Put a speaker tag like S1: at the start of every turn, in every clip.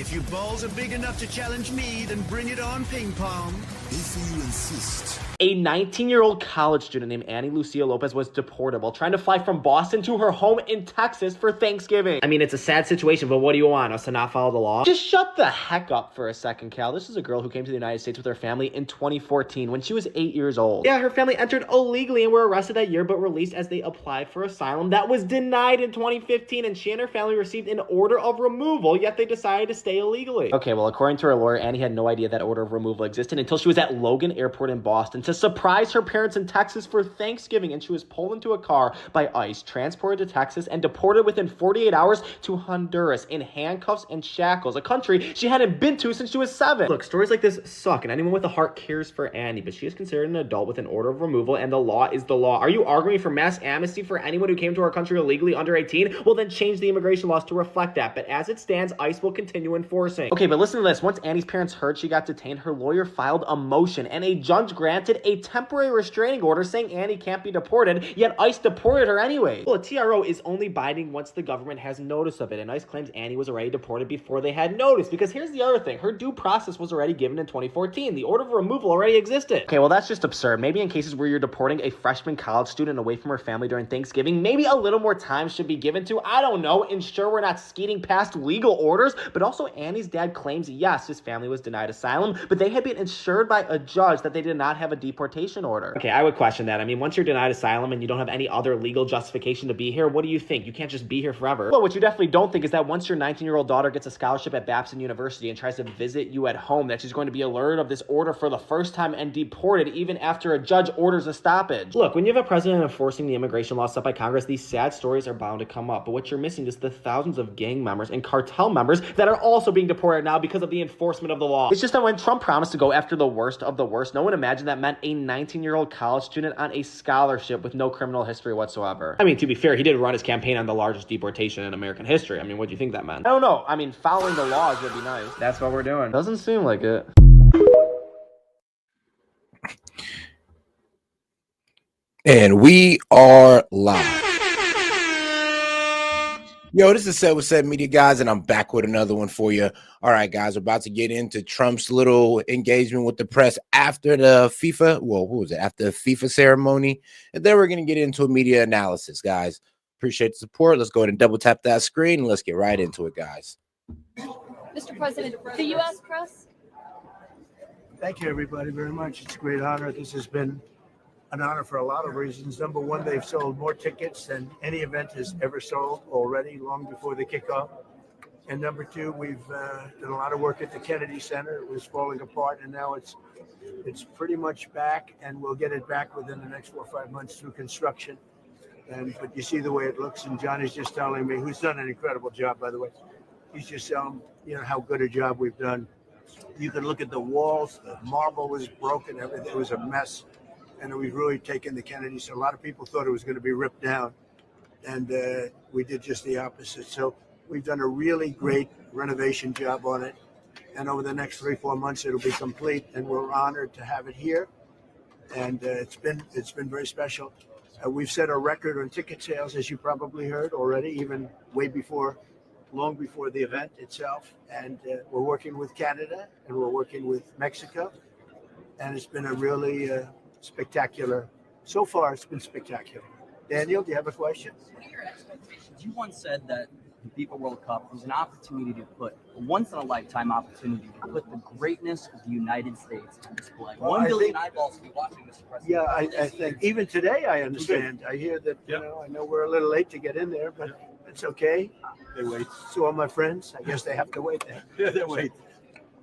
S1: If your balls are big enough to challenge me, then bring it on, ping pong.
S2: If you insist.
S3: A 19-year-old college student named Annie Lucia Lopez was deported while trying to fly from Boston to her home in Texas for Thanksgiving. I mean, it's a sad situation, but what do you want, us to not follow the law? Just shut the heck up for a second, Cal. This is a girl who came to the United States with her family in 2014 when she was 8 years old. Yeah, her family entered illegally and were arrested that year, but released as they applied for asylum. That was denied in 2015, and she and her family received an order of removal, yet they decided to stay illegally. Okay, well, according to her lawyer, Annie had no idea that order of removal existed until she was at Logan Airport in Boston to surprise her parents in Texas for Thanksgiving, and she was pulled into a car by ICE, transported to Texas, and deported within 48 hours to Honduras in handcuffs and shackles, a country she hadn't been to since she was 7. Look, stories like this suck, and anyone with a heart cares for Annie, but she is considered an adult with an order of removal, and the law is the law. Are you arguing for mass amnesty for anyone who came to our country illegally under 18? Well, then change the immigration laws to reflect that, but as it stands, ICE will continue enforcing. Okay, but listen to this. Once Annie's parents heard she got detained, her lawyer filed a motion, and a judge granted a temporary restraining order saying Annie can't be deported, yet ICE deported her anyway. Well, a TRO is only binding once the government has notice of it, and ICE claims Annie was already deported before they had notice, because here's the other thing. Her due process was already given in 2014. The order of removal already existed. Okay, well, that's just absurd. Maybe in cases where you're deporting a freshman college student away from her family during Thanksgiving, maybe a little more time should be given to, I don't know, ensure we're not skating past legal orders. But also, Annie's dad claims, yes, his family was denied asylum, but they had been assured by a judge that they did not have a deportation order. Okay, I would question that. I mean, once you're denied asylum and you don't have any other legal justification to be here, what do you think? You can't just be here forever. Well, what you definitely don't think is that once your 19-year-old daughter gets a scholarship at Babson University and tries to visit you at home, that she's going to be alerted of this order for the first time and deported even after a judge orders a stoppage. Look, when you have a president enforcing the immigration laws set by Congress, these sad stories are bound to come up. But what you're missing is the thousands of gang members and cartel members that are also being deported now because of the enforcement of the law. It's just that when Trump promised to go after the worst of the worst, no one imagined that meant a 19-year-old college student on a scholarship with no criminal history whatsoever. I mean, to be fair, he did run his campaign on the largest deportation in American history. I mean, what do you think that meant? I don't know. I mean, following the laws would be nice. That's what we're doing. Doesn't seem like it.
S4: And we are live. Yo, this is S.E.T Media, guys, and I'm back with another one for you. All right, guys, we're about to get into Trump's little engagement with the press after the FIFA, after the FIFA ceremony, and then we're going to get into a media analysis, guys. Appreciate the support. Let's go ahead and double tap that screen, and let's get right into it, guys.
S5: Mr. President, the U.S. press.
S6: Thank you, everybody, very much. It's a great honor. This has been an honor for a lot of reasons. Number one, they've sold more tickets than any event has ever sold already, long before the kickoff. And number two, we've done a lot of work at the Kennedy Center. It was falling apart, and now it's pretty much back, and we'll get it back within the next 4 or 5 months through construction. But you see the way it looks, and John is just telling me, who's done an incredible job, by the way. He's just telling how good a job we've done. You can look at the walls. The marble was broken. Everything was a mess. And we've really taken the Kennedy. So a lot of people thought it was going to be ripped down, and we did just the opposite. So we've done a really great renovation job on it, and over the next 3 or 4 months it'll be complete, and we're honored to have it here. And it's been very special. We've set a record on ticket sales, as you probably heard already, even long before the event itself. And we're working with Canada, and we're working with Mexico, and it's been a really spectacular. So far, it's been spectacular. Daniel, do you have a question?
S7: What are your expectations? You once said that the FIFA World Cup was an opportunity to put a once-in-a-lifetime opportunity to put the greatness of the United States on display.
S6: Well,
S7: 1 billion eyeballs will be watching, Mr. President.
S6: Yeah, I think even today I understand. I hear that, I know we're a little late to get in there, but it's okay. They wait. So all my friends, I guess they have to wait then.
S8: Yeah, they wait.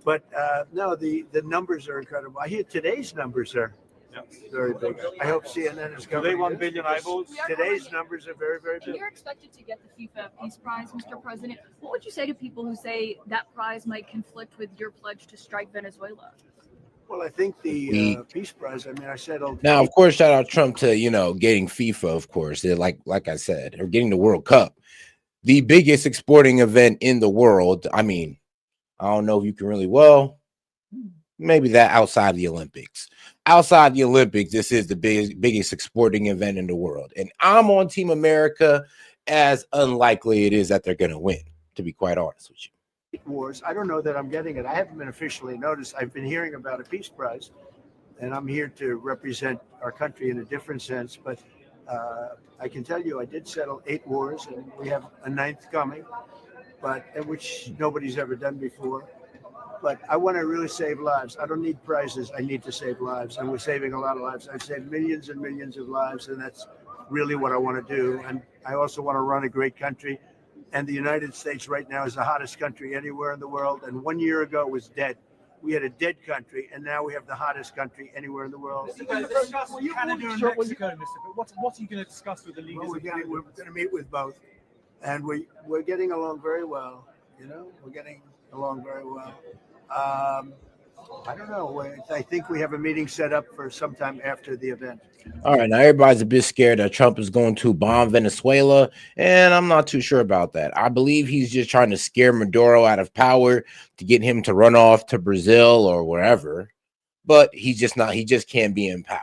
S6: But no, the numbers are incredible. I hear today's numbers are very big. I hope CNN is covering.
S8: They 1 billion eyeballs.
S6: Today's numbers are very, very big.
S5: You're expected to get the FIFA Peace Prize, Mr. President. What would you say to people who say that prize might conflict with your pledge to strike Venezuela?
S6: Well, I think the Peace Prize, I mean, I said...
S4: Now, of course, shout out Trump to, getting FIFA, of course. They're like I said, or getting the World Cup. The biggest exporting event in the world. I mean, I don't know if you can really, maybe that outside the Olympics. Outside the Olympics, this is the biggest exporting event in the world. And I'm on Team America, as unlikely it is that they're going to win, to be quite honest with you.
S6: wars. I don't know that I'm getting it. I haven't been officially noticed. I've been hearing about a peace prize, and I'm here to represent our country in a different sense. But I can tell you, I did settle 8 wars, and we have a 9th coming, but which nobody's ever done before. But I want to really save lives. I don't need prizes. I need to save lives, and we're saving a lot of lives. I've saved millions and millions of lives, and that's really what I want to do. And I also want to run a great country. And the United States right now is the hottest country anywhere in the world. And 1 year ago it was dead. We had a dead country, and now we have the hottest country anywhere in the world.
S8: What are you going to discuss with Canada and Mexico, Mr. But what are you going to discuss with the leaders?
S6: Well, we're going to meet with both, and we're getting along very well. You know, we're getting along very well. I don't know. I think we have a meeting set up for sometime after the event.
S4: All right, now everybody's a bit scared that Trump is going to bomb Venezuela, and I'm not too sure about that. I believe he's just trying to scare Maduro out of power to get him to run off to Brazil or wherever, but he's just not. He just can't be in power.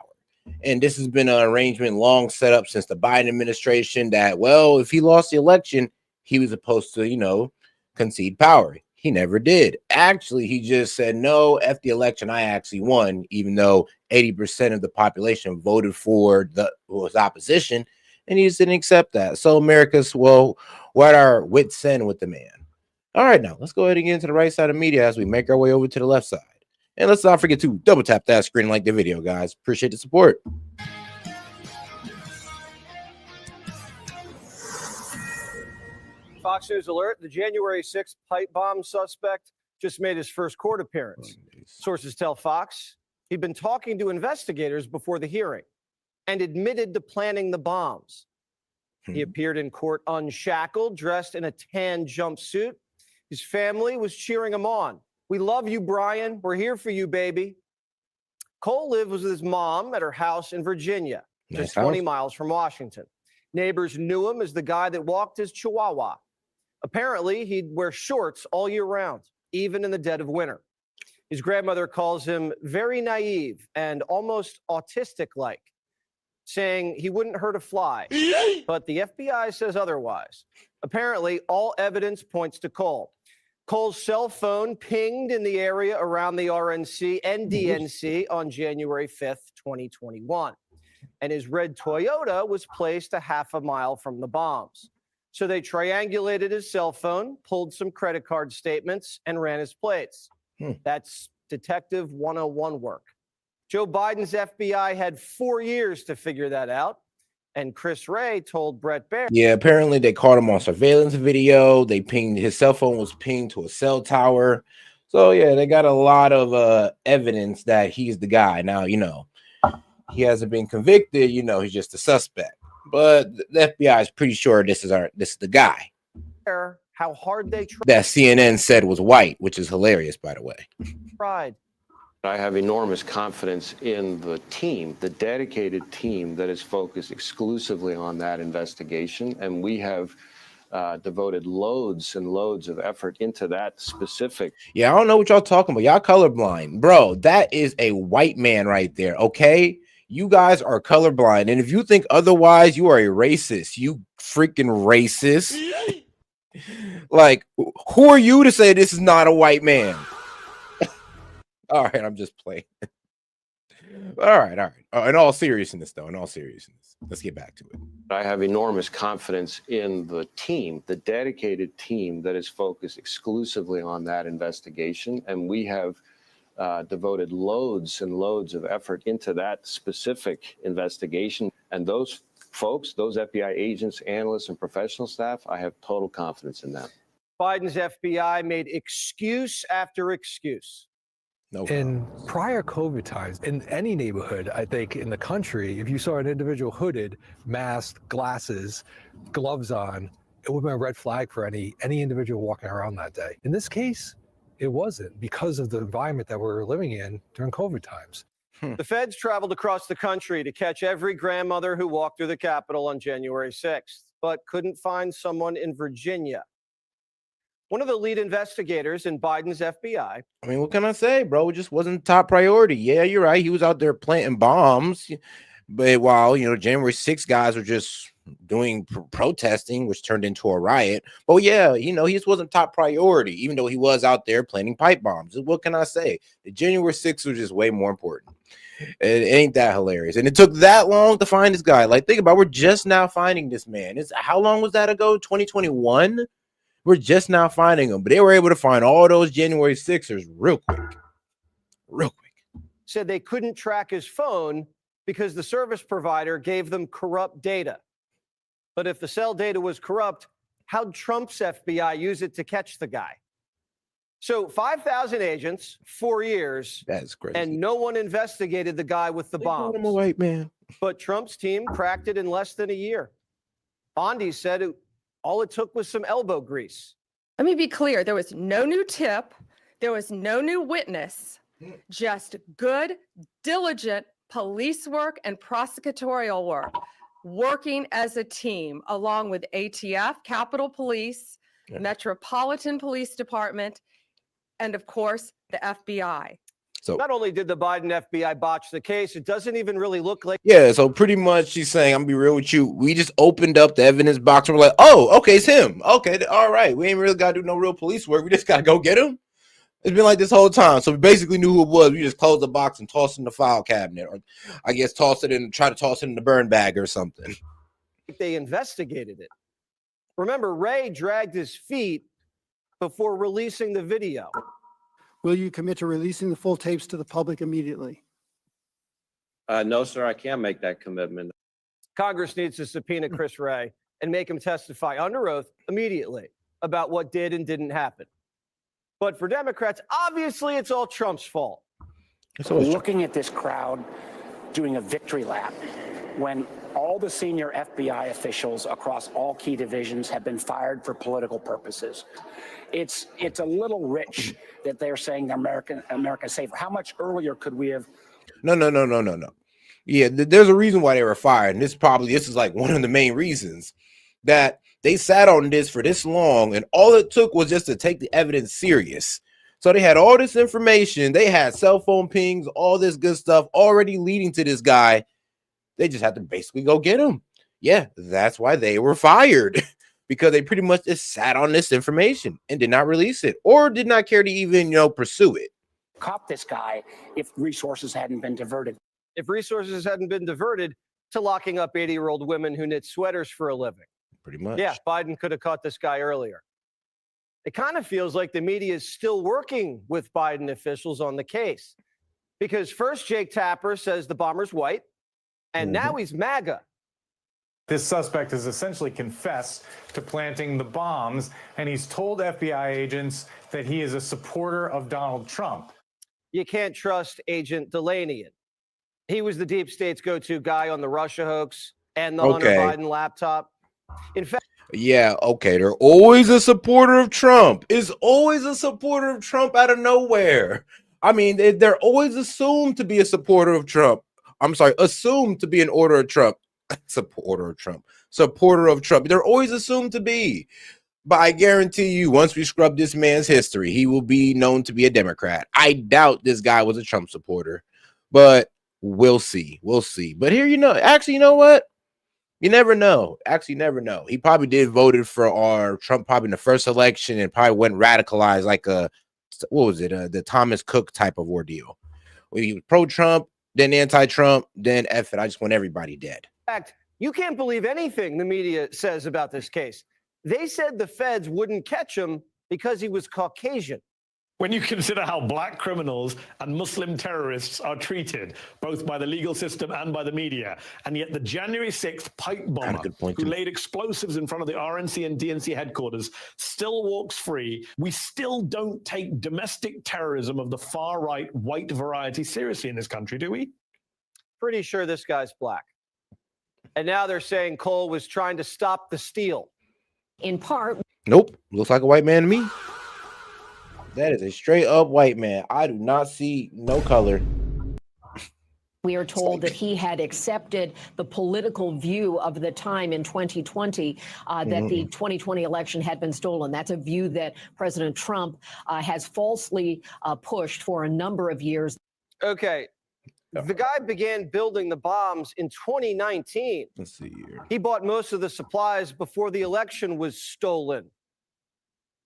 S4: And this has been an arrangement long set up since the Biden administration that, well, if he lost the election, he was supposed to, you know, concede power. He never did. Actually, he just said, no, F the election. I actually won, even though 80% of the population voted for was opposition, and he just didn't accept that. So America's, well, we're at our wit's end with the man. All right, now let's go ahead and get into the right side of media as we make our way over to the left side. And let's not forget to double tap that screen and like the video, guys. Appreciate the support.
S9: Fox News alert, the January 6th pipe bomb suspect just made his first court appearance. Sources tell Fox he'd been talking to investigators before the hearing and admitted to planning the bombs. He appeared in court unshackled, dressed in a tan jumpsuit. His family was cheering him on. We love you, Brian. We're here for you, baby. Cole lived with his mom at her house in Virginia, just 20 miles from Washington. Neighbors knew him as the guy that walked his Chihuahua. Apparently, he'd wear shorts all year round, even in the dead of winter. His grandmother calls him very naive and almost autistic-like, saying he wouldn't hurt a fly. But the FBI says otherwise. Apparently, all evidence points to Cole. Cole's cell phone pinged in the area around the RNC and DNC on January 5th, 2021. And his red Toyota was placed a half a mile from the bombs. So they triangulated his cell phone, pulled some credit card statements, and ran his plates. That's Detective 101 work. Joe Biden's FBI had 4 years to figure that out. And Chris Wray told Brett Baer.
S4: Yeah, apparently they caught him on surveillance video. They pinged, his cell phone was pinged to a cell tower. So, yeah, they got a lot of evidence that he's the guy. Now, you know, he hasn't been convicted. You know, he's just a suspect. But the FBI is pretty sure this is the guy.
S9: How hard they tried.
S4: That CNN said was white, which is hilarious, by the way.
S10: I have enormous confidence in the team, the dedicated team that is focused exclusively on that investigation. And we have devoted loads and loads of effort into that specific.
S4: Yeah, I don't know what y'all talking about. Y'all colorblind. Bro, that is a white man right there, okay? You guys are colorblind. And if you think otherwise, you are a racist. You freaking racist. Like, who are you to say this is not a white man? All right, I'm just playing. All right. In all seriousness, though, let's get back to it.
S10: I have enormous confidence in the team, the dedicated team that is focused exclusively on that investigation. And we have devoted loads and loads of effort into that specific investigation. And those folks, those FBI agents, analysts, and professional staff, I have total confidence in them.
S9: Biden's FBI made excuse after excuse.
S11: In prior COVID times, in any neighborhood, I think in the country, if you saw an individual hooded, masked, glasses, gloves on, it would have been a red flag for any individual walking around that day. In this case, it wasn't, because of the environment that we're living in during COVID times.
S9: The feds traveled across the country to catch every grandmother who walked through the Capitol on January 6th, but couldn't find someone in Virginia. One of the lead investigators in Biden's FBI.
S4: I mean, what can I say, bro? It just wasn't top priority. Yeah, you're right. He was out there planting bombs. But while, you know, January 6th guys were just doing protesting, which turned into a riot. But yeah, he just wasn't top priority, even though he was out there planting pipe bombs. What can I say? The January 6th was just way more important. It ain't that hilarious. And it took that long to find this guy. Like, think about it, we're just now finding this man. How long was that ago? 2021? We're just now finding him. But they were able to find all those January 6ers real quick. Real quick.
S9: Said they couldn't track his phone because the service provider gave them corrupt data. But if the cell data was corrupt, how'd Trump's FBI use it to catch the guy? So 5,000 agents, 4 years.
S4: That's crazy.
S9: And no one investigated the guy with the bombs.
S4: I'm a white man.
S9: But Trump's team cracked it in less than a year. Bondi said all it took was some elbow grease.
S12: Let me be clear. There was no new tip. There was no new witness. Just good, diligent police work and prosecutorial work, working as a team along with ATF, Capitol Police, Metropolitan Police Department, and of course, the FBI.
S9: So not only did the Biden FBI botch the case, it doesn't even really look like.
S4: Yeah, so pretty much she's saying, I'm gonna be real with you. We just opened up the evidence box and we're like, oh, okay, it's him. Okay, all right. We ain't really gotta do no real police work. We just gotta go get him. It's been like this whole time. So we basically knew who it was. We just closed the box and tossed it in the file cabinet, or I guess try to toss it in the burn bag or something.
S9: They investigated it. Remember, Ray dragged his feet before releasing the video.
S13: Will you commit to releasing the full tapes to the public immediately?
S14: No, sir, I can't make that commitment.
S9: Congress needs to subpoena Chris Ray and make him testify under oath immediately about what did and didn't happen. But for Democrats, obviously it's all Trump's fault.
S15: Looking at this crowd doing a victory lap when all the senior FBI officials across all key divisions have been fired for political purposes. It's a little rich that they're saying America's safer. How much earlier could we have?
S4: No. Yeah, there's a reason why they were fired. And this is like one of the main reasons that they sat on this for this long. And all it took was just to take the evidence serious. So they had all this information. They had cell phone pings, all this good stuff already leading to this guy. They just had to basically go get him. Yeah, that's why they were fired. Because they pretty much just sat on this information and did not release it or did not care to even, pursue it.
S15: Caught this guy if resources hadn't been diverted.
S9: If resources hadn't been diverted to locking up 80-year-old women who knit sweaters for a living.
S4: Pretty much.
S9: Yeah, Biden could have caught this guy earlier. It kind of feels like the media is still working with Biden officials on the case. Because first Jake Tapper says the bomber's white, and now he's MAGA.
S16: This suspect has essentially confessed to planting the bombs, and he's told FBI agents that he is a supporter of Donald Trump.
S9: You can't trust Agent Delaney. He was the deep state's go-to guy on the Russia hoax and the Hunter Biden laptop. In fact,
S4: yeah, okay, they're always a supporter of Trump. Is always a supporter of Trump out of nowhere. I mean, they're always assumed to be a supporter of Trump. I'm sorry, assumed to be an order of Trump. Supporter of Trump. They're always assumed to be. But I guarantee you, once we scrub this man's history, he will be known to be a Democrat. I doubt this guy was a Trump supporter, but we'll see. But here, actually, you know what? You never know. Actually, never know. He probably did voted for our Trump probably in the first election and probably went radicalized like the Thomas Cook type of ordeal. Where he was pro-Trump, then anti-Trump, then F it. I just want everybody dead.
S9: In fact, you can't believe anything the media says about this case. They said the feds wouldn't catch him because he was Caucasian.
S17: When you consider how black criminals and Muslim terrorists are treated, both by the legal system and by the media, and yet the January 6th pipe bomber who laid explosives in front of the RNC and DNC headquarters still walks free, we still don't take domestic terrorism of the far-right white variety seriously in this country, do we?
S9: Pretty sure this guy's black. And now they're saying Cole was trying to stop the steal.
S18: In part.
S4: Nope. Looks like a white man to me. That is a straight up white man. I do not see no color.
S18: We are told that he had accepted the political view of the time in 2020 that the 2020 election had been stolen. That's a view that President Trump has falsely pushed for a number of years.
S9: Okay, The guy began building the bombs in 2019.
S4: Let's see here.
S9: He bought most of the supplies before the election was stolen.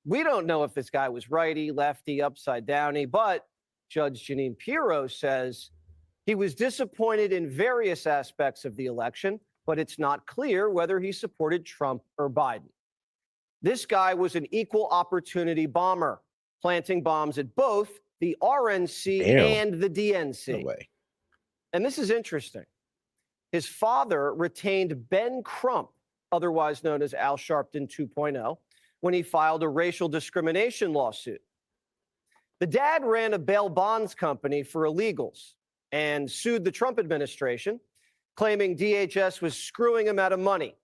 S9: We don't know if this guy was righty, lefty, upside downy, but Judge Jeanine Pirro says he was disappointed in various aspects of the election, but it's not clear whether he supported Trump or Biden. This guy was an equal opportunity bomber, planting bombs at both the RNC and the DNC.
S4: No way.
S9: And this is interesting. His father retained Ben Crump, otherwise known as Al Sharpton 2.0, when he filed a racial discrimination lawsuit. The dad ran a bail bonds company for illegals and sued the Trump administration, claiming DHS was screwing him out of money.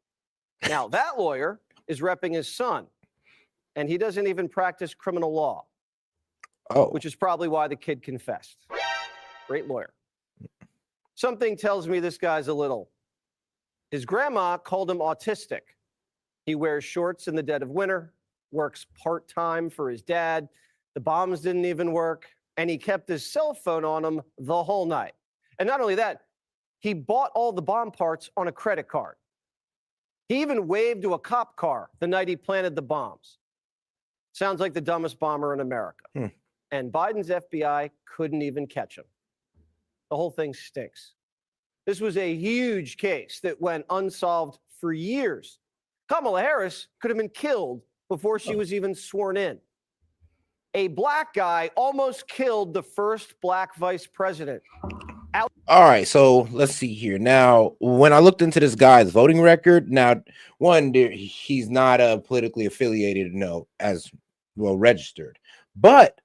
S9: Now, that lawyer is repping his son, and he doesn't even practice criminal law, which is probably why the kid confessed. Great lawyer. Something tells me this guy's a little. His grandma called him autistic. He wears shorts in the dead of winter, works part-time for his dad. The bombs didn't even work, and he kept his cell phone on him the whole night. And not only that, he bought all the bomb parts on a credit card. He even waved to a cop car the night he planted the bombs. Sounds like the dumbest bomber in America. And Biden's FBI couldn't even catch him. The whole thing stinks. This was a huge case that went unsolved for years. Kamala Harris could have been killed before she was even sworn in. A black guy almost killed the first black vice president.
S4: All right, so let's see here. Now, when I looked into this guy's voting record, now, one, he's not politically affiliated, no, as well registered, but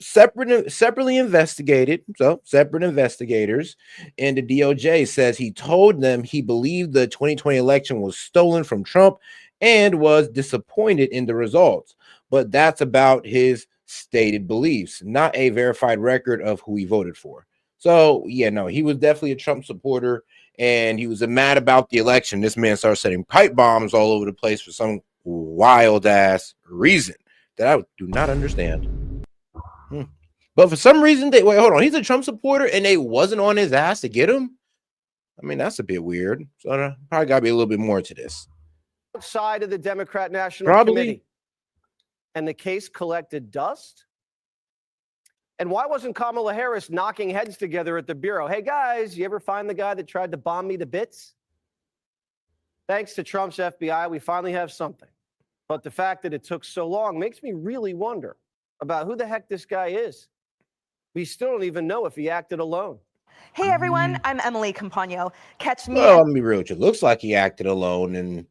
S4: separately investigated. So separate investigators and the DOJ says he told them he believed the 2020 election was stolen from Trump and was disappointed in the results. But that's about his stated beliefs, not a verified record of who he voted for. So, yeah, no, he was definitely a Trump supporter, and he was mad about the election. This man started setting pipe bombs all over the place for some wild-ass reason that I do not understand. But for some reason, wait, hold on. He's a Trump supporter, and they wasn't on his ass to get him? I mean, that's a bit weird. So probably got to be a little bit more to this.
S9: Outside of the Democrat National Committee. And the case collected dust? And why wasn't Kamala Harris knocking heads together at the Bureau? Hey, guys, you ever find the guy that tried to bomb me to bits? Thanks to Trump's FBI, we finally have something. But the fact that it took so long makes me really wonder about who the heck this guy is. We still don't even know if he acted alone.
S19: Hey, everyone, I'm Emily Campagno. Catch me.
S4: Well, let me be real with you. It looks like he acted alone, and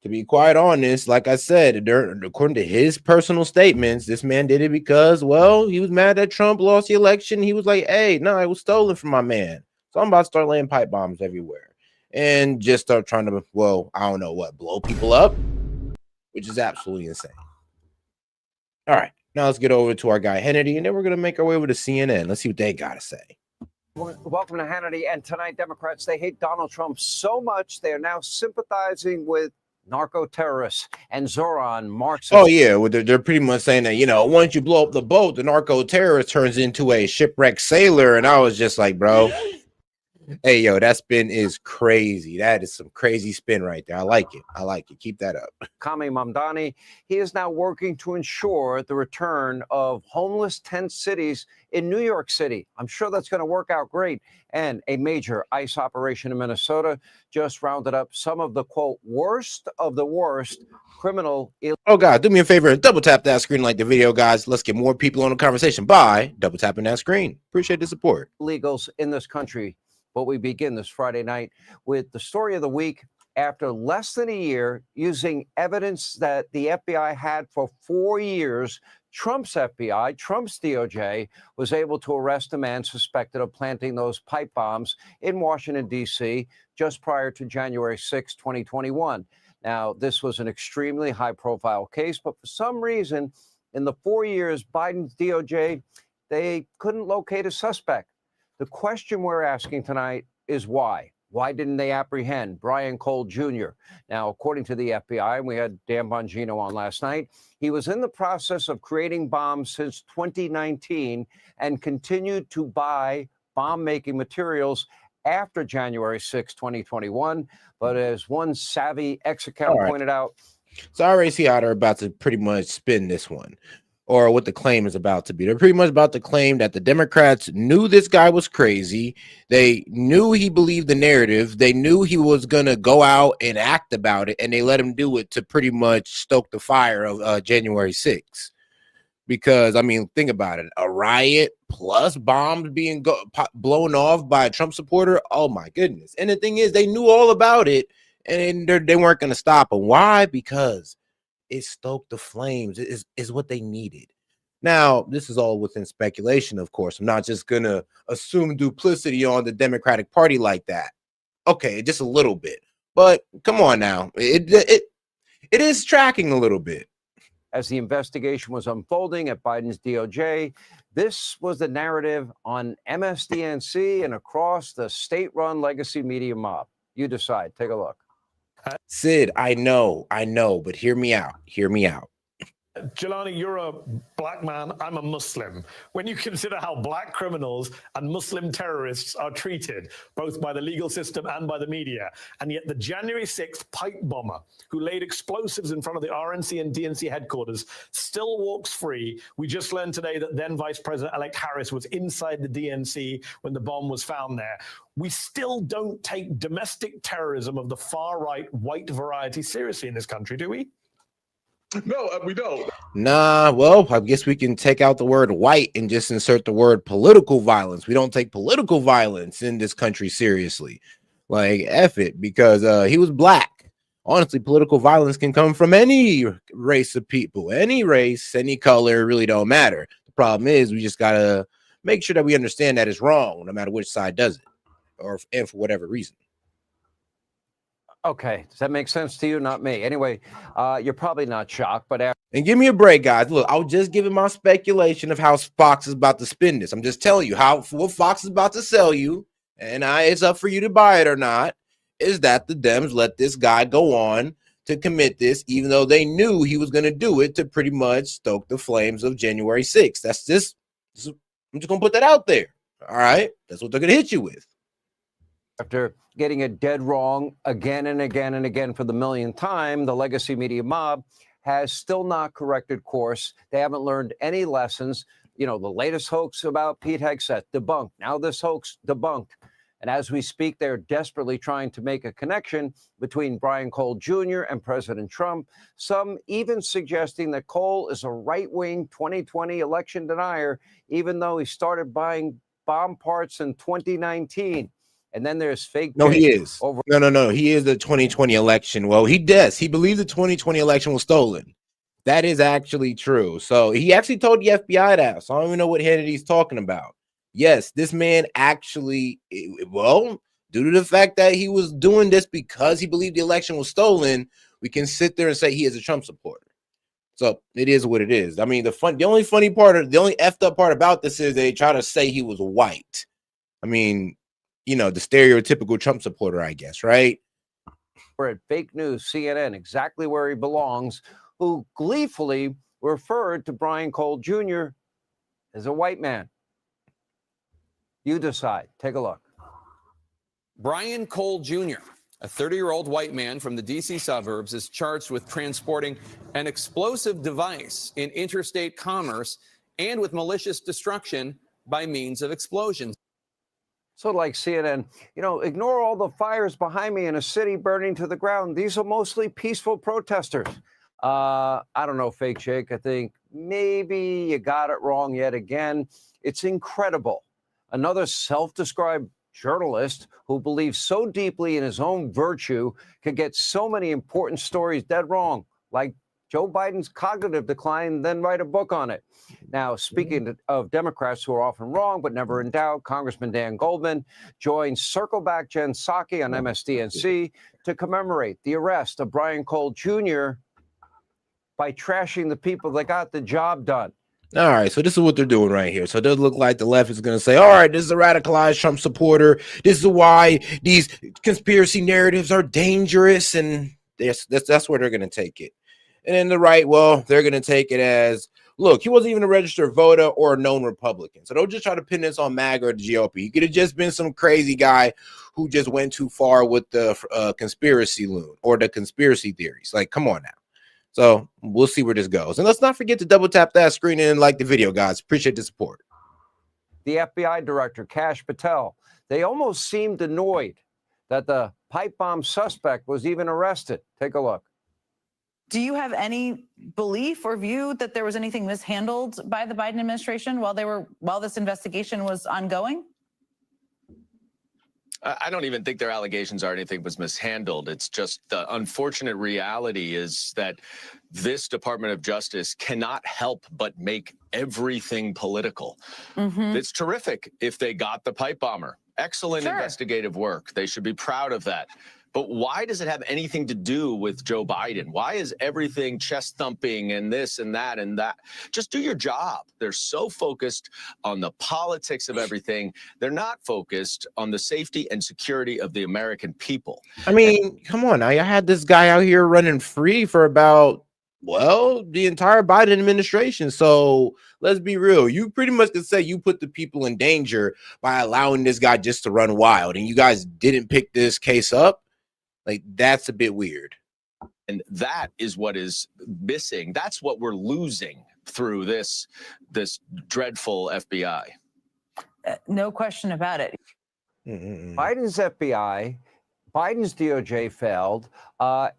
S4: to be quite honest, like I said, according to his personal statements, this man did it because, well, he was mad that Trump lost the election. He was like, hey, no, it was stolen from my man. So I'm about to start laying pipe bombs everywhere and just start trying to, well, I don't know what, blow people up, which is absolutely insane. All right, now let's get over to our guy Hannity, and then we're going to make our way over to CNN. Let's see what they got to say.
S20: Welcome to Hannity. And tonight, Democrats, they hate Donald Trump so much they are now sympathizing with narco-terrorists and Zoran Marxists.
S4: Oh, yeah. Well, they're pretty much saying that, you know, once you blow up the boat, the narco-terrorist turns into a shipwrecked sailor. And I was just like, bro, hey, yo, that spin is crazy. That is some crazy spin right there. I like it. I like it. Keep that up.
S20: Kami Mamdani, he is now working to ensure the return of homeless tent cities in New York City. I'm sure that's going to work out great. And a major ICE operation in Minnesota just rounded up some of the, quote, worst of the worst criminal.
S4: Oh, God, do me a favor and double tap that screen like the video, guys. Let's get more people on the conversation by double tapping that screen. Appreciate the support.
S20: Illegals in this country. But we begin this Friday night with the story of the week. After less than a year, using evidence that the FBI had for 4 years, Trump's FBI, Trump's DOJ, was able to arrest a man suspected of planting those pipe bombs in Washington, D.C., just prior to January 6, 2021. Now, this was an extremely high-profile case, but for some reason, in the 4 years, Biden's DOJ, they couldn't locate a suspect. The question we're asking tonight is why? Why didn't they apprehend Brian Cole Jr.? Now, according to the FBI, and we had Dan Bongino on last night, he was in the process of creating bombs since 2019 and continued to buy bomb-making materials after January 6, 2021. But as one savvy X account pointed out,
S4: so I already see how they're about to pretty much spin this one, or what the claim is about to be. They're pretty much about to claim that the Democrats knew this guy was crazy. They knew he believed the narrative. They knew he was going to go out and act about it, and they let him do it to pretty much stoke the fire of January 6th. Because, I mean, think about it. A riot plus bombs being blown off by a Trump supporter. Oh, my goodness. And the thing is, they knew all about it, and they weren't going to stop him. Why? Because it stoked the flames. It is what they needed. Now, this is all within speculation, of course. I'm not just going to assume duplicity on the Democratic Party like that. Okay, just a little bit. But come on now. It is tracking a little bit.
S20: As the investigation was unfolding at Biden's DOJ, this was the narrative on MSDNC and across the state-run legacy media mob. You decide. Take a look.
S4: Sid, I know, but hear me out.
S17: Jelani, you're a black man, I'm a Muslim. When you consider how black criminals and Muslim terrorists are treated, both by the legal system and by the media, and yet the January 6th pipe bomber who laid explosives in front of the RNC and DNC headquarters still walks free. We just learned today that then Vice President-elect Harris was inside the DNC when the bomb was found there. We still don't take domestic terrorism of the far-right white variety seriously in this country, do we?
S14: No, we don't.
S4: Nah, well, I guess we can take out the word white and just insert the word political violence. We don't take political violence in this country seriously. Like, F it, because he was black. Honestly, political violence can come from any race of people, any race, any color, it really don't matter. The problem is we just got to make sure that we understand that it's wrong, no matter which side does it, and for whatever reason.
S20: Okay, does that make sense to you? Not me. Anyway, you're probably not shocked, but
S4: and give me a break, guys. Look, I was just giving my speculation of how Fox is about to spin this. I'm just telling you what Fox is about to sell you, and it's up for you to buy it or not, is that the Dems let this guy go on to commit this, even though they knew he was going to do it to pretty much stoke the flames of January 6th. That's just, I'm just going to put that out there. All right? That's what they're going to hit you with.
S20: after getting it dead wrong again and again and again for the millionth time, the legacy media mob has still not corrected course. They haven't learned any lessons. You know, the latest hoax about Pete Hegseth, debunked. Now this hoax, debunked. And as we speak, they're desperately trying to make a connection between Brian Cole Jr. and President Trump, some even suggesting that Cole is a right-wing 2020 election denier, even though he started buying bomb parts in 2019. And then there's fake.
S4: No, he is. No. He is the 2020 election. Well, he does. He believes the 2020 election was stolen. That is actually true. So he actually told the FBI that. So I don't even know what Hannity's talking about. Yes, this man actually, well, due to the fact that he was doing this because he believed the election was stolen, we can sit there and say he is a Trump supporter. So it is what it is. I mean, the only effed up part about this is they try to say he was white. I mean, you know, the stereotypical Trump supporter, I guess, right?
S20: We're at fake news, CNN, exactly where he belongs, who gleefully referred to Brian Cole Jr. as a white man. You decide. Take a look.
S21: Brian Cole Jr., a 30-year-old white man from the D.C. suburbs, is charged with transporting an explosive device in interstate commerce and with malicious destruction by means of explosions.
S20: So like CNN, you know, ignore all the fires behind me in a city burning to the ground. These are mostly peaceful protesters. I don't know, Fake Jake. I think maybe you got it wrong yet again. It's incredible. Another self-described journalist who believes so deeply in his own virtue could get so many important stories dead wrong, like Joe Biden's cognitive decline, then write a book on it. Now, speaking of Democrats who are often wrong but never in doubt, Congressman Dan Goldman joined Circleback Jen Psaki on MSDNC to commemorate the arrest of Brian Cole Jr. by trashing the people that got the job done.
S4: All right, so this is what they're doing right here. So it does look like the left is going to say, all right, this is a radicalized Trump supporter. This is why these conspiracy narratives are dangerous. And that's where they're going to take it. And then the right, well, they're going to take it as, look, he wasn't even a registered voter or a known Republican. So don't just try to pin this on MAGA or the GOP. He could have just been some crazy guy who just went too far with the conspiracy loon or the conspiracy theories. Like, come on now. So we'll see where this goes. And let's not forget to double tap that screen and like the video, guys. Appreciate the support.
S20: The FBI director, Kash Patel, they almost seemed annoyed that the pipe bomb suspect was even arrested. Take a look.
S1: Do you have any belief or view that there was anything mishandled by the Biden administration while this investigation was ongoing?
S22: I don't even think their allegations are anything was mishandled. It's just the unfortunate reality is that this Department of Justice cannot help but make everything political. It's terrific if they got the pipe bomber. Excellent investigative work. They should be proud of that. But why does it have anything to do with Joe Biden? Why is everything chest thumping and this and that and that? Just do your job. They're so focused on the politics of everything. They're not focused on the safety and security of the American people.
S4: I mean, come on now. I had this guy out here running free for about, well, the entire Biden administration. So let's be real. You pretty much could say you put the people in danger by allowing this guy just to run wild. And you guys didn't pick this case up. Like, that's a bit weird.
S22: And that is what is missing. That's what we're losing through this dreadful FBI.
S1: No question about it.
S20: Biden's FBI, Biden's DOJ failed.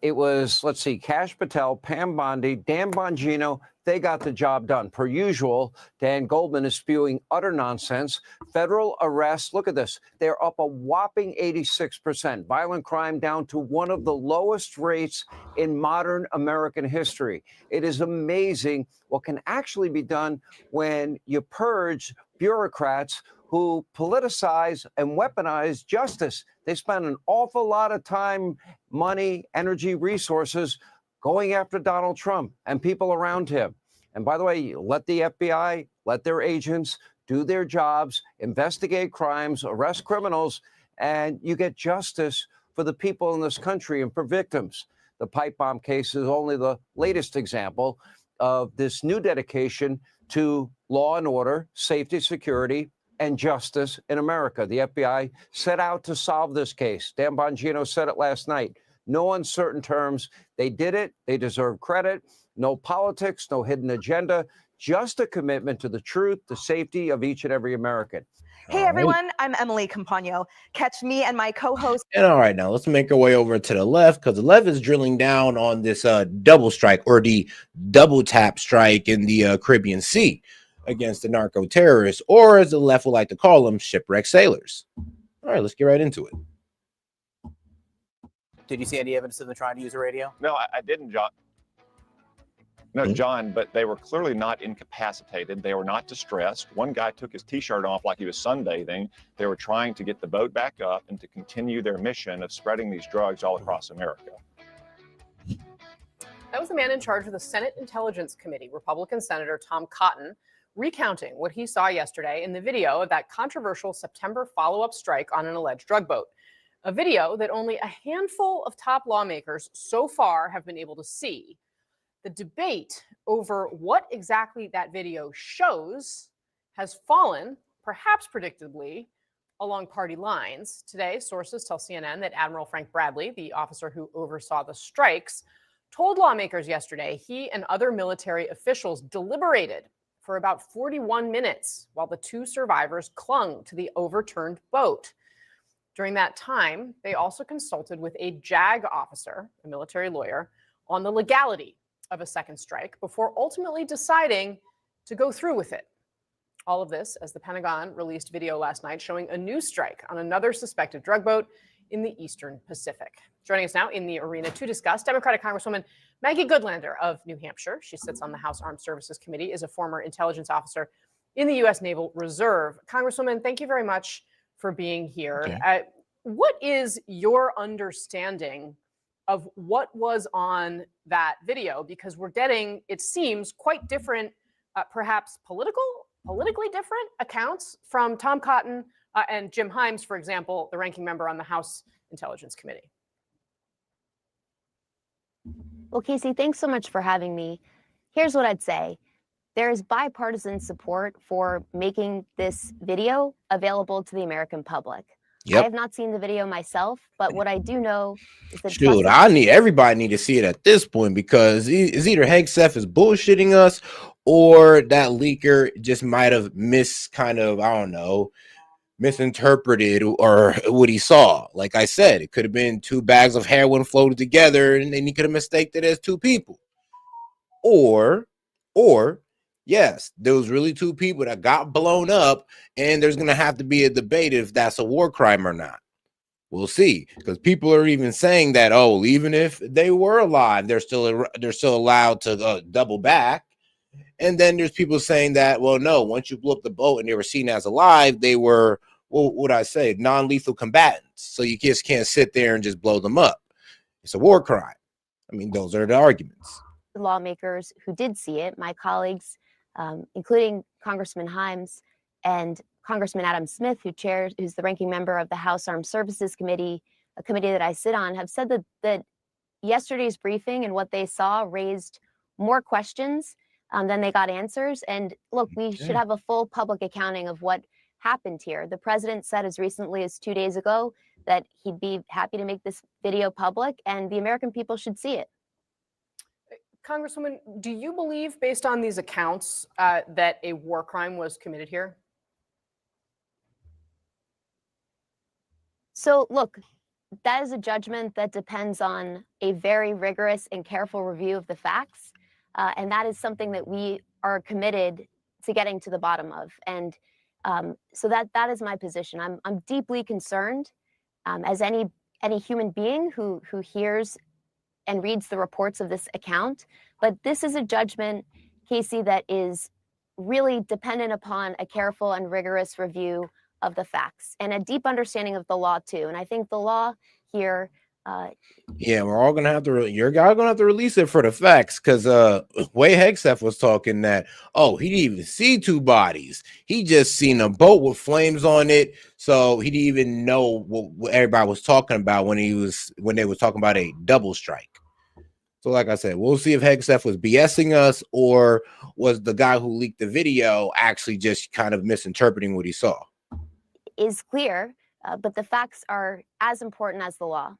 S20: It was, let's see, Kash Patel, Pam Bondi, Dan Bongino. They got the job done. Per usual, Dan Goldman is spewing utter nonsense. Federal arrests, look at this. They're up a whopping 86%. Violent crime down to one of the lowest rates in modern American history. It is amazing what can actually be done when you purge bureaucrats who politicize and weaponize justice. They spend an awful lot of time, money, energy, resources going after Donald Trump and people around him. And by the way, let the FBI, let their agents do their jobs, investigate crimes, arrest criminals, and you get justice for the people in this country and for victims. The pipe bomb case is only the latest example of this new dedication to law and order, safety, security, and justice in America. The FBI set out to solve this case. Dan Bongino said it last night. No uncertain terms. They did it. They deserve credit. No politics, no hidden agenda, just a commitment to the truth, the safety of each and every American.
S19: Hey, everyone. I'm Emily Campagno. Catch me and my co-host.
S4: And all right, now let's make our way over to the left because the left is drilling down on this double strike or the double tap strike in the Caribbean Sea against the narco terrorists, or as the left would like to call them, shipwrecked sailors. All right, let's get right into it.
S23: Did you see any evidence of them trying to use a radio?
S24: No, I didn't, John. No, John, but they were clearly not incapacitated. They were not distressed. One guy took his T-shirt off like he was sunbathing. They were trying to get the boat back up and to continue their mission of spreading these drugs all across America.
S25: That was the man in charge of the Senate Intelligence Committee, Republican Senator Tom Cotton, recounting what he saw yesterday in the video of that controversial September follow-up strike on an alleged drug boat. A video that only a handful of top lawmakers so far have been able to see. The debate over what exactly that video shows has fallen, perhaps predictably, along party lines. Today, sources tell CNN that Admiral Frank Bradley, the officer who oversaw the strikes, told lawmakers yesterday he and other military officials deliberated for about 41 minutes while the two survivors clung to the overturned boat. During that time, they also consulted with a JAG officer, a military lawyer, on the legality of a second strike before ultimately deciding to go through with it. All of this as the Pentagon released video last night showing a new strike on another suspected drug boat in the Eastern Pacific. Joining us now in the arena to discuss, Democratic Congresswoman Maggie Goodlander of New Hampshire. She sits on the House Armed Services Committee, is a former intelligence officer in the U.S. Naval Reserve. Congresswoman, thank you very much for being here.
S4: Okay.
S25: What is your understanding of what was on that video? Because we're getting, it seems, quite different, perhaps politically different accounts from Tom Cotton and Jim Himes, for example, the ranking member on the House Intelligence Committee.
S26: Well, Casey, thanks so much for having me. Here's what I'd say.
S2: there is bipartisan support for making this video available to the American public. I have not seen the video myself, but what I do know is that
S4: Shoot, everybody need to see it at this point, because it's either Hegseth is bullshitting us, or that leaker just might have misinterpreted or what he saw. Like I said, it could have been 2 bags of heroin floated together, and then he could have mistaken it as 2 people. Or yes, there was really 2 people that got blown up, and there's gonna have to be a debate if that's a war crime or not. We'll see, because people are even saying that, oh, even if they were alive, they're still allowed to double back. And then there's people saying that, well, no, once you blew up the boat and they were seen as alive, they were, what would I say, non-lethal combatants. So you just can't sit there and just blow them up. It's a war crime. I mean, those are the arguments.
S2: lawmakers who did see it, my colleagues, including Congressman Himes and Congressman Adam Smith, who's the ranking member of the House Armed Services Committee, a committee that I sit on, have said that yesterday's briefing and what they saw raised more questions than they got answers. And look, we should have a full public accounting of what happened here. The president said as recently as 2 days ago that he'd be happy to make this video public, and the American people should see it.
S25: Congresswoman, do you believe, based on these accounts, that a war crime was committed here?
S2: So look, that is a judgment that depends on a very rigorous and careful review of the facts. And that is something that we are committed to getting to the bottom of. And so that is my position. I'm deeply concerned, as any human being who hears and reads the reports of this account. But this is a judgment, Casey, that is really dependent upon a careful and rigorous review of the facts and a deep understanding of the law too. And I think the law here,
S4: yeah, we're all gonna have to. You're gonna have to release it for the facts, because Way Hegseth was talking that, oh, he didn't even see 2 bodies. He just seen a boat with flames on it, so he didn't even know what everybody was talking about when they were talking about a double strike. So, like I said, we'll see if Hegseth was BSing us, or was the guy who leaked the video actually just kind of misinterpreting what he saw.
S2: is clear, but the facts are as important as the law.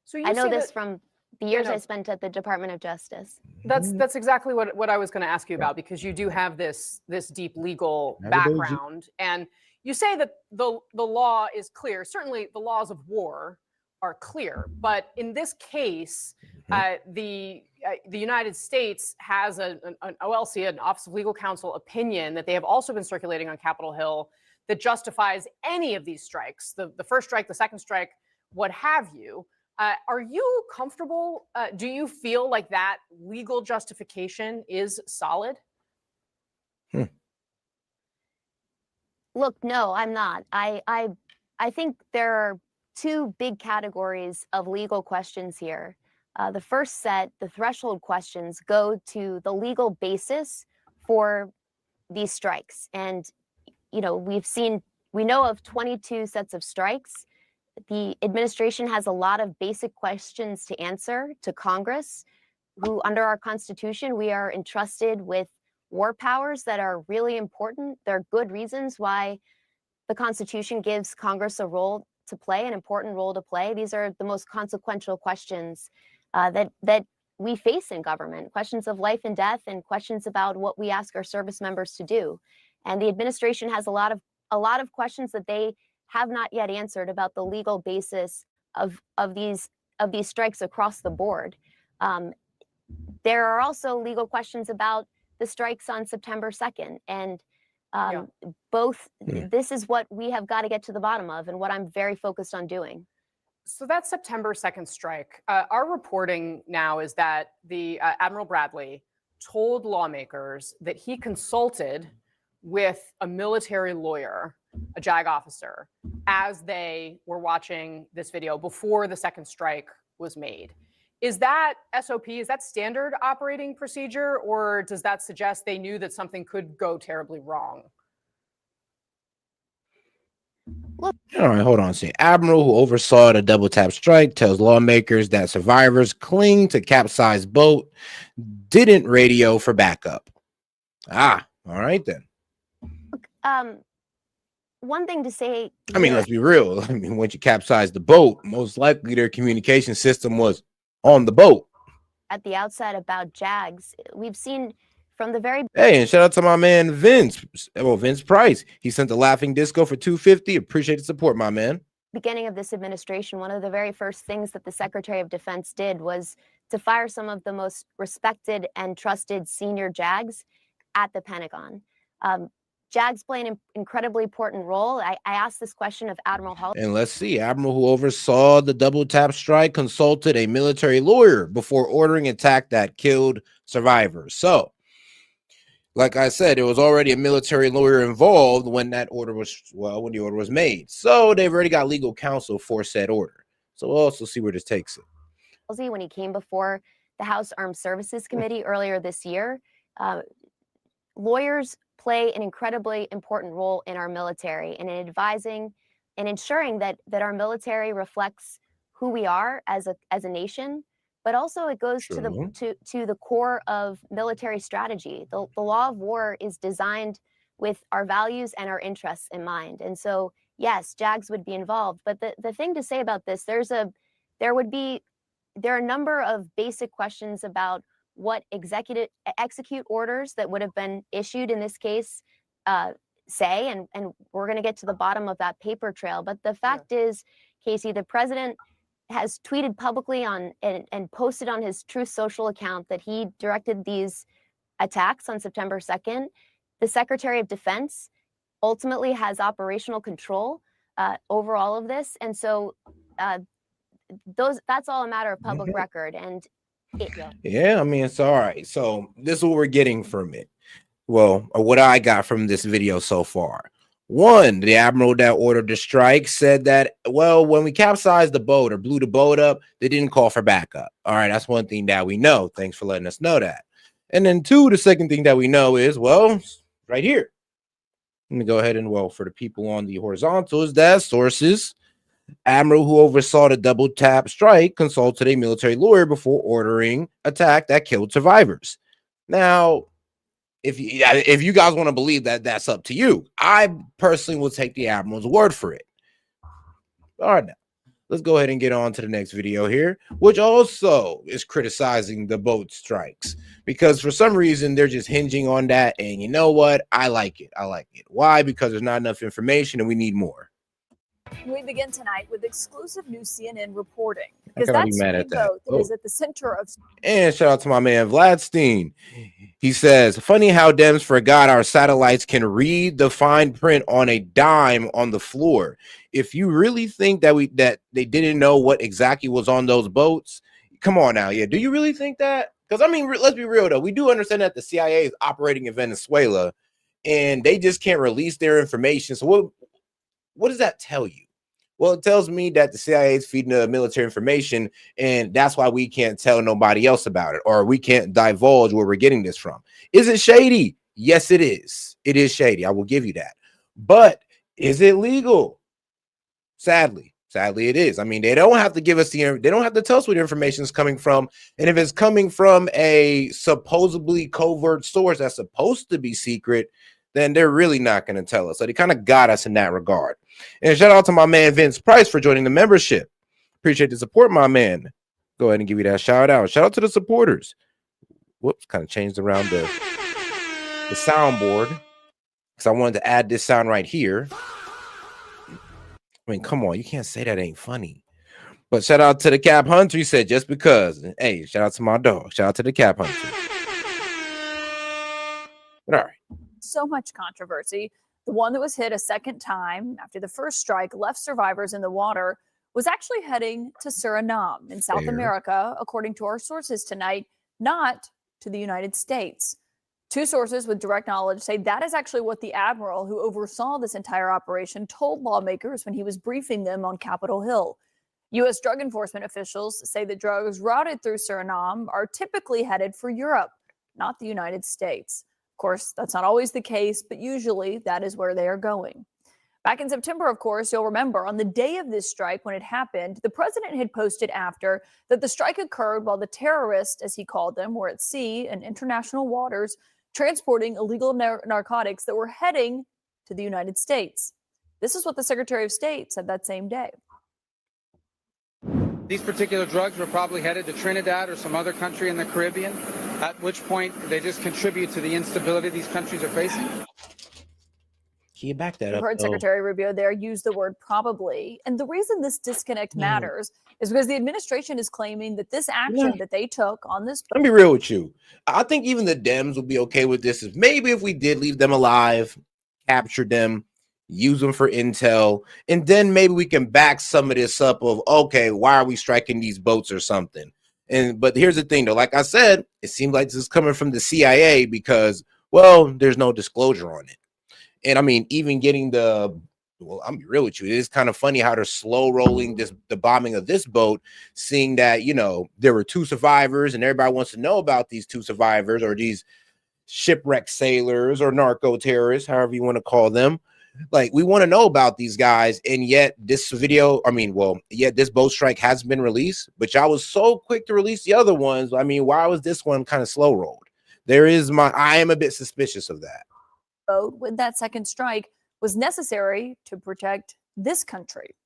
S25: So
S2: I know this from the years I spent at the Department of Justice.
S25: That's exactly what I was going to ask you about, because you do have this deep legal background, and you say that the law is clear. Certainly, the laws of war are clear, but in this case, the United States has an OLC, an Office of Legal Counsel opinion that they have also been circulating on Capitol Hill that justifies any of these strikes, the first strike, the second strike, what have you. Are you comfortable? Do you feel like that legal justification is solid?
S2: Look, no, I'm not. I think there are 2 big categories of legal questions here. The first set, the threshold questions, go to the legal basis for these strikes. And, you know, we know of 22 sets of strikes. The administration has a lot of basic questions to answer to Congress, who under our Constitution, we are entrusted with war powers that are really important. There are good reasons why the Constitution gives Congress a role to play, an important role to play. These are the most consequential questions that we face in government, questions of life and death, and questions about what we ask our service members to do. And the administration has a lot of questions that they have not yet answered about the legal basis of these strikes across the board. There are also legal questions about the strikes on September 2nd, and this is what we have got to get to the bottom of, and what I'm very focused on doing.
S25: So that September 2nd strike, our reporting now is that the Admiral Bradley told lawmakers that he consulted with a military lawyer, a JAG officer, as they were watching this video before the second strike was made. Is that SOP, is that standard operating procedure, or does that suggest they knew that something could go terribly wrong?
S4: All right, hold on. Say, Admiral who oversaw the double tap strike tells lawmakers that survivors cling to capsized boat didn't radio for backup. Ah, all right then.
S2: One thing to say
S4: I mean,
S2: here,
S4: let's be real. I mean, once you capsize the boat, most likely their communication system was on the boat.
S2: at the outset about Jags, we've seen from the very
S4: Hey, and shout out to my man Vince. Well, Vince Price. He sent the laughing disco for $250. Appreciate the support, my man.
S2: beginning of this administration, one of the very first things that the Secretary of Defense did was to fire some of the most respected and trusted senior JAGs at the Pentagon. JAGs play an incredibly important role. I asked this question of Admiral Hull.
S4: And let's see, Admiral who oversaw the double tap strike consulted a military lawyer before ordering an attack that killed survivors. So, like I said, there was already a military lawyer involved when that order was, when the order was made. So they've already got legal counsel for said order. So we'll also see where this takes it.
S2: When he came before the House Armed Services Committee earlier this year, lawyers play an incredibly important role in our military and in advising and ensuring that our military reflects who we are as a nation, but also it goes to the core of military strategy. The law of war is designed with our values and our interests in mind. And so, yes, JAGs would be involved. But the thing to say about this, there are a number of basic questions about what execute orders that would have been issued in this case say, and we're going to get to the bottom of that paper trail. But the fact is, Casey, the president has tweeted publicly on and posted on his Truth Social account that he directed these attacks on September 2nd. The Secretary of Defense ultimately has operational control over all of this. And so that's all a matter of public record. And
S4: yeah, I mean, it's all right. So this is what we're getting from it. Well, or what I got from this video so far. One, the admiral that ordered the strike said that, well, when we capsized the boat or blew the boat up, they didn't call for backup. All right, that's one thing that we know. Thanks for letting us know that. And then two, the second thing that we know is, well, right here. Let me go ahead and, well, for the people on the horizontals, that sources. Admiral who oversaw the double tap strike consulted a military lawyer before ordering attack that killed survivors. Now, if you guys want to believe that, that's up to you. I personally will take the admiral's word for it. All right, now let's go ahead and get on to the next video here, which also is criticizing the boat strikes because for some reason they're just hinging on that. And you know what? I like it. I like it. Why? Because there's not enough information and we need more.
S3: We begin tonight with exclusive new CNN reporting
S4: I
S3: because
S4: cannot be
S3: that's
S4: mad
S3: the
S4: at that.
S3: vote that is at the center of.
S4: And shout out to my man Vladstein. He says, funny how Dems forgot our satellites can read the fine print on a dime on the floor. If you really think that they didn't know what exactly was on those boats, come on now. Yeah, do you really think that? Because I mean, let's be real though. We do understand that the CIA is operating in Venezuela and they just can't release their information. So what does that tell you? Well, it tells me that the CIA is feeding the military information, and that's why we can't tell nobody else about it, or we can't divulge where we're getting this from. Is it shady? Yes, it is. It is shady. I will give you that. But is it legal? Sadly, it is. I mean, they don't have to give us they don't have to tell us where the information is coming from. And if it's coming from a supposedly covert source that's supposed to be secret, then they're really not going to tell us. So they kind of got us in that regard. And shout out to my man Vince Price for joining the membership. Appreciate the support, my man. Go ahead and give you that shout out. Shout out to the supporters. Whoops, kind of changed around the soundboard because I wanted to add this sound right here. I mean, come on, you can't say that ain't funny. But shout out to the Cap Hunter. He said just because. Hey, shout out to my dog. Shout out to the Cap Hunter. But all right.
S3: So much controversy. The one that was hit a second time after the first strike left survivors in the water was actually heading to Suriname in South America, according to our sources tonight, not to the United States. Two sources with direct knowledge say that is actually what the admiral who oversaw this entire operation told lawmakers when he was briefing them on Capitol Hill. U.S. drug enforcement officials say the drugs routed through Suriname are typically headed for Europe, not the United States. Of course, that's not always the case, but usually that is where they are going. Back in September, of course, you'll remember on the day of this strike when it happened, the president had posted after that the strike occurred while the terrorists, as he called them, were at sea in international waters transporting illegal narcotics that were heading to the United States. This is what the Secretary of State said that same day.
S5: These particular drugs were probably headed to Trinidad or some other country in the Caribbean, at which point they just contribute to the instability these countries are facing.
S4: Can you back that
S3: You
S4: up?
S3: heard
S4: though?
S3: Secretary Rubio there use the word probably. And the reason this disconnect matters is because the administration is claiming that this action that they took on this.
S4: Let me be real with you. I think even the Dems would be okay with this if maybe if we did leave them alive, capture them, use them for intel, and then maybe we can back some of this up of, okay, why are we striking these boats or something? But here's the thing though, like I said, it seems like this is coming from the CIA because, well, there's no disclosure on it. And I mean, even getting well, I'm be real with you, it is kind of funny how they're slow rolling the bombing of this boat, seeing that, you know, there were 2 survivors and everybody wants to know about these 2 survivors or these shipwrecked sailors or narco terrorists, however you want to call them. Like, we want to know about these guys, and yet this video, I mean, well, yet this boat strike has been released, but y'all was so quick to release the other ones. I mean, why was this one kind of slow rolled? I am a bit suspicious of that.
S3: Boat with that second strike was necessary to protect this country.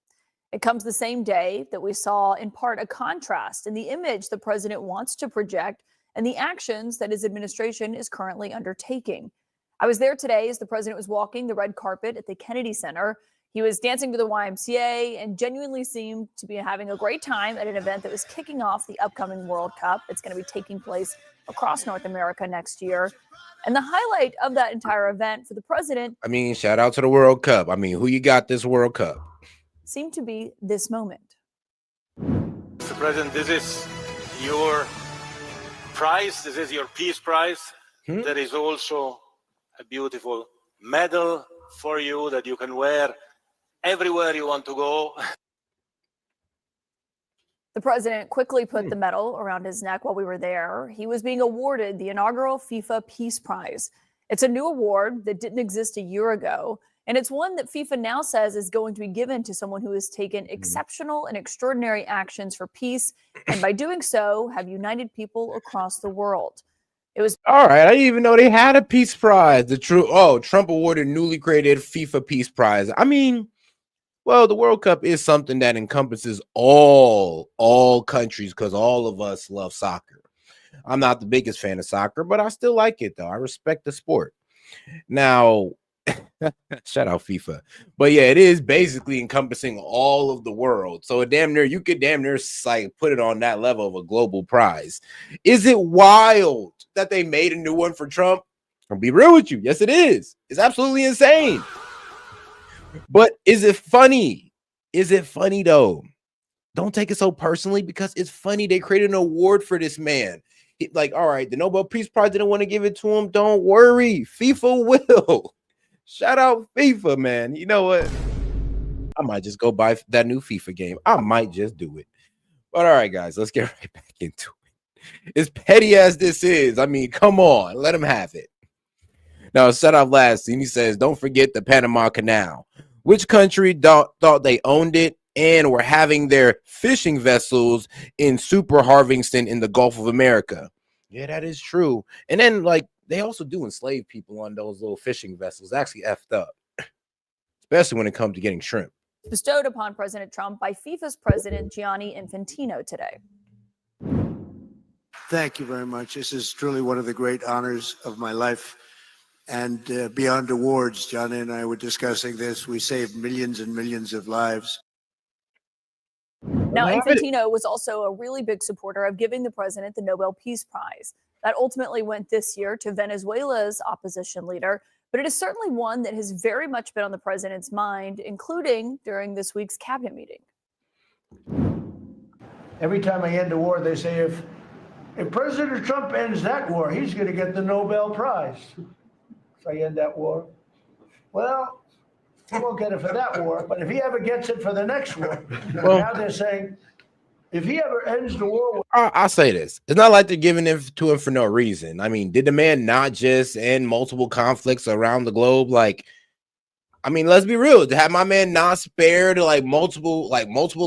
S3: It comes the same day that we saw in part a contrast in the image the president wants to project and the actions that his administration is currently undertaking. I was there today as the president was walking the red carpet at the Kennedy Center. He was dancing to the YMCA and genuinely seemed to be having a great time at an event that was kicking off the upcoming World Cup. It's going to be taking place across North America next year. And the highlight of that entire event for the president,
S4: I mean, shout out to the World Cup. I mean, who you got this World Cup?
S3: seemed to be this moment.
S6: Mr. President, this is your prize. This is your Peace Prize. There is also a beautiful medal for you that you can wear everywhere you want to go.
S3: The president quickly put the medal around his neck while we were there. He was being awarded the inaugural FIFA Peace Prize. It's a new award that didn't exist a year ago, and it's one that FIFA now says is going to be given to someone who has taken exceptional and extraordinary actions for peace, and by doing so, have united people across the world. It was
S4: all right. I didn't even know they had a Peace Prize. Trump awarded newly created FIFA Peace Prize. I mean, well, the World Cup is something that encompasses all countries because all of us love soccer. I'm not the biggest fan of soccer, but I still like it, though. I respect the sport. Now, shout out FIFA. But yeah, it is basically encompassing all of the world. So you could damn near like put it on that level of a global prize. Is it wild that they made a new one for Trump? I'll be real with you. Yes, it is. It's absolutely insane. But is it funny? Is it funny though? Don't take it so personally because it's funny. They created an award for this man. Like, all right, the Nobel Peace Prize didn't want to give it to him. Don't worry. FIFA will. Shout out FIFA, man. You know what? I might just go buy that new FIFA game. I might just do it. But all right, guys, let's get right back into it. As petty as this is, I mean, come on, let him have it. Now, set off last, and he says, don't forget the Panama Canal. Which country thought they owned it and were having their fishing vessels in super harvesting in the Gulf of America? Yeah, that is true. And then, like, they also do enslave people on those little fishing vessels. Actually effed up, especially when it comes to getting shrimp.
S3: Bestowed upon President Trump by FIFA's president, Gianni Infantino, today.
S7: Thank you very much. This is truly one of the great honors of my life. And beyond awards, Johnny and I were discussing this. We saved millions and millions of lives.
S3: Now, Infantino was also a really big supporter of giving the president the Nobel Peace Prize. That ultimately went this year to Venezuela's opposition leader, but it is certainly one that has very much been on the president's mind, including during this week's cabinet meeting.
S8: Every time I end a war, they say, if President Trump ends that war, he's going to get the Nobel Prize. If I end that war, well, he won't get it for that war, but if he ever gets it for the next war, now they're saying, if he ever ends the war.
S4: I'll say this. It's not like they're giving it to him for no reason. I mean, did the man not just end multiple conflicts around the globe? Like, I mean, let's be real. To have my man not spared like multiple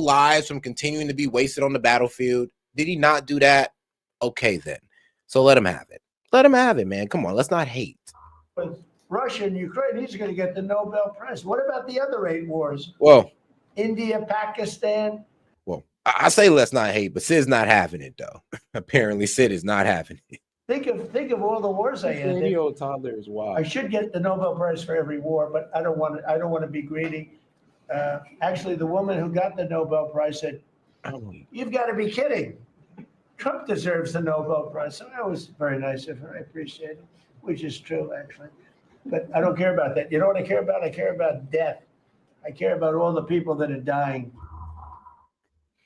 S4: lives from continuing to be wasted on the battlefield, did he not do that? Okay, then. So let him have it. Let him have it, man. Come on, let's not hate.
S8: With Russia and Ukraine, he's going to get the Nobel Prize. What about the other 8 wars?
S4: Well,
S8: India, Pakistan.
S4: Well, I say let's not hate, but Sid's not having it though. Apparently, Sid is not having it.
S8: Think of all the wars I ended.
S14: Radio toddlers, wow.
S8: I should get the Nobel Prize for every war, but I don't want to be greedy. Actually, the woman who got the Nobel Prize said, "You've got to be kidding. Trump deserves the Nobel Prize." So that was very nice of her. I appreciate it, which is true, actually. But I don't care about that. You know what I care about? I care about death. I care about all the people that are dying.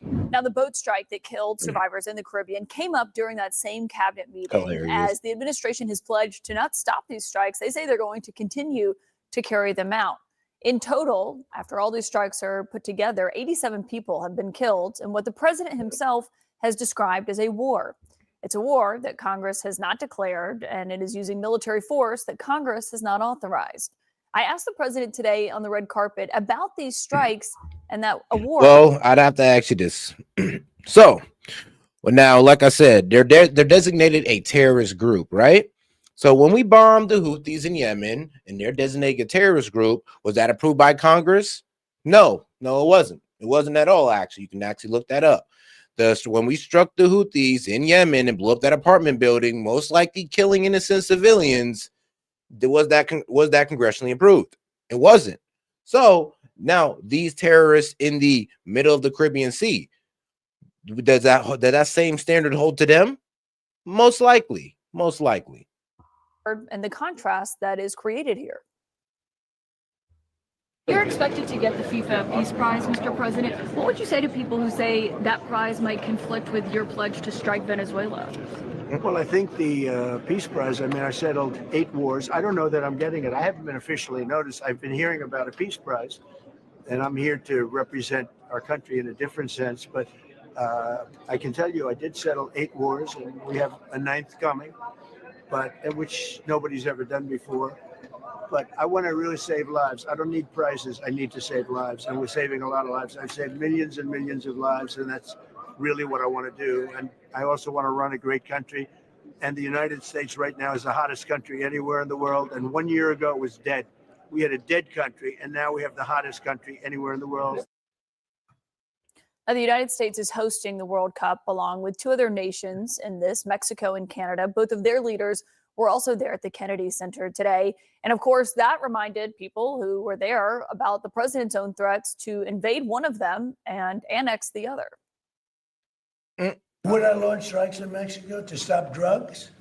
S3: Now, the boat strike that killed survivors in the Caribbean came up during that same cabinet meeting.
S4: Hilarious.
S3: As the administration has pledged to not stop these strikes, they say they're going to continue to carry them out. In total, after all these strikes are put together, 87 people have been killed in what the president himself has described as a war. It's a war that Congress has not declared, and it is using military force that Congress has not authorized. I asked the president today on the red carpet about these strikes and that a war.
S4: Well, I'd have to ask you this. So, well, now, like I said, they're designated a terrorist group, right? So when we bombed the Houthis in Yemen and they're designated a terrorist group, was that approved by Congress? No, it wasn't. It wasn't at all, actually. You can actually look that up. When we struck the Houthis in Yemen and blew up that apartment building, most likely killing innocent civilians, was that congressionally approved? It wasn't. So now these terrorists in the middle of the Caribbean Sea, does that same standard hold to them? Most likely.
S3: And the contrast that is created here.
S10: You're expected to get the FIFA Peace Prize, Mr. President. What would you say to people who say that prize might conflict with your pledge to strike Venezuela?
S8: Well, I think the Peace Prize, I settled 8 wars. I don't know that I'm getting it. I haven't been officially noticed. I've been hearing about a Peace Prize, and I'm here to represent our country in a different sense. But I can tell you I did settle 8 wars, and we have a 9th coming, which nobody's ever done before. But I want to really save lives. I don't need prizes. I need to save lives, and we're saving a lot of lives. I've saved millions and millions of lives, and that's really what I want to do. And I also want to run a great country. And the United States right now is the hottest country anywhere in the world. And 1 year ago it was dead. We had a dead country, and now we have the hottest country anywhere in the world.
S3: Now, the United States is hosting the World Cup along with 2 other nations in this, Mexico and Canada. Both of their leaders were also there at the Kennedy Center today. And of course, that reminded people who were there about the president's own threats to invade one of them and annex the other.
S8: Would I launch strikes in Mexico to stop drugs?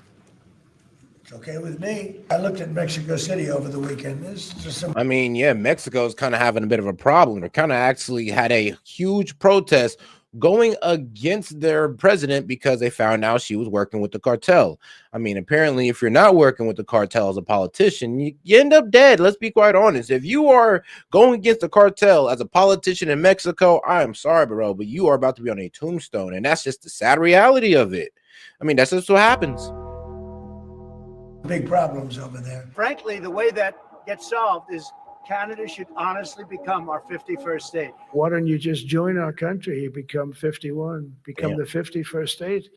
S8: It's okay with me. I looked at Mexico City over the weekend. There's just some.
S4: Mexico's kind of having a bit of a problem. They kind of actually had a huge protest going against their president because they found out she was working with the cartel. Apparently, if you're not working with the cartel as a politician, you end up dead. Let's be quite honest. If you are going against the cartel as a politician in Mexico, I am sorry, bro, but you are about to be on a tombstone. And that's just the sad reality of it. That's just what happens.
S8: Big problems over there. Frankly, the way that gets solved is Canada should honestly become our 51st state. Why don't you just join our country? You become 51, become the 51st state.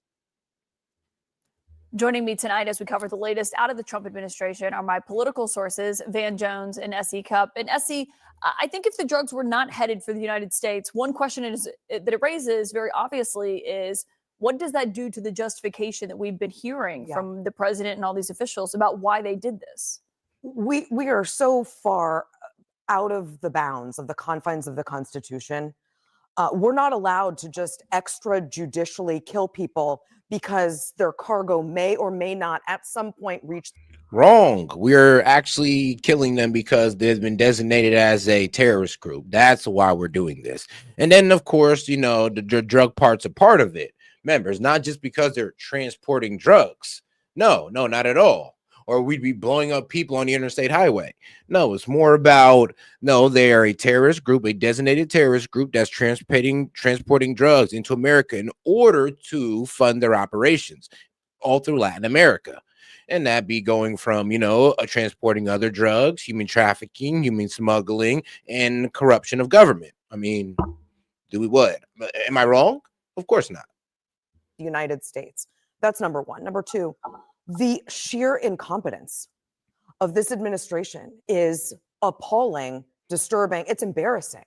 S3: Joining me tonight as we cover the latest out of the Trump administration are my political sources, Van Jones and S.E. Cupp. And S.E., I think if the drugs were not headed for the United States, one question that it raises very obviously is, what does that do to the justification that we've been hearing from the president and all these officials about why they did this?
S11: We are so far out of the bounds of the confines of the Constitution. We're not allowed to just extrajudicially kill people because their cargo may or may not at some point reach.
S4: Wrong. We're actually killing them because they've been designated as a terrorist group. That's why we're doing this. And then, of course, the drug part's a part of it. Remember, it's not just because they're transporting drugs. No, not at all. Or we'd be blowing up people on the interstate highway. No, it's more about, they are a terrorist group, a designated terrorist group that's transporting drugs into America in order to fund their operations all through Latin America. And that be going from, transporting other drugs, human trafficking, human smuggling, and corruption of government. Do we what? Am I wrong? Of course not.
S11: The United States. That's number one. Number two, The sheer incompetence of this administration is appalling, disturbing. It's embarrassing.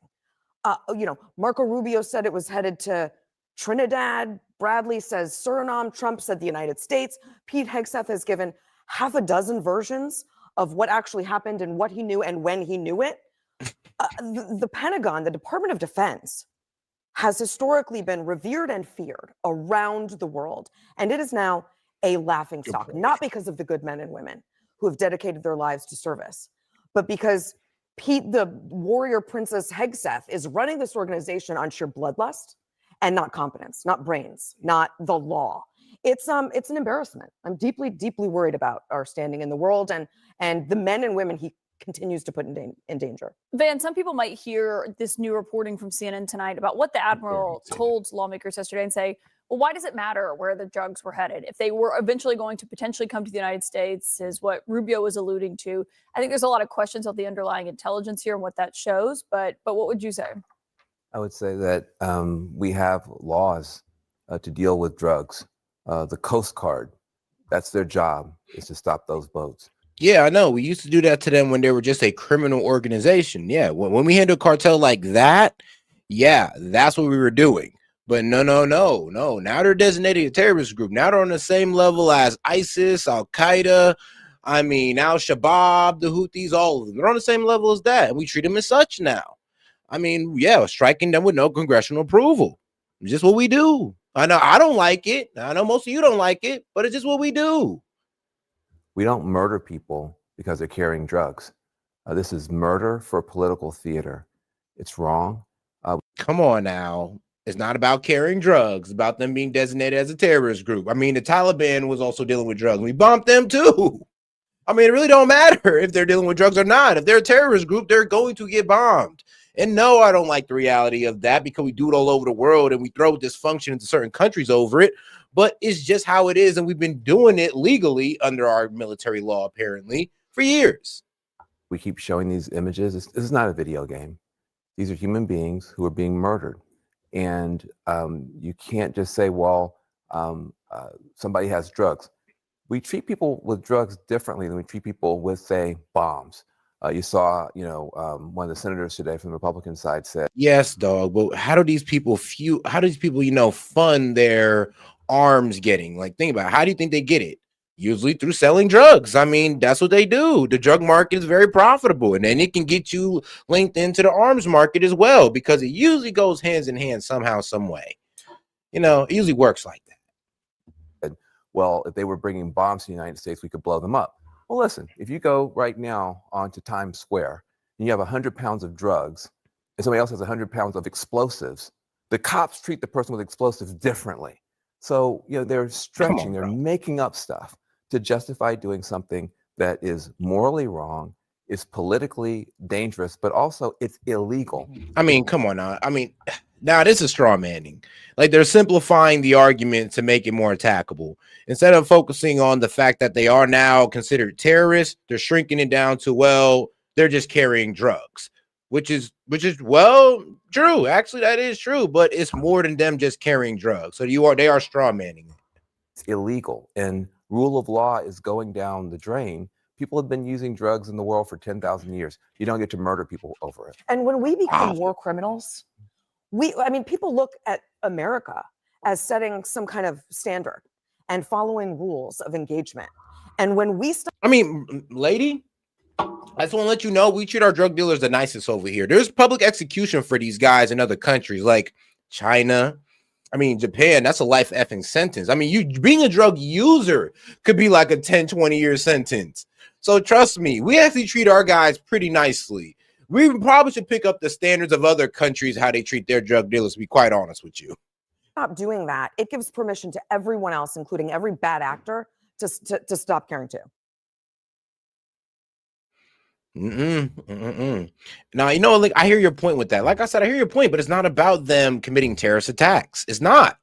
S11: Marco Rubio said it was headed to Trinidad. Bradley says Suriname. Trump said the United States. Pete Hegseth has given half a dozen versions of what actually happened and what he knew and when he knew it. The Pentagon, the Department of Defense, has historically been revered and feared around the world. And it is now a laughingstock, not because of the good men and women who have dedicated their lives to service, but because Pete, the warrior princess Hegseth, is running this organization on sheer bloodlust and not competence, not brains, not the law. It's an embarrassment. I'm deeply, deeply worried about our standing in the world and the men and women he continues to put in danger.
S3: Van, some people might hear this new reporting from CNN tonight about what the admiral told lawmakers yesterday and say, well, why does it matter where the drugs were headed? If they were eventually going to potentially come to the United States, is what Rubio was alluding to. I think there's a lot of questions of the underlying intelligence here and what that shows. But what would you say?
S12: I would say that we have laws to deal with drugs. The Coast Guard, that's their job, is to stop those boats.
S4: Yeah, I know. We used to do that to them when they were just a criminal organization. Yeah, when we handle cartel like that, yeah, that's what we were doing. But no. Now they're designated a terrorist group. Now they're on the same level as ISIS, Al Qaeda. I mean, Al Shabaab, the Houthis, all of them. They're on the same level as that, and we treat them as such now. I mean, yeah, striking them with no congressional approval. It's just what we do. I know I don't like it. I know most of you don't like it, but it's just what we do.
S12: We don't murder people because they're carrying drugs. This is murder for political theater. It's wrong.
S4: Come on now. It's not about carrying drugs. It's about them being designated as a terrorist group. I mean, the Taliban was also dealing with drugs. We bombed them too. I mean, it really don't matter if they're dealing with drugs or not. If they're a terrorist group, they're going to get bombed. And no, I don't like the reality of that because we do it all over the world and we throw dysfunction into certain countries over it. But it's just how it is. And we've been doing it legally under our military law, apparently, for years.
S12: We keep showing these images. This is not a video game. These are human beings who are being murdered. And you can't just say, well, somebody has drugs. We treat people with drugs differently than we treat people with, say, bombs. You saw, one of the senators today from the Republican side said,
S4: yes, dog. But how do these people fund their arms getting? Like, think about it. How do you think they get it? Usually through selling drugs. I mean, that's what they do. The drug market is very profitable, and then it can get you linked into the arms market as well, because it usually goes hands in hand somehow, some way. It usually works like that.
S12: Well, if they were bringing bombs to the United States, we could blow them up. Well, listen, if you go right now onto Times Square and you have 100 pounds of drugs and somebody else has 100 pounds of explosives, the cops treat the person with explosives differently. So, they're stretching, they're making up stuff to justify doing something that is morally wrong, is politically dangerous, but also it's illegal.
S4: I mean, come on now. I mean, now this is straw manning. Like, they're simplifying the argument to make it more attackable. Instead of focusing on the fact that they are now considered terrorists, they're shrinking it down to, well, they're just carrying drugs, which is well, true. Actually, that is true, but it's more than them just carrying drugs. So they are straw manning.
S12: It's illegal, and rule of law is going down the drain. People have been using drugs in the world for 10,000 years. You don't get to murder people over it.
S11: And when we become war criminals, people look at America as setting some kind of standard and following rules of engagement. And when we
S4: lady, I just want to let you know, we treat our drug dealers the nicest over here. There's public execution for these guys in other countries like China. Japan, that's a life effing sentence. You being a drug user could be like a 10, 20-year sentence. So trust me, we actually treat our guys pretty nicely. We probably should pick up the standards of other countries, how they treat their drug dealers, to be quite honest with you.
S11: Stop doing that. It gives permission to everyone else, including every bad actor, to stop caring too.
S4: Now, I hear your point with that. Like I said, I hear your point, but it's not about them committing terrorist attacks. It's not.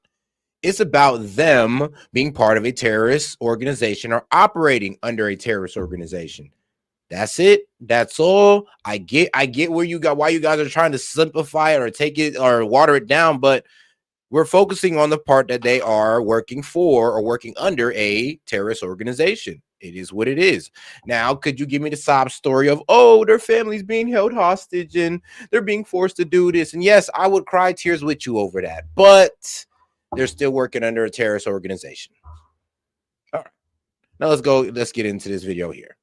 S4: It's about them being part of a terrorist organization or operating under a terrorist organization. That's it. That's all. I get why you guys are trying to simplify it or take it or water it down, but We're focusing on the part that they are working for or working under a terrorist organization. It is what it is. Now, could you give me the sob story of, oh, their family's being held hostage and they're being forced to do this? And yes, I would cry tears with you over that, but they're still working under a terrorist organization. All right. Now let's get into this video here.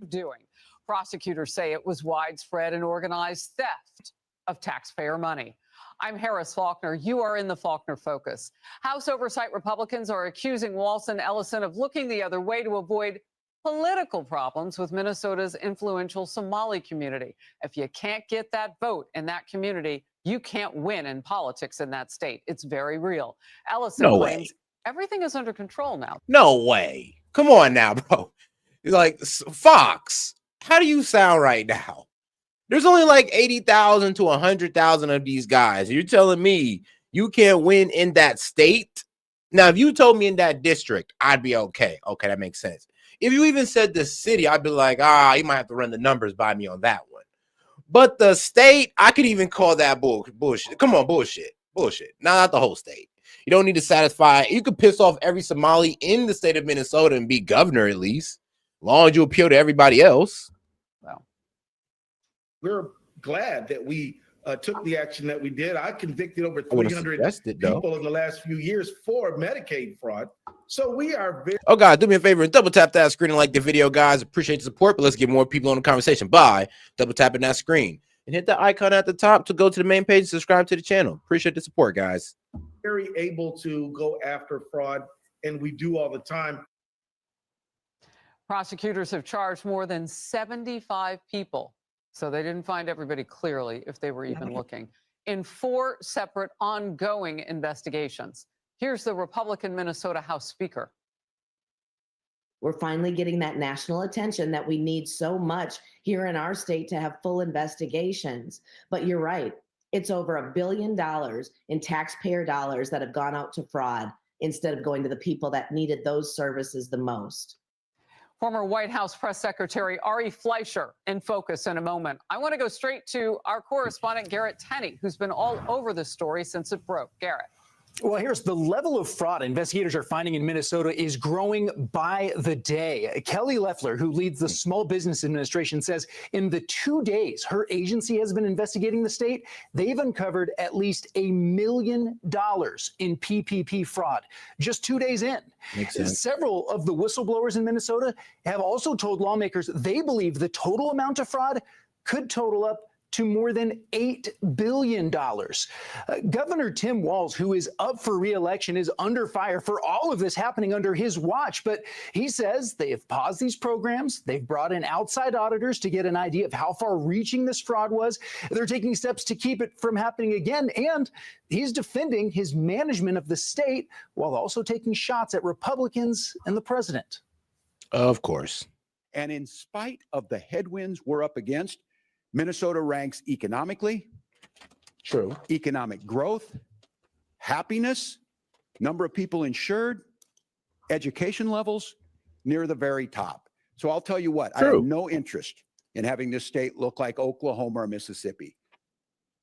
S9: Doing. Prosecutors say it was widespread and organized theft of taxpayer money. I'm Harris Faulkner. You are in the Faulkner Focus. House Oversight Republicans are accusing Walson Ellison of looking the other way to avoid political problems with Minnesota's influential Somali community. If you can't get that vote in that community, you can't win in politics in that state. It's very real. Ellison claims everything is under control now.
S4: No way. Come on now, bro. Like, Fox, how do you sound right now? There's only like 80,000 to 100,000 of these guys. You're telling me you can't win in that state? Now, if you told me in that district, I'd be okay. Okay, that makes sense. If you even said the city, I'd be like, you might have to run the numbers by me on that one. But the state, I could even call that bullshit. Come on, bullshit. Bullshit. Not the whole state. You don't need to satisfy. You could piss off every Somali in the state of Minnesota and be governor at least, as long as you appeal to everybody else.
S9: Well,
S13: we're glad that we took the action that we did. I convicted over 300 people in the last few years for Medicaid fraud. So we are very—
S4: Oh, God, do me a favor and double tap that screen and like the video, guys. Appreciate the support, but let's get more people on the conversation by double tapping that screen and hit the icon at the top to go to the main page and subscribe to the channel. Appreciate the support, guys.
S13: very able to go after fraud, and we do all the time.
S9: Prosecutors have charged more than 75 people, so they didn't find everybody clearly if they were even looking, in 4 separate ongoing investigations. Here's the Republican Minnesota House Speaker.
S15: We're finally getting that national attention that we need so much here in our state to have full investigations. But you're right. It's over $1 billion in taxpayer dollars that have gone out to fraud instead of going to the people that needed those services the most.
S9: Former White House Press Secretary Ari Fleischer in focus in a moment. I want to go straight to our correspondent Garrett Tenney, who's been all over this story since it broke. Garrett.
S16: Well, here's the level of fraud investigators are finding in Minnesota is growing by the day. Kelly Loeffler, who leads the Small Business Administration, says in the 2 days her agency has been investigating the state, they've uncovered at least $1 million in PPP fraud just 2 days in.
S4: Makes sense.
S16: Several of the whistleblowers in Minnesota have also told lawmakers they believe the total amount of fraud could total up to more than $8 billion. Governor Tim Walz, who is up for re-election, is under fire for all of this happening under his watch. But he says they have paused these programs. They've brought in outside auditors to get an idea of how far-reaching this fraud was. They're taking steps to keep it from happening again. And he's defending his management of the state while also taking shots at Republicans and the president.
S4: Of course.
S18: And in spite of the headwinds we're up against, Minnesota ranks economically, economic growth, happiness, number of people insured, education levels near the very top. So I'll tell you what, I have no interest in having this state look like Oklahoma or Mississippi.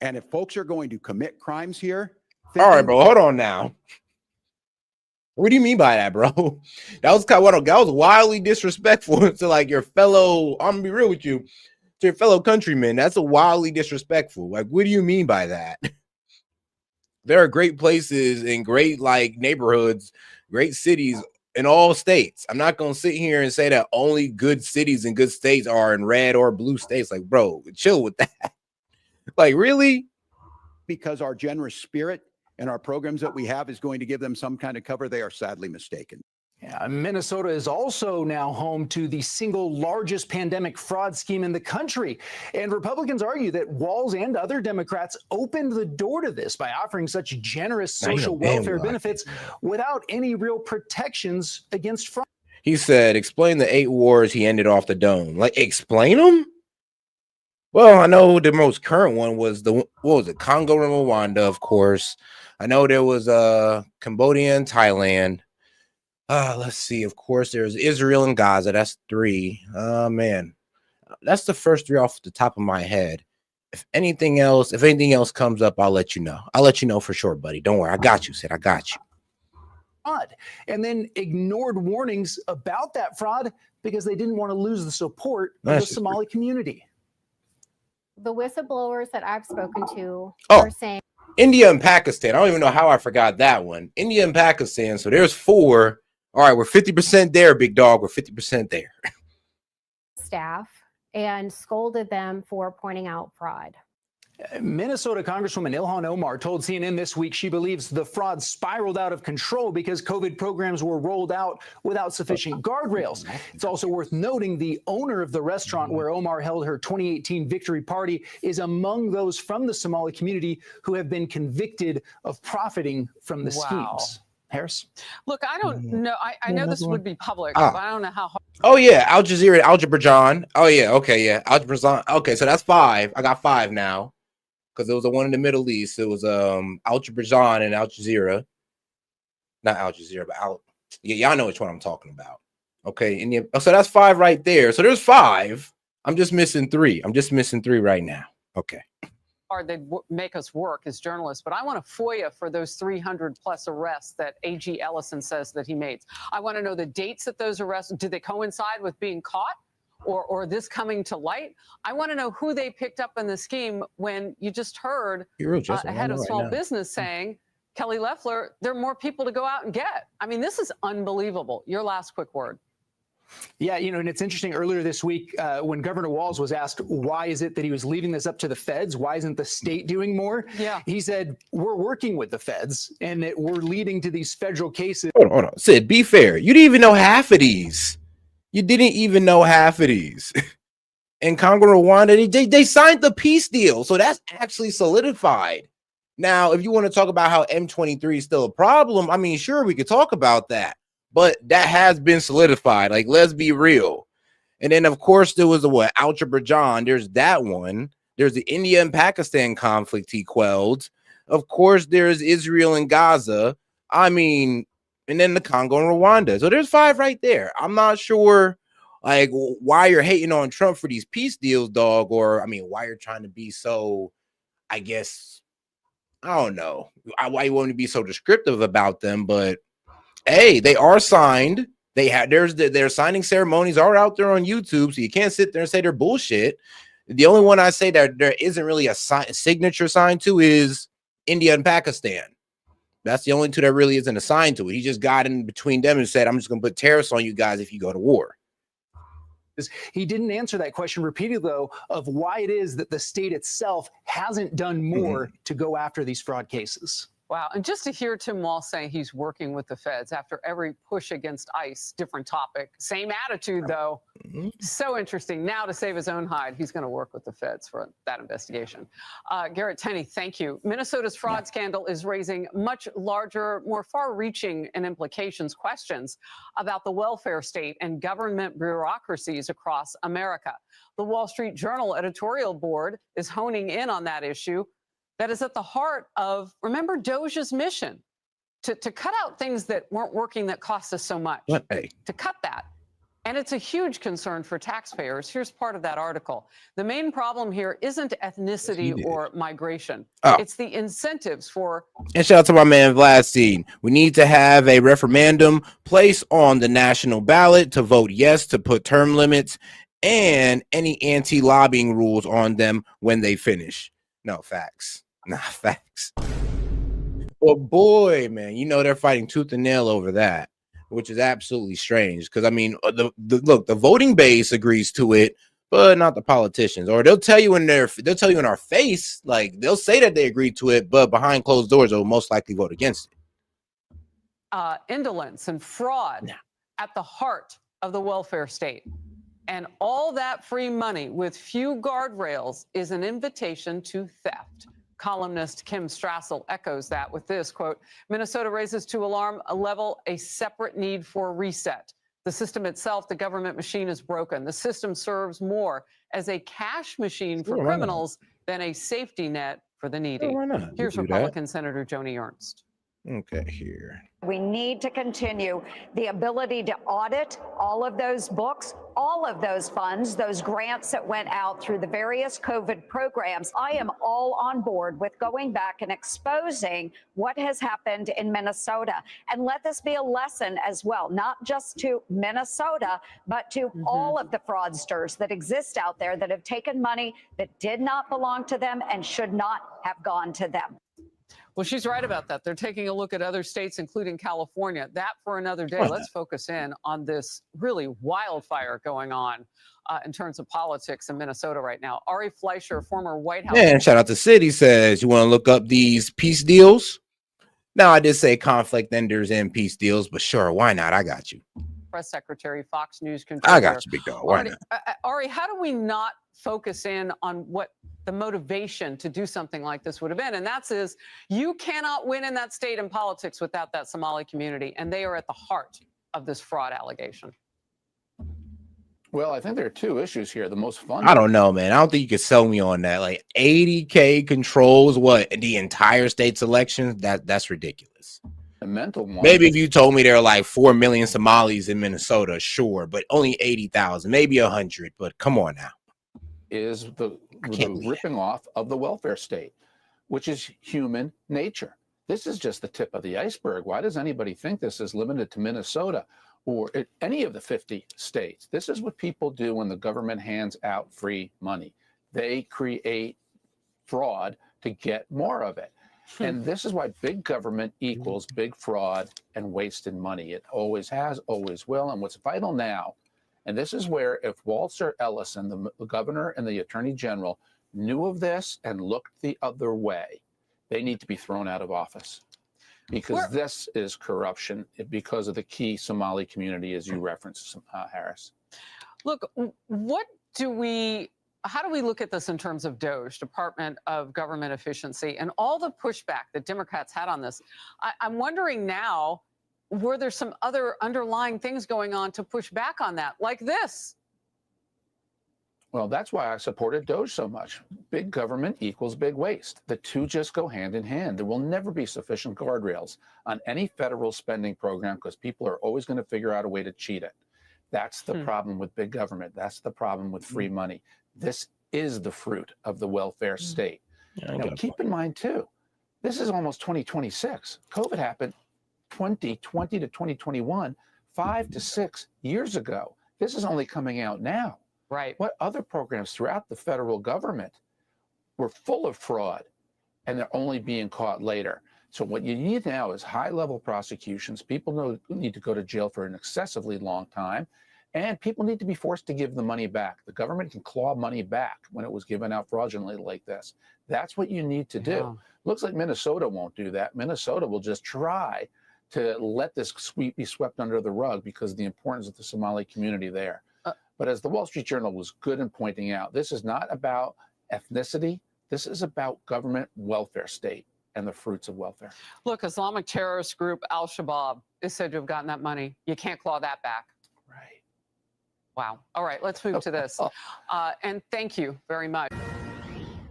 S18: And if folks are going to commit crimes here—
S4: All right, bro, hold on now. What do you mean by that, bro? That was wildly disrespectful to like your fellow, I'm gonna be real with you, to your fellow countrymen. That's a wildly disrespectful. Like, what do you mean by that? There are great places and great like neighborhoods, great cities in all states. I'm not gonna sit here and say that only good cities and good states are in red or blue states. Like, bro, chill with that. Like, really?
S18: Because our generous spirit and our programs that we have is going to give them some kind of cover, they are sadly mistaken.
S16: Yeah, Minnesota is also now home to the single largest pandemic fraud scheme in the country. And Republicans argue that Walz and other Democrats opened the door to this by offering such generous social welfare benefits without any real protections against fraud.
S4: He said, explain the 8 wars he ended off the dome. Like, explain them? Well, I know the most current one was what was it? Congo and Rwanda, of course. I know there was Cambodia and Thailand. Let's see. Of course, there's Israel and Gaza. That's 3. Man, that's the first 3 off the top of my head. if anything else comes up, I'll let you know. I'll let you know for sure, buddy. Don't worry. I got you, Sid. I got you.
S16: And then ignored warnings about that fraud because they didn't want to lose the support of the Somali community.
S1: The whistleblowers that I've spoken to
S4: Oh,
S1: are saying
S4: India and Pakistan. I don't even know how I forgot that one. India and Pakistan. So there's 4. All right, we're 50% there, big dog. We're 50% there.
S1: staff and scolded them for pointing out fraud.
S16: Minnesota Congresswoman Ilhan Omar told CNN this week she believes the fraud spiraled out of control because COVID programs were rolled out without sufficient guardrails. It's also worth noting the owner of the restaurant where Omar held her 2018 victory party is among those from the Somali community who have been convicted of profiting from the schemes. Harris?
S9: Look, I don't know. I know this would be public,
S4: Ah.
S9: but I don't know how hard.
S4: Oh yeah, Al Jazeera, Azerbaijan. Oh yeah, okay, yeah, Azerbaijan. Okay, so that's 5. I got 5 now because it was the one in the Middle East. It was Azerbaijan and Al Jazeera, not Al Jazeera, but y'all know which one I'm talking about. Okay, India. So that's 5 right there. So there's 5. I'm just missing 3. I'm just missing 3 right now. Okay.
S9: They make us work as journalists, but I want a FOIA for those 300 plus arrests that AG Ellison says that he made. I want to know the dates that those arrests, did they coincide with being caught or this coming to light? I want to know who they picked up in the scheme when you just heard a head of small business saying, Kelly Loeffler, there are more people to go out and get. I mean, this is unbelievable. Your last quick word.
S16: Yeah, and it's interesting. Earlier this week, when Governor Walz was asked why is it that he was leaving this up to the feds, why isn't the state doing more?
S9: Yeah,
S16: he said we're working with the feds and that we're leading to these federal cases.
S4: Hold on. Sid, be fair. You didn't even know half of these. You didn't even know half of these. And Congo Rwanda, they signed the peace deal, so that's actually solidified. Now, if you want to talk about how M23 is still a problem, I mean, sure, we could talk about that. But that has been solidified. Like, let's be real. And then, of course, there was Azerbaijan. There's that one. There's the India and Pakistan conflict he quelled. Of course, there's Israel and Gaza. I mean, and then the Congo and Rwanda. So there's 5 right there. I'm not sure, like, why you're hating on Trump for these peace deals, dog. Or, I mean, why you're trying to be so, I guess, I don't know. Why you want to be so descriptive about them, but hey, they are signed. They had their signing ceremonies are out there on YouTube, so you can't sit there and say they're bullshit. The only one I say that there isn't really a signature signed to is India and Pakistan. That's the only 2 that really isn't assigned to it. He just got in between them and said, "I'm just going to put tariffs on you guys if you go to war."
S16: He didn't answer that question repeatedly, though, of why it is that the state itself hasn't done more to go after these fraud cases.
S9: Wow. And just to hear Tim Walz saying he's working with the feds after every push against ICE, different topic, same attitude, though. So interesting. Now, to save his own hide, he's going to work with the feds for that investigation. Garrett Tenney, thank you. Minnesota's fraud scandal is raising much larger, more far-reaching and implications questions about the welfare state and government bureaucracies across America. The Wall Street Journal editorial board is honing in on that issue. That is at the heart of, remember, Doge's mission to cut out things that weren't working that cost us so much, to cut that. And it's a huge concern for taxpayers. Here's part of that article. The main problem here isn't ethnicity or migration. It's the incentives for.
S4: And shout out to my man Vladstein. We need to have a referendum placed on the national ballot to vote yes to put term limits and any anti-lobbying rules on them when they finish. No, facts. Nah, facts. Well, boy, man, they're fighting tooth and nail over that, which is absolutely strange. Because I mean, the voting base agrees to it, but not the politicians. Or they'll tell you in our face, like they'll say that they agree to it, but behind closed doors, they'll most likely vote against it.
S9: Indolence and fraud at the heart of the welfare state. And all that free money with few guardrails is an invitation to theft. Columnist Kim Strassel echoes that with this quote, Minnesota raises to alarm a level a separate need for reset. The system itself, the government machine, is broken. The system serves more as a cash machine for criminals than a safety net for the needy.
S4: Why not?
S9: Here's Republican Senator Joni Ernst.
S4: Okay, here.
S17: We need to continue the ability to audit all of those books, all of those funds, those grants that went out through the various COVID programs. I am all on board with going back and exposing what has happened in Minnesota. And let this be a lesson as well, not just to Minnesota, but to all of the fraudsters that exist out there that have taken money that did not belong to them and should not have gone to them.
S9: Well, she's right about that. They're taking a look at other states, including California. That for another day. Let's focus in on this really wildfire going on in terms of politics in Minnesota right now. Ari Fleischer, former White House.
S4: Man, shout out to City says, you want to look up these peace deals? Now, I did say conflict enders and peace deals, but sure, why not? I got you.
S9: Press Secretary, Fox News contributor.
S4: I got you, big dog. Why not?
S9: Ari, how do we not focus in on what the motivation to do something like this would have been? And that's you cannot win in that state in politics without that Somali community, and they are at the heart of this fraud allegation.
S18: Well, I think there are two issues here. The most fun.
S4: I don't know, man. I don't think you could sell me on that. Like 80K controls what the entire state's election. That's ridiculous.
S18: The mental one.
S4: Maybe if you told me there are like 4 million Somalis in Minnesota, sure, but only 80,000, maybe 100. But come on now.
S18: Is the ripping off of the welfare state, which is human nature. This is just the tip of the iceberg. Why does anybody think this is limited to Minnesota or any of the 50 states? This is what people do when the government hands out free money. They create fraud to get more of it. And this is why big government equals big fraud and wasted money. It always has, always will. And what's vital now, and this is where if Walter Ellison, the governor and the attorney general, knew of this and looked the other way, they need to be thrown out of office. Because this is corruption because of the key Somali community, as you referenced, Harris.
S9: Look, how do we look at this in terms of DOGE, Department of Government Efficiency, and all the pushback that Democrats had on this? I'm wondering now, were there some other underlying things going on to push back on that, like this?
S18: Well, that's why I supported DOGE so much. Big government equals big waste. The two just go hand in hand. There will never be sufficient guardrails on any federal spending program because people are always going to figure out a way to cheat it. That's the problem with big government. That's the problem with free money. This is the fruit of the welfare state. Now, keep in mind, too, this is almost 2026. COVID happened 2020 to 2021, 5 to 6 years ago. This is only coming out now.
S9: Right.
S18: What other programs throughout the federal government were full of fraud and they're only being caught later? So what you need now is high-level prosecutions. People need to go to jail for an excessively long time, and people need to be forced to give the money back. The government can claw money back when it was given out fraudulently like this. That's what you need to do. Looks like Minnesota won't do that. Minnesota will just try to let this be swept under the rug because of the importance of the Somali community there. But as the Wall Street Journal was good in pointing out, this is not about ethnicity. This is about government welfare state and the fruits of welfare.
S9: Look, Islamic terrorist group Al-Shabaab is said to have gotten that money. You can't claw that back.
S18: Right.
S9: Wow. All right, let's move to this. And thank you very much.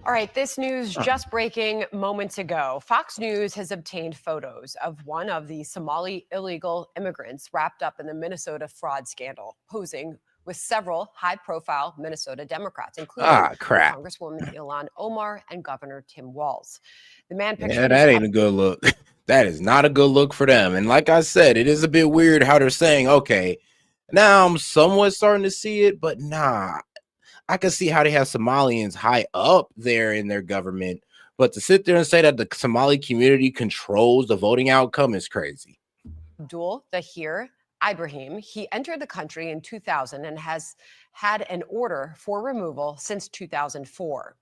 S25: All right, this news just breaking moments ago. Fox News has obtained photos of one of the Somali illegal immigrants wrapped up in the Minnesota fraud scandal, posing with several high-profile Minnesota Democrats, including Congresswoman Ilhan Omar and Governor Tim Walz. The man pictured.
S4: Yeah, that ain't a good look. That is not a good look for them. And like I said, it is a bit weird how they're saying, okay, now I'm somewhat starting to see it, but nah. I can see how they have Somalians high up there in their government, but to sit there and say that the Somali community controls the voting outcome is crazy.
S25: Abdul Dahir Ibrahim, he entered the country in 2000 and has had an order for removal since 2004.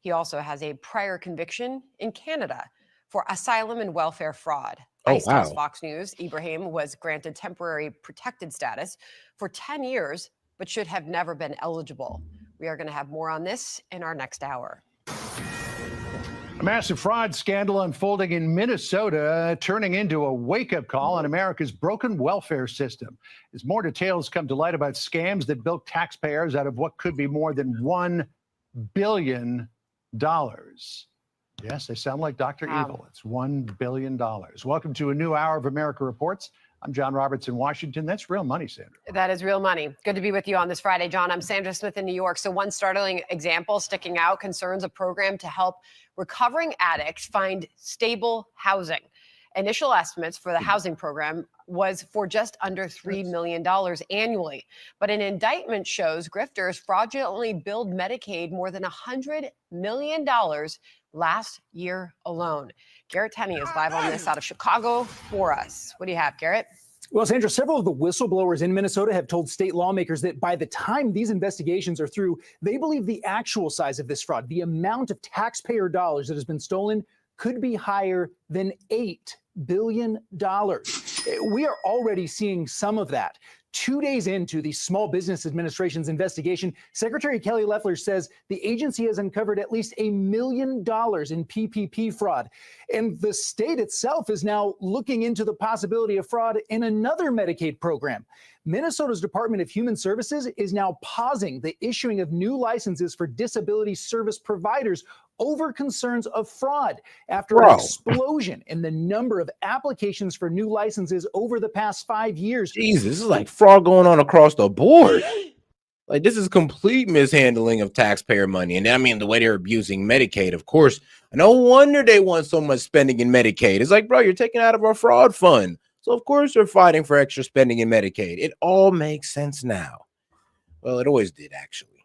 S25: He also has a prior conviction in Canada for asylum and welfare fraud. ICE tells Fox News Ibrahim was granted temporary protected status for 10 years, but should have never been eligible. We are going to have more on this in our next hour.
S19: A massive fraud scandal unfolding in Minnesota, turning into a wake-up call on America's broken welfare system. As more details come to light about scams that bilk taxpayers out of what could be more than $1 billion. Yes, they sound like Dr. Evil. It's $1 billion. Welcome to a new hour of America Reports. I'm John Roberts in Washington. That's real money, Sandra.
S25: That is real money. Good to be with you on this Friday, John. I'm Sandra Smith in New York. So one startling example sticking out concerns a program to help recovering addicts find stable housing. Initial estimates for the housing program was for just under $3 million annually. But an indictment shows grifters fraudulently billed Medicaid more than $100 million last year alone. Garrett Tenney is live on this out of Chicago for us. What do you have, Garrett?
S16: Well, Sandra, several of the whistleblowers in Minnesota have told state lawmakers that by the time these investigations are through, they believe the actual size of this fraud, the amount of taxpayer dollars that has been stolen, could be higher than $8 billion. We are already seeing some of that. 2 days into the Small Business Administration's investigation, Secretary Kelly Loeffler says the agency has uncovered at least $1 million in PPP fraud. And the state itself is now looking into the possibility of fraud in another Medicaid program. Minnesota's Department of Human Services is now pausing the issuing of new licenses for disability service providers over concerns of fraud after an explosion in the number of applications for new licenses over the past 5 years.
S4: Jesus, this is like fraud going on across the board. Like, this is complete mishandling of taxpayer money. And I mean, the way they're abusing Medicaid, of course, no wonder they want so much spending in Medicaid. It's like, bro, you're taking out of our fraud fund. So, of course, they're fighting for extra spending in Medicaid. It all makes sense now. Well, it always did, actually.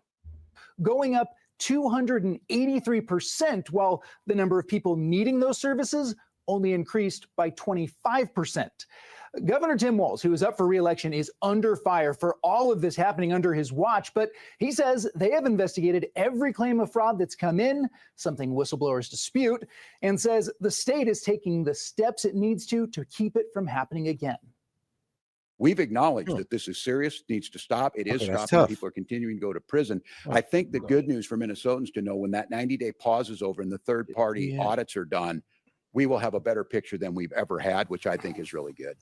S16: Going up 283%, while the number of people needing those services only increased by 25%. Governor Tim Walz, who is up for re-election, is under fire for all of this happening under his watch, but he says they have investigated every claim of fraud that's come in, something whistleblowers dispute, and says the state is taking the steps it needs to keep it from happening again.
S18: We've acknowledged that this is serious, needs to stop. It is stopping. People are continuing to go to prison. I think the good news for Minnesotans to know when that 90-day pause is over and the third-party audits are done, we will have a better picture than we've ever had, which I think is really good.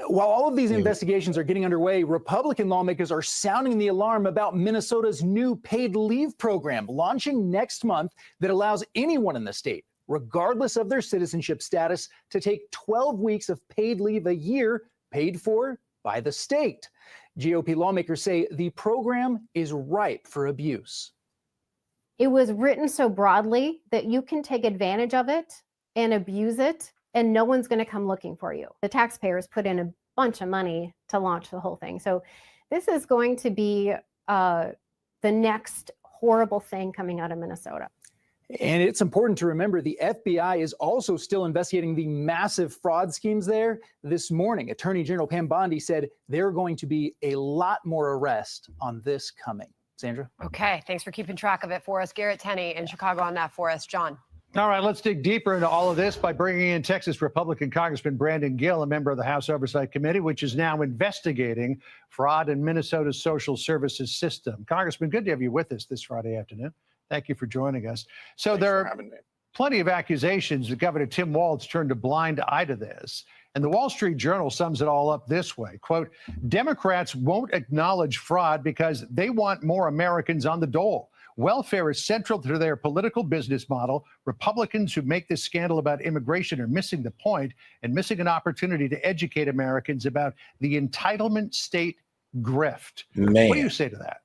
S16: While all of these investigations are getting underway, Republican lawmakers are sounding the alarm about Minnesota's new paid leave program launching next month that allows anyone in the state, regardless of their citizenship status, to take 12 weeks of paid leave a year paid for by the state. GOP lawmakers say the program is ripe for abuse.
S1: It was written so broadly that you can take advantage of it and abuse it, and no one's going to come looking for you. The taxpayers put in a bunch of money to launch the whole thing. So this is going to be the next horrible thing coming out of Minnesota.
S16: And it's important to remember the FBI is also still investigating the massive fraud schemes there. This morning, Attorney General Pam Bondi said there are going to be a lot more arrests on this coming. Sandra?
S25: Okay, thanks for keeping track of it for us. Garrett Tenney in Chicago on that for us. John?
S19: All right, let's dig deeper into all of this by bringing in Texas Republican Congressman Brandon Gill, a member of the House Oversight Committee, which is now investigating fraud in Minnesota's social services system. Congressman, good to have you with us this Friday afternoon. Thank you for joining us. So there are plenty of accusations that Governor Tim Walz turned a blind eye to this. And the Wall Street Journal sums it all up this way, quote, Democrats won't acknowledge fraud because they want more Americans on the dole. Welfare is central to their political business model. Republicans who make this scandal about immigration are missing the point and missing an opportunity to educate Americans about the entitlement state grift.
S4: Man.
S19: What do you say to that?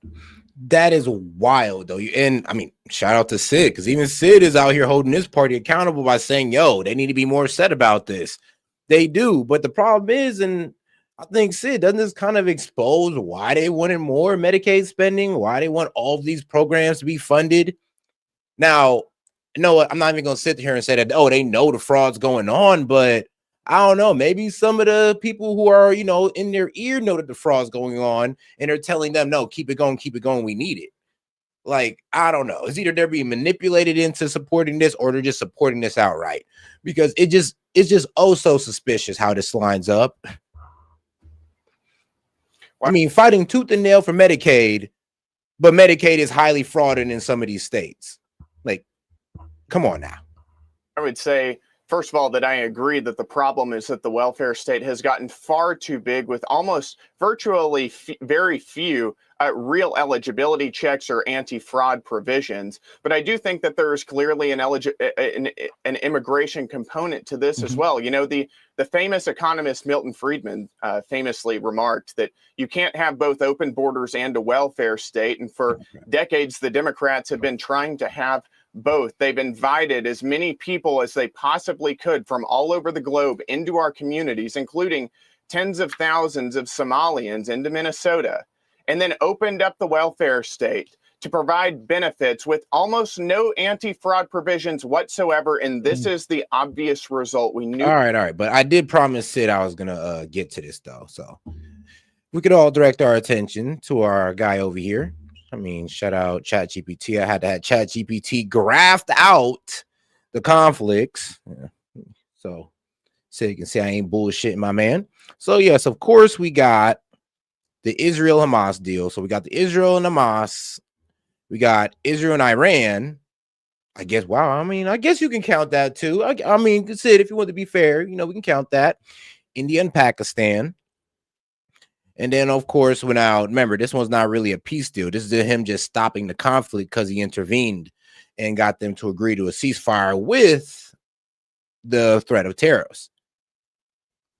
S4: That is wild, though. And I mean, shout out to Sid, because even Sid is out here holding this party accountable by saying, yo, they need to be more upset about this. They do. But the problem is, and I think Sid, doesn't this kind of expose why they wanted more Medicaid spending, why they want all of these programs to be funded? Now, no, I'm not even going to sit here and say that, oh, they know the fraud's going on, but I don't know. Maybe some of the people who are, you know, in their ear know that the fraud's going on and they're telling them, no, keep it going, we need it. Like, I don't know. It's either they're being manipulated into supporting this or they're just supporting this outright, because it's just oh so suspicious how this lines up. I mean, fighting tooth and nail for Medicaid, but Medicaid is highly fraudulent in some of these states. Like, come on now.
S20: I would say first of all, that I agree that the problem is that the welfare state has gotten far too big with almost virtually very few real eligibility checks or anti-fraud provisions. But I do think that there is clearly an immigration component to this as well. You know, the famous economist Milton Friedman famously remarked that you can't have both open borders and a welfare state. And for decades, the Democrats have been trying to have both. They've invited as many people as they possibly could from all over the globe into our communities, including tens of thousands of Somalians into Minnesota, and then opened up the welfare state to provide benefits with almost no anti-fraud provisions whatsoever. And this is the obvious result. We knew.
S4: All right. But I did promise Sid I was going to get to this, though. So we could all direct our attention to our guy over here. I mean, shout out ChatGPT. I had to have ChatGPT graphed out the conflicts. Yeah. So you can see I ain't bullshitting, my man. So, yes, of course, we got the Israel-Hamas deal. So we got the Israel and Hamas. We got Israel and Iran. I guess, wow, I mean, I guess you can count that too. I mean, Sid, if you want to be fair, you know, we can count that. India and Pakistan. And then, of course, remember, this one's not really a peace deal. This is him just stopping the conflict because he intervened and got them to agree to a ceasefire with the threat of tariffs.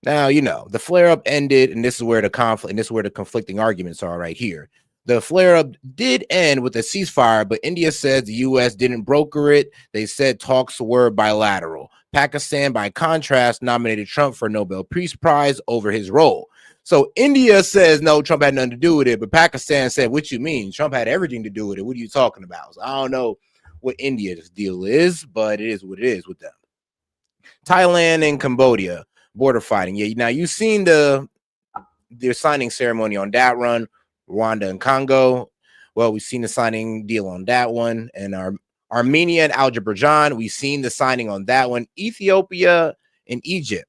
S4: Now, you know, the flare-up ended, and this is where the conflict, and this is where the conflicting arguments are right here. The flare-up did end with a ceasefire, but India says the U.S. didn't broker it. They said talks were bilateral. Pakistan, by contrast, nominated Trump for a Nobel Peace Prize over his role. So India says, no, Trump had nothing to do with it. But Pakistan said, what you mean? Trump had everything to do with it. What are you talking about? So I don't know what India's deal is, but it is what it is with them. Thailand and Cambodia, border fighting. Yeah, now you've seen their signing ceremony on that run. Rwanda and Congo. Well, we've seen the signing deal on that one. And Armenia and Azerbaijan, we've seen the signing on that one. Ethiopia and Egypt.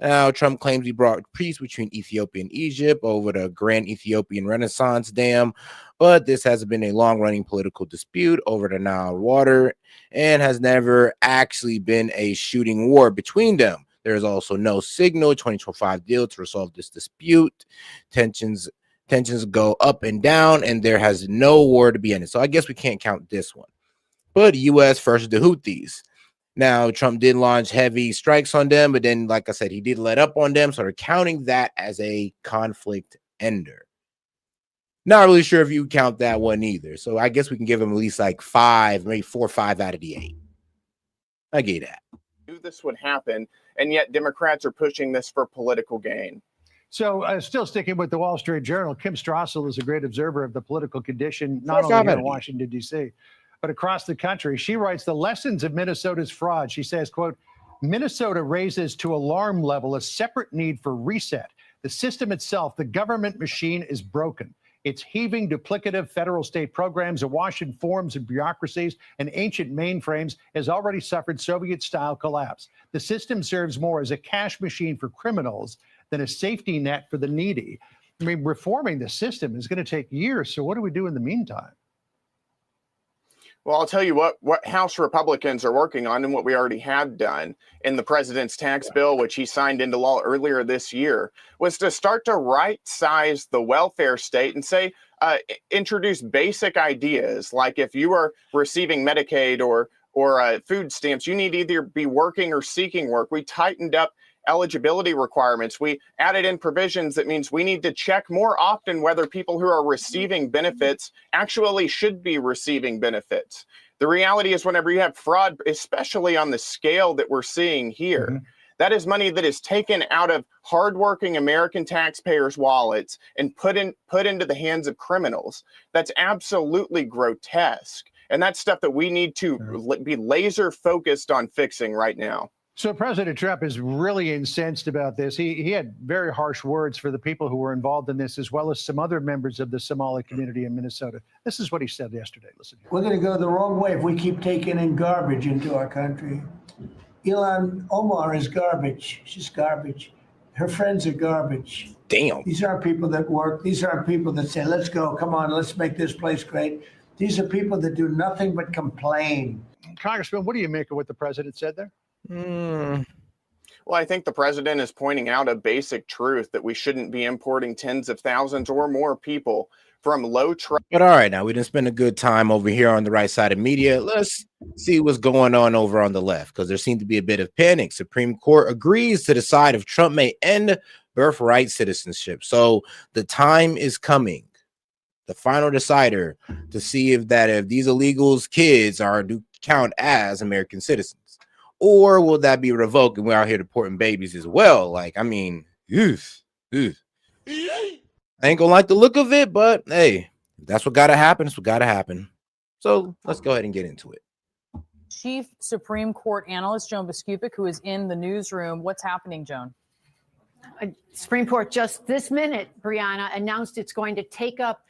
S4: Now, Trump claims he brought peace between Ethiopia and Egypt over the Grand Ethiopian Renaissance Dam, but this has been a long-running political dispute over the Nile water and has never actually been a shooting war between them. There is also no signal 2025 deal to resolve this dispute. Tensions go up and down, and there has no war to be ended. So I guess we can't count this one. But U.S. versus the Houthis. Now, Trump did launch heavy strikes on them, but then, like I said, he did let up on them. So they're counting that as a conflict ender. Not really sure if you count that one either. So I guess we can give him at least like 5, maybe 4 or 5 out of the 8. I get that.
S20: Knew this would happen, and yet Democrats are pushing this for political gain.
S19: So still sticking with the Wall Street Journal, Kim Strassel is a great observer of the political condition, not only here in Washington, D.C., but across the country. She writes the lessons of Minnesota's fraud. She says, quote, Minnesota raises to alarm level a separate need for reset. The system itself, the government machine, is broken. It's heaving duplicative federal state programs, awash in forms and bureaucracies and ancient mainframes, has already suffered Soviet-style collapse. The system serves more as a cash machine for criminals than a safety net for the needy. I mean, reforming the system is going to take years. So what do we do in the meantime?
S20: Well, I'll tell you what House Republicans are working on and what we already had done in the president's tax bill, which he signed into law earlier this year, was to start to right-size the welfare state and say, introduce basic ideas like if you are receiving Medicaid or food stamps, you need to either be working or seeking work. We tightened up eligibility requirements. We added in provisions that means we need to check more often whether people who are receiving benefits actually should be receiving benefits. The reality is whenever you have fraud, especially on the scale that we're seeing here, that is money that is taken out of hardworking American taxpayers' wallets and put into the hands of criminals. That's absolutely grotesque. And that's stuff that we need to be laser focused on fixing right now.
S19: So President Trump is really incensed about this. He had very harsh words for the people who were involved in this, as well as some other members of the Somali community in Minnesota. This is what he said yesterday. Listen.
S8: We're going to go the wrong way if we keep taking in garbage into our country. Ilhan Omar is garbage. She's garbage. Her friends are garbage.
S4: Damn.
S8: These aren't people that work. These aren't people that say, let's go, come on, let's make this place great. These are people that do nothing but complain.
S19: Congressman, what do you make of what the president said there?
S20: Well, I think the president is pointing out a basic truth that we shouldn't be importing tens of thousands or more people from low trust.
S4: But all right, now we didn't spend a good time over here on the right side of media. Let's see what's going on over on the left, because there seemed to be a bit of panic. Supreme Court agrees to decide if Trump may end birthright citizenship. So the time is coming, the final decider, to see if these illegals' kids do count as American citizens, or will that be revoked and we're out here deporting babies as well? Like, I mean, I ain't gonna like the look of it, but hey, if that's what gotta happen. It's what gotta happen. So let's go ahead and get into it.
S2: Chief Supreme Court analyst Joan Biskupic, who is in the newsroom. What's happening, Joan?
S21: Supreme Court just this minute, Brianna, announced it's going to take up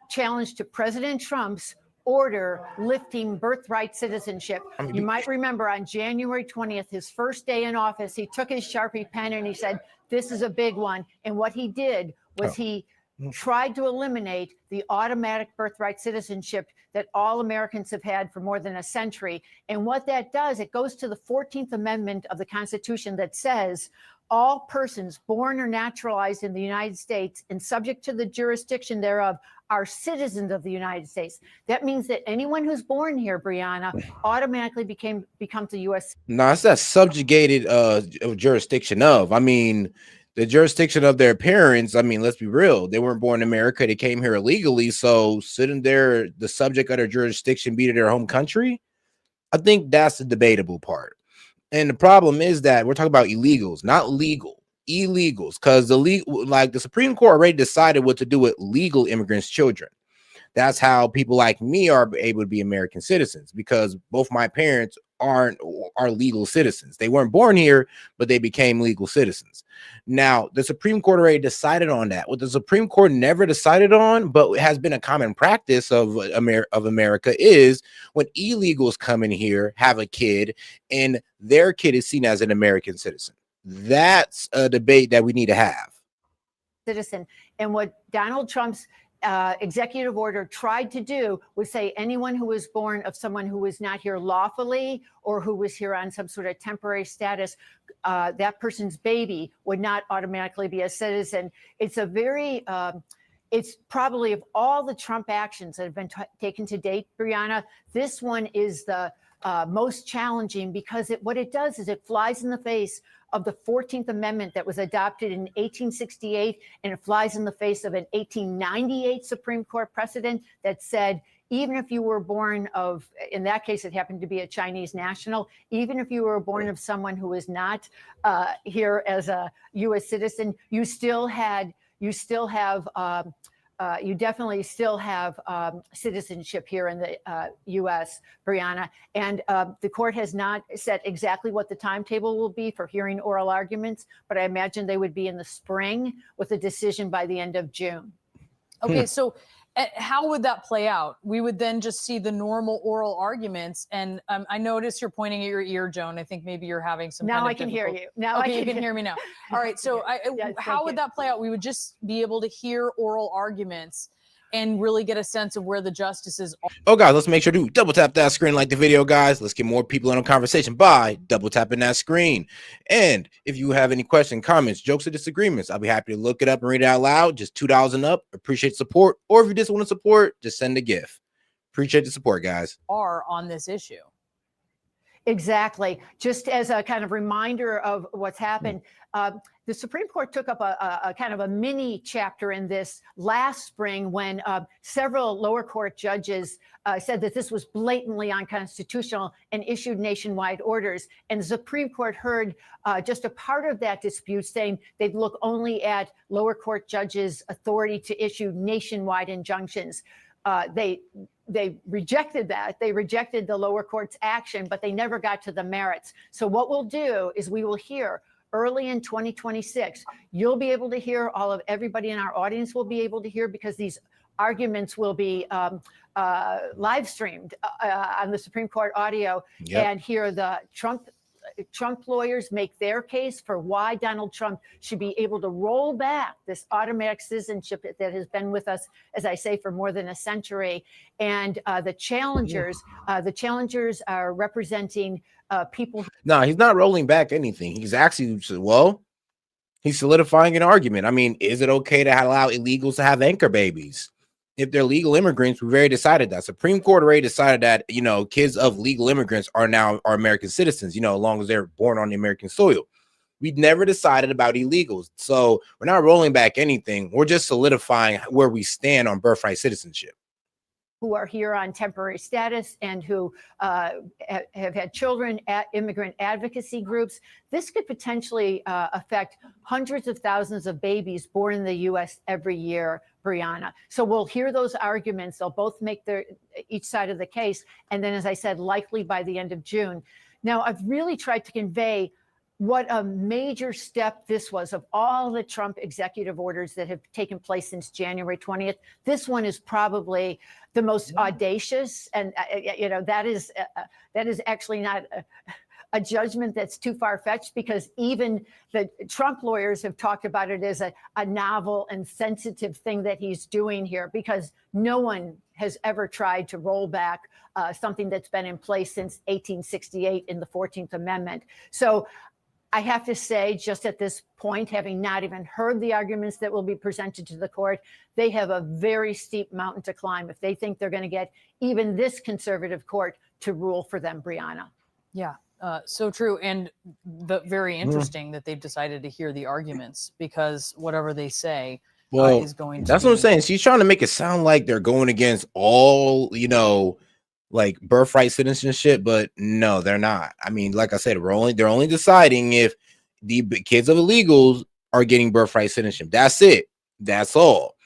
S21: challenge to President Trump's order lifting birthright citizenship. You might remember on January 20th, his first day in office, he took his Sharpie pen and he said, this is a big one. And what he did was he tried to eliminate the automatic birthright citizenship that all Americans have had for more than a century. And what that does, it goes to the 14th Amendment of the Constitution that says all persons born or naturalized in the United States and subject to the jurisdiction thereof are citizens of the United States. That means that anyone who's born here, Brianna, automatically becomes a U.S.
S4: No, it's that subjugated jurisdiction of. I mean, the jurisdiction of their parents. I mean, let's be real. They weren't born in America. They came here illegally. So shouldn't the subject of their jurisdiction be to their home country? I think that's the debatable part. And the problem is that we're talking about illegals, not legal. Illegals, because the Supreme Court already decided what to do with legal immigrants' children. That's how people like me are able to be American citizens, because both my parents are legal citizens. They weren't born here, but they became legal citizens. Now, the Supreme Court already decided on that. What the Supreme Court never decided on, but has been a common practice of America, is when illegals come in here, have a kid, and their kid is seen as an American citizen. That's a debate that we need to have.
S21: Citizen. And what Donald Trump's executive order tried to do was say anyone who was born of someone who was not here lawfully or who was here on some sort of temporary status, that person's baby would not automatically be a citizen. It's a very, it's probably of all the Trump actions that have been taken to date, Brianna, this one is the most challenging, because what it does is it flies in the face of the 14th Amendment that was adopted in 1868, and it flies in the face of an 1898 Supreme Court precedent that said, even if you were born of, in that case, it happened to be a Chinese national, even if you were born of someone who was not here as a U.S. citizen, you definitely still have citizenship here in the U.S., Brianna. And the court has not set exactly what the timetable will be for hearing oral arguments, but I imagine they would be in the spring with a decision by the end of June.
S2: Okay, so how would that play out? We would then just see the normal oral arguments. And I notice you're pointing at your ear, Joan. I think maybe you're having some.
S21: Now
S2: kind of
S21: I can hear you. Now
S2: okay, you can hear me now. All right. So how would that play out? We would just be able to hear oral arguments and really get a sense of where the justices are.
S4: Oh, guys, let's make sure to double tap that screen, like the video, guys. Let's get more people in a conversation by double tapping that screen. And if you have any questions, comments, jokes, or disagreements, I'll be happy to look it up and read it out loud. Just $2 and up. Appreciate support. Or if you just want to support, just send a gift. Appreciate the support, guys.
S2: Are on this issue.
S21: Exactly. Just as a kind of reminder of what's happened, the Supreme Court took up a kind of a mini chapter in this last spring when several lower court judges said that this was blatantly unconstitutional and issued nationwide orders. And the Supreme Court heard just a part of that dispute, saying they'd look only at lower court judges' authority to issue nationwide injunctions. They rejected that. They rejected the lower court's action, but they never got to the merits. So what we'll do is we will hear early in 2026, you'll be able to hear, everybody in our audience will be able to hear, because these arguments will be live streamed on the Supreme Court audio, and hear the Trump Trump lawyers make their case for why Donald Trump should be able to roll back this automatic citizenship that has been with us, as I say, for more than a century. And the challengers are representing people.
S4: No, he's not rolling back anything. He's actually, well, he's solidifying an argument. I mean, is it okay to allow illegals to have anchor babies? If they're legal immigrants, we already decided that. Supreme Court already decided that, you know, kids of legal immigrants are American citizens, you know, as long as they're born on the American soil. We'd never decided about illegals. So we're not rolling back anything. We're just solidifying where we stand on birthright citizenship.
S21: Who are here on temporary status and who have had children at immigrant advocacy groups. This could potentially affect hundreds of thousands of babies born in the U.S. every year, Brianna. So we'll hear those arguments. They'll both make each side of the case. And then, as I said, likely by the end of June. Now, I've really tried to convey what a major step this was of all the Trump executive orders that have taken place since January 20th. This one is probably the most audacious, and you know, that is actually not a judgment that's too far-fetched, because even the Trump lawyers have talked about it as a novel and sensitive thing that he's doing here, because no one has ever tried to roll back something that's been in place since 1868 in the 14th Amendment. So I have to say, just at this point, having not even heard the arguments that will be presented to the court, they have a very steep mountain to climb if they think they're going to get even this conservative court to rule for them, Brianna.
S2: Yeah, so true. And very interesting that they've decided to hear the arguments, because whatever they say is going to
S4: that's what I'm saying. She's trying to make it sound like they're going against all, you know, like birthright citizenship, but no, they're not. I mean, like I said, they're only deciding if the kids of illegals are getting birthright citizenship. That's it. That's all.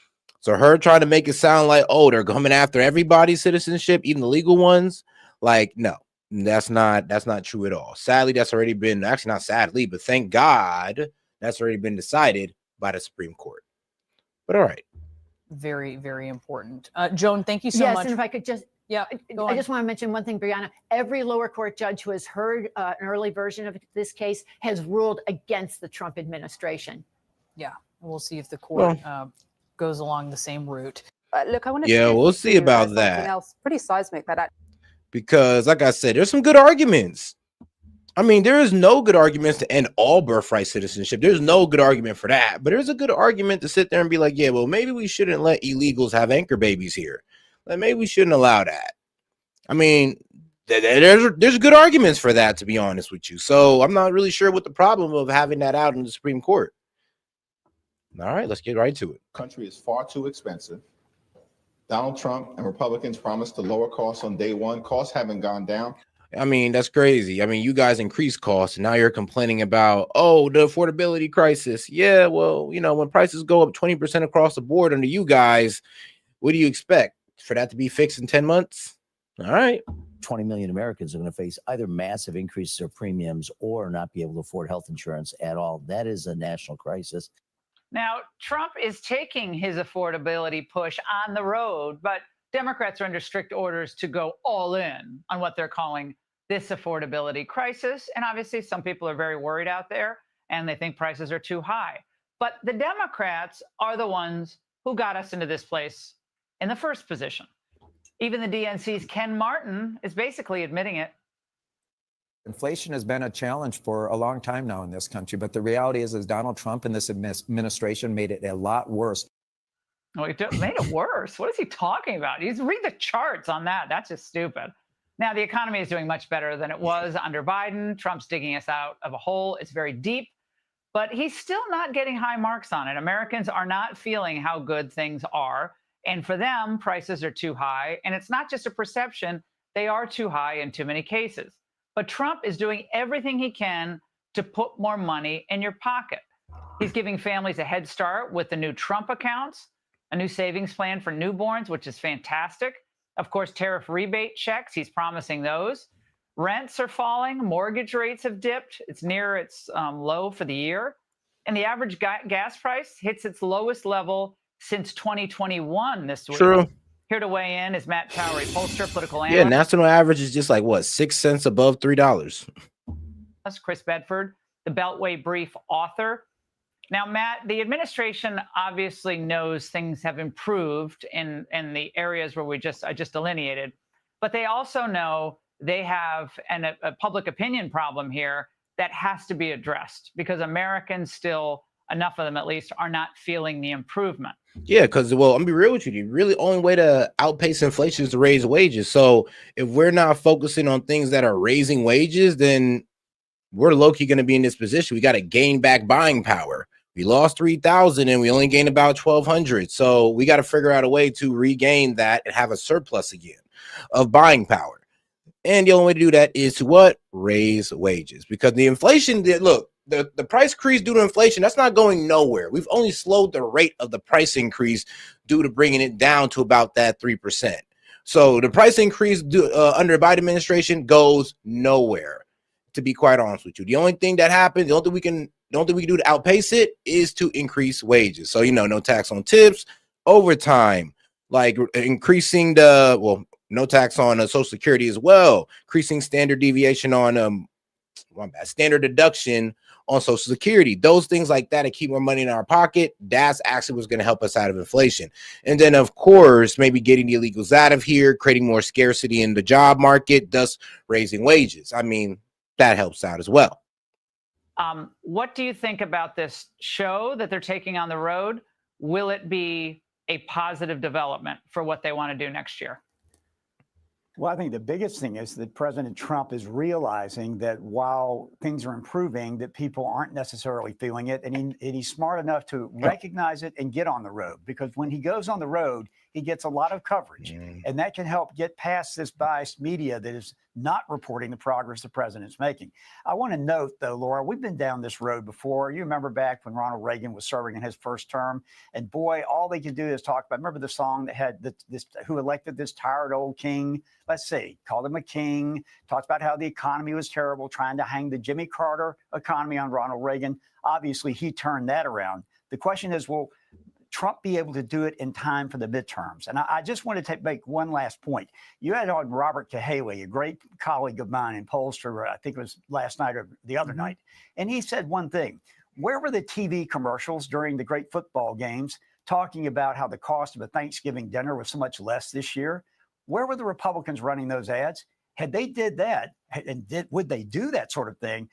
S4: So her trying to make it sound like, oh, they're coming after everybody's citizenship, even the legal ones. Like, no, that's not true at all. Sadly, that's already been, actually not sadly, but thank God that's already been decided by the Supreme Court. But all right.
S2: Very, very important. Joan, thank you so
S21: yes,
S2: much.
S21: And if I could just, I just want to mention one thing, Brianna. Every lower court judge who has heard an early version of this case has ruled against the Trump administration.
S2: Yeah, we'll see if the court goes along the same route.
S5: Look, I want to.
S4: Yeah, we'll see about that.
S5: Something else pretty seismic that.
S4: Because, like I said, there's some good arguments. I mean, there is no good arguments to end all birthright citizenship. There's no good argument for that. But there's a good argument to sit there and be like, yeah, well, maybe we shouldn't let illegals have anchor babies here. Like, maybe we shouldn't allow that. I mean, there's good arguments for that, to be honest with you. So I'm not really sure what the problem of having that out in the Supreme Court. All right, let's get right to it.
S6: Country is far too expensive. Donald Trump and Republicans promised to lower costs on day one. Costs haven't gone down.
S4: I mean, that's crazy. I mean, you guys increase costs, and now you're complaining about, oh, the affordability crisis. Yeah, well, you know, when prices go up 20% across the board under you guys, what do you expect? For that to be fixed in 10 months? All right.
S22: 20 million Americans are going to face either massive increases of premiums or not be able to afford health insurance at all. That is a national crisis.
S23: Now, Trump is taking his affordability push on the road, but Democrats are under strict orders to go all in on what they're calling this affordability crisis. And obviously, some people are very worried out there and they think prices are too high. But the Democrats are the ones who got us into this place in the first position. Even the DNC's Ken Martin is basically admitting it.
S24: Inflation has been a challenge for a long time now in this country, but the reality is Donald Trump and this administration made it a lot worse.
S23: Oh, he made it worse. What is he talking about? Read the charts on that. That's just stupid. Now, the economy is doing much better than it was under Biden. Trump's digging us out of a hole. It's very deep, but he's still not getting high marks on it. Americans are not feeling how good things are. And for them, prices are too high. And it's not just a perception. They are too high in too many cases. But Trump is doing everything he can to put more money in your pocket. He's giving families a head start with the new Trump accounts, a new savings plan for newborns, which is fantastic. Of course, tariff rebate checks, he's promising those. Rents are falling. Mortgage rates have dipped. It's near its low for the year. And the average gas price hits its lowest level since 2021 this week.
S4: True.
S23: Here to weigh in is Matt Towery, pollster, political analyst.
S4: Yeah, national average is just like, what, 6 cents above $3?
S23: Chris Bedford, the Beltway Brief author. Now, Matt, the administration obviously knows things have improved in the areas where I just delineated, but they also know they have a public opinion problem here that has to be addressed because Americans still, enough of them at least, are not feeling the improvement.
S4: Yeah, because, well, I'm gonna be real with you. The really only way to outpace inflation is to raise wages. So if we're not focusing on things that are raising wages, then we're low-key going to be in this position. We got to gain back buying power. We lost 3,000 and we only gained about 1,200. So we got to figure out a way to regain that and have a surplus again of buying power. And the only way to do that is to what? Raise wages. Because the inflation, look, the price increase due to inflation, that's not going nowhere. We've only slowed the rate of the price increase due to bringing it down to about that 3%. So the price increase under the Biden administration goes nowhere, to be quite honest with you. The only thing that happens, the only thing we can do to outpace it is to increase wages. So, no tax on tips, overtime, like increasing no tax on Social Security as well, increasing standard deviation on standard deduction on Social Security, those things like that to keep more money in our pocket. That's actually what's going to help us out of inflation. And then, of course, maybe getting the illegals out of here, creating more scarcity in the job market, thus raising wages. I mean, that helps out as well.
S23: What do you think about this show that they're taking on the road? Will it be a positive development for what they want to do next year?
S3: Well, I think the biggest thing is that President Trump is realizing that while things are improving, that people aren't necessarily feeling it. And he's smart enough to recognize it and get on the road, because when he goes on the road, he gets a lot of coverage. And that can help get past this biased media that is not reporting the progress the president's making. I want to note, though, Laura, we've been down this road before. You remember back when Ronald Reagan was serving in his first term, and boy, all they could do is talk about, remember the song that had this, who elected this tired old king? Let's see, called him a king, talked about how the economy was terrible, trying to hang the Jimmy Carter economy on Ronald Reagan. Obviously, he turned that around. The question is, will Trump be able to do it in time for the midterms? And I just want to make one last point. You had on Robert Cahaly, a great colleague of mine in pollster, I think it was last night or the other night. And he said one thing: where were the TV commercials during the great football games talking about how the cost of a Thanksgiving dinner was so much less this year? Where were the Republicans running those ads? Had they did that, and would they do that sort of thing,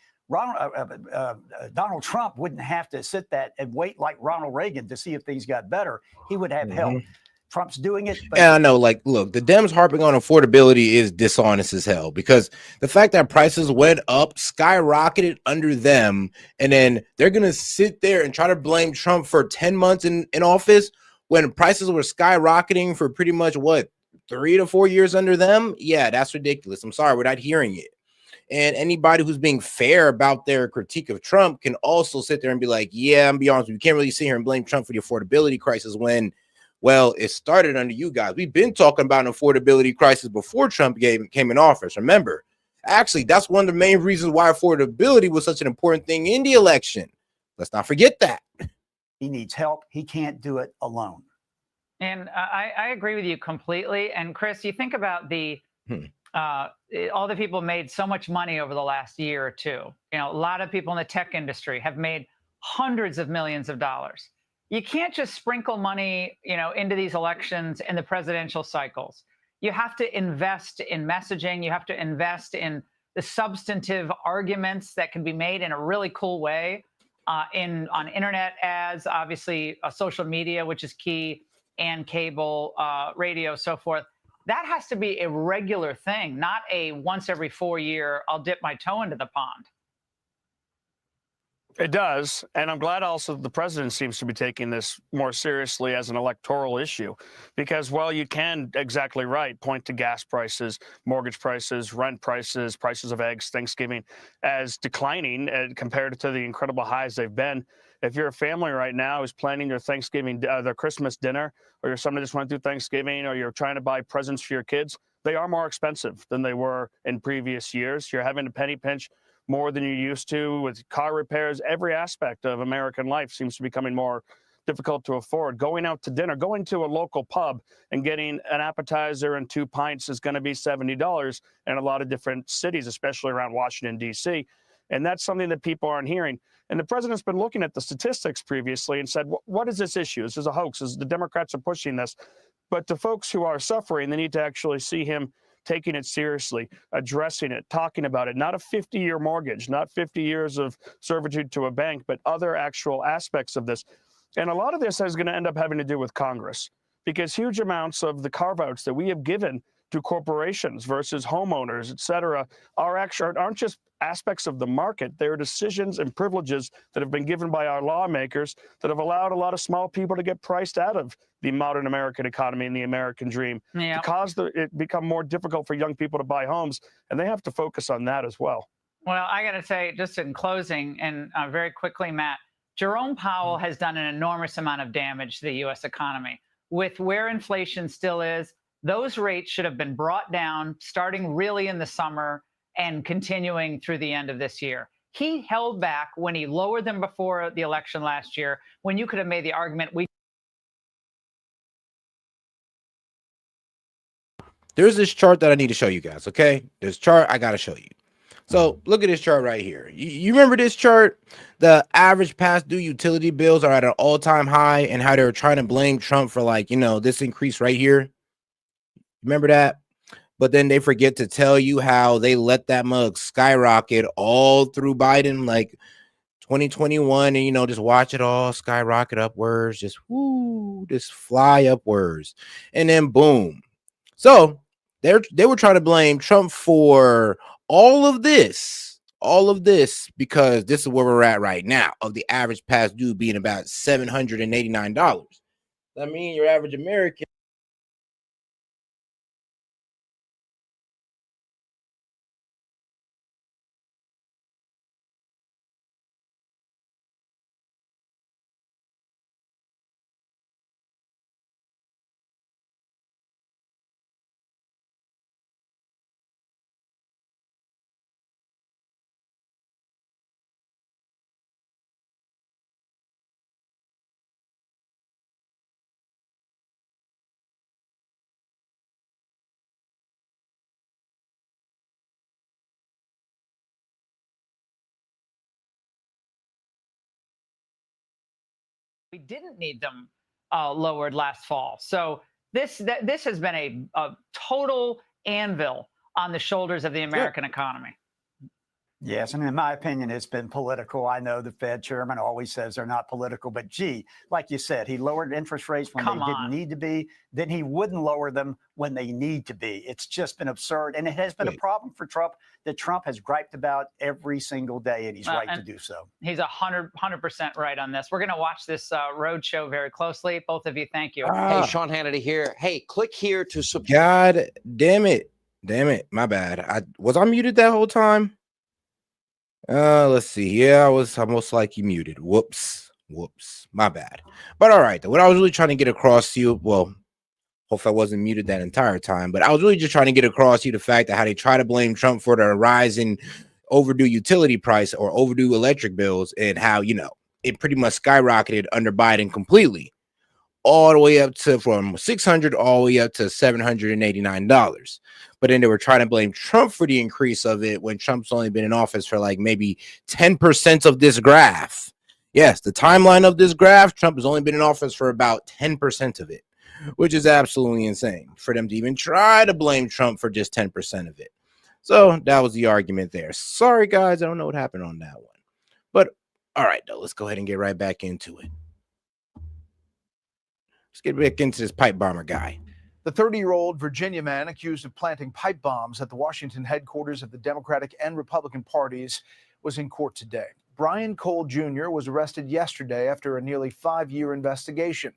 S3: Donald Trump wouldn't have to sit that and wait like Ronald Reagan to see if things got better. He would have help. Trump's doing it. But
S4: I know, like, look, the Dems harping on affordability is dishonest as hell, because the fact that prices went up, skyrocketed under them, and then they're going to sit there and try to blame Trump for 10 months in office when prices were skyrocketing for pretty much, 3 to 4 years under them? Yeah, that's ridiculous. I'm sorry, we're not hearing it. And anybody who's being fair about their critique of Trump can also sit there and be like, yeah, I'm be honest with you, can't really sit here and blame Trump for the affordability crisis when, well, it started under you guys. We've been talking about an affordability crisis before Trump came in office. Remember, actually, that's one of the main reasons why affordability was such an important thing in the election. Let's not forget that.
S3: He needs help. He can't do it alone.
S23: And I agree with you completely. And Chris, you think about all the people made so much money over the last year or two. A lot of people in the tech industry have made hundreds of millions of dollars. You can't just sprinkle money, into these elections and the presidential cycles. You have to invest in messaging. You have to invest in the substantive arguments that can be made in a really cool way on internet ads, obviously social media, which is key, and cable, radio, so forth. That has to be a regular thing, not a once every 4 year, I'll dip my toe into the pond.
S7: It does. And I'm glad also the president seems to be taking this more seriously as an electoral issue, because, well, you can, exactly right, point to gas prices, mortgage prices, rent prices, prices of eggs, Thanksgiving as declining compared to the incredible highs they've been. If you're a family right now who's planning their Thanksgiving, their Christmas dinner, or you're someone who just went through Thanksgiving, or you're trying to buy presents for your kids, they are more expensive than they were in previous years. You're having to penny pinch more than you used to with car repairs. Every aspect of American life seems to be becoming more difficult to afford. Going out to dinner, going to a local pub and getting an appetizer and 2 pints is going to be $70 in a lot of different cities, especially around Washington, D.C. And that's something that people aren't hearing. And the president's been looking at the statistics previously and said, what is this issue? This is a hoax. The Democrats are pushing this. But the folks who are suffering, they need to actually see him taking it seriously, addressing it, talking about it. Not a 50-year mortgage, not 50 years of servitude to a bank, but other actual aspects of this. And a lot of this is going to end up having to do with Congress, because huge amounts of the carve-outs that we have given to corporations versus homeowners, et cetera, aren't just aspects of the market. They're decisions and privileges that have been given by our lawmakers that have allowed a lot of small people to get priced out of the modern American economy and the American dream, to cause it become more difficult for young people to buy homes. And they have to focus on that as well.
S23: Well, I got to say, just in closing, and very quickly, Matt, Jerome Powell has done an enormous amount of damage to the U.S. economy. With where inflation still is, those rates should have been brought down starting really in the summer and continuing through the end of this year. He held back when he lowered them before the election last year, when you could have made the argument
S4: There's this chart that I need to show you guys, okay? This chart I got to show you. So look at this chart right here. You remember this chart? The average past due utility bills are at an all-time high, and how they're trying to blame Trump for, like, you know, this increase right here. Remember that? But then they forget to tell you how they let that mug skyrocket all through Biden, like 2021, and, you know, just watch it all skyrocket upwards, just fly upwards, and then boom. So they were trying to blame Trump for all of this, because this is where we're at right now, of the average past due being about $789. I mean, your average American.
S23: we didn't need them lowered last fall. So this has been a total anvil on the shoulders of the American economy.
S3: Yes, and in my opinion, it's been political. I know the Fed chairman always says they're not political, but gee, like you said, he lowered interest rates when they didn't need to be. Then he wouldn't lower them when they need to be. It's just been absurd, and it has been a problem for Trump that Trump has griped about every single day, and he's right to do so.
S23: He's 100% right on this. We're going to watch this road show very closely. Both of you, thank you.
S10: Hey, Sean Hannity here. Hey, click here to support.
S4: God damn it. My bad. Was I muted that whole time? Let's see. Yeah, I was almost like you muted. Whoops. My bad. But all right, what I was really trying to get across to you, well, hopefully I wasn't muted that entire time, but I was really just trying to get across to you the fact that how they try to blame Trump for the rise in overdue utility price or overdue electric bills, and how, you know, it pretty much skyrocketed under Biden completely, all the way up to from $600 all the way up to $789. But then they were trying to blame Trump for the increase of it when Trump's only been in office for like maybe 10% of this graph. Yes, the timeline of this graph, Trump has only been in office for about 10% of it, which is absolutely insane for them to even try to blame Trump for just 10% of it. So that was the argument there. Sorry, guys, I don't know what happened on that one. But all right, though, let's go ahead and get right back into it. Let's get back into this pipe bomber guy.
S16: The 30-year-old Virginia man accused of planting pipe bombs at the Washington headquarters of the Democratic and Republican parties was in court today. Brian Cole Jr. was arrested yesterday after a nearly 5-year investigation.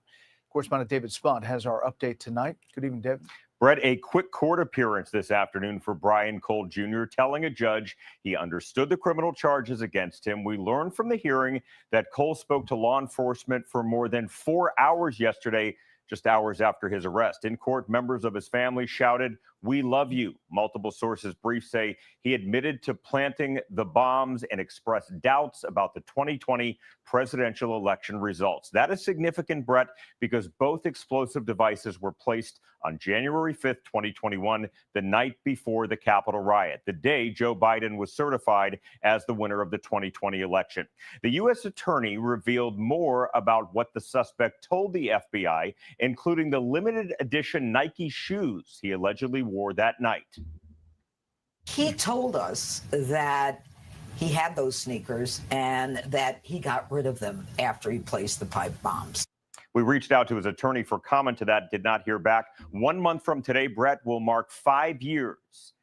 S16: Correspondent David Spunt has our update tonight. Good evening, David.
S11: Brett, a quick court appearance this afternoon for Brian Cole Jr., telling a judge he understood the criminal charges against him. We learned from the hearing that Cole spoke to law enforcement for more than 4 hours yesterday, just hours after his arrest. In court, members of his family shouted, "We love you." Multiple sources briefed say he admitted to planting the bombs and expressed doubts about the 2020 presidential election results. That is significant, Brett, because both explosive devices were placed on January 5th, 2021, the night before the Capitol riot, the day Joe Biden was certified as the winner of the 2020 election. The U.S. attorney revealed more about what the suspect told the FBI, including the limited edition Nike shoes he allegedly wore that night.
S12: He told us that he had those sneakers and that he got rid of them after he placed the pipe bombs.
S11: We reached out to his attorney for comment to that, did not hear back. 1 month from today, Brett, will mark 5 years,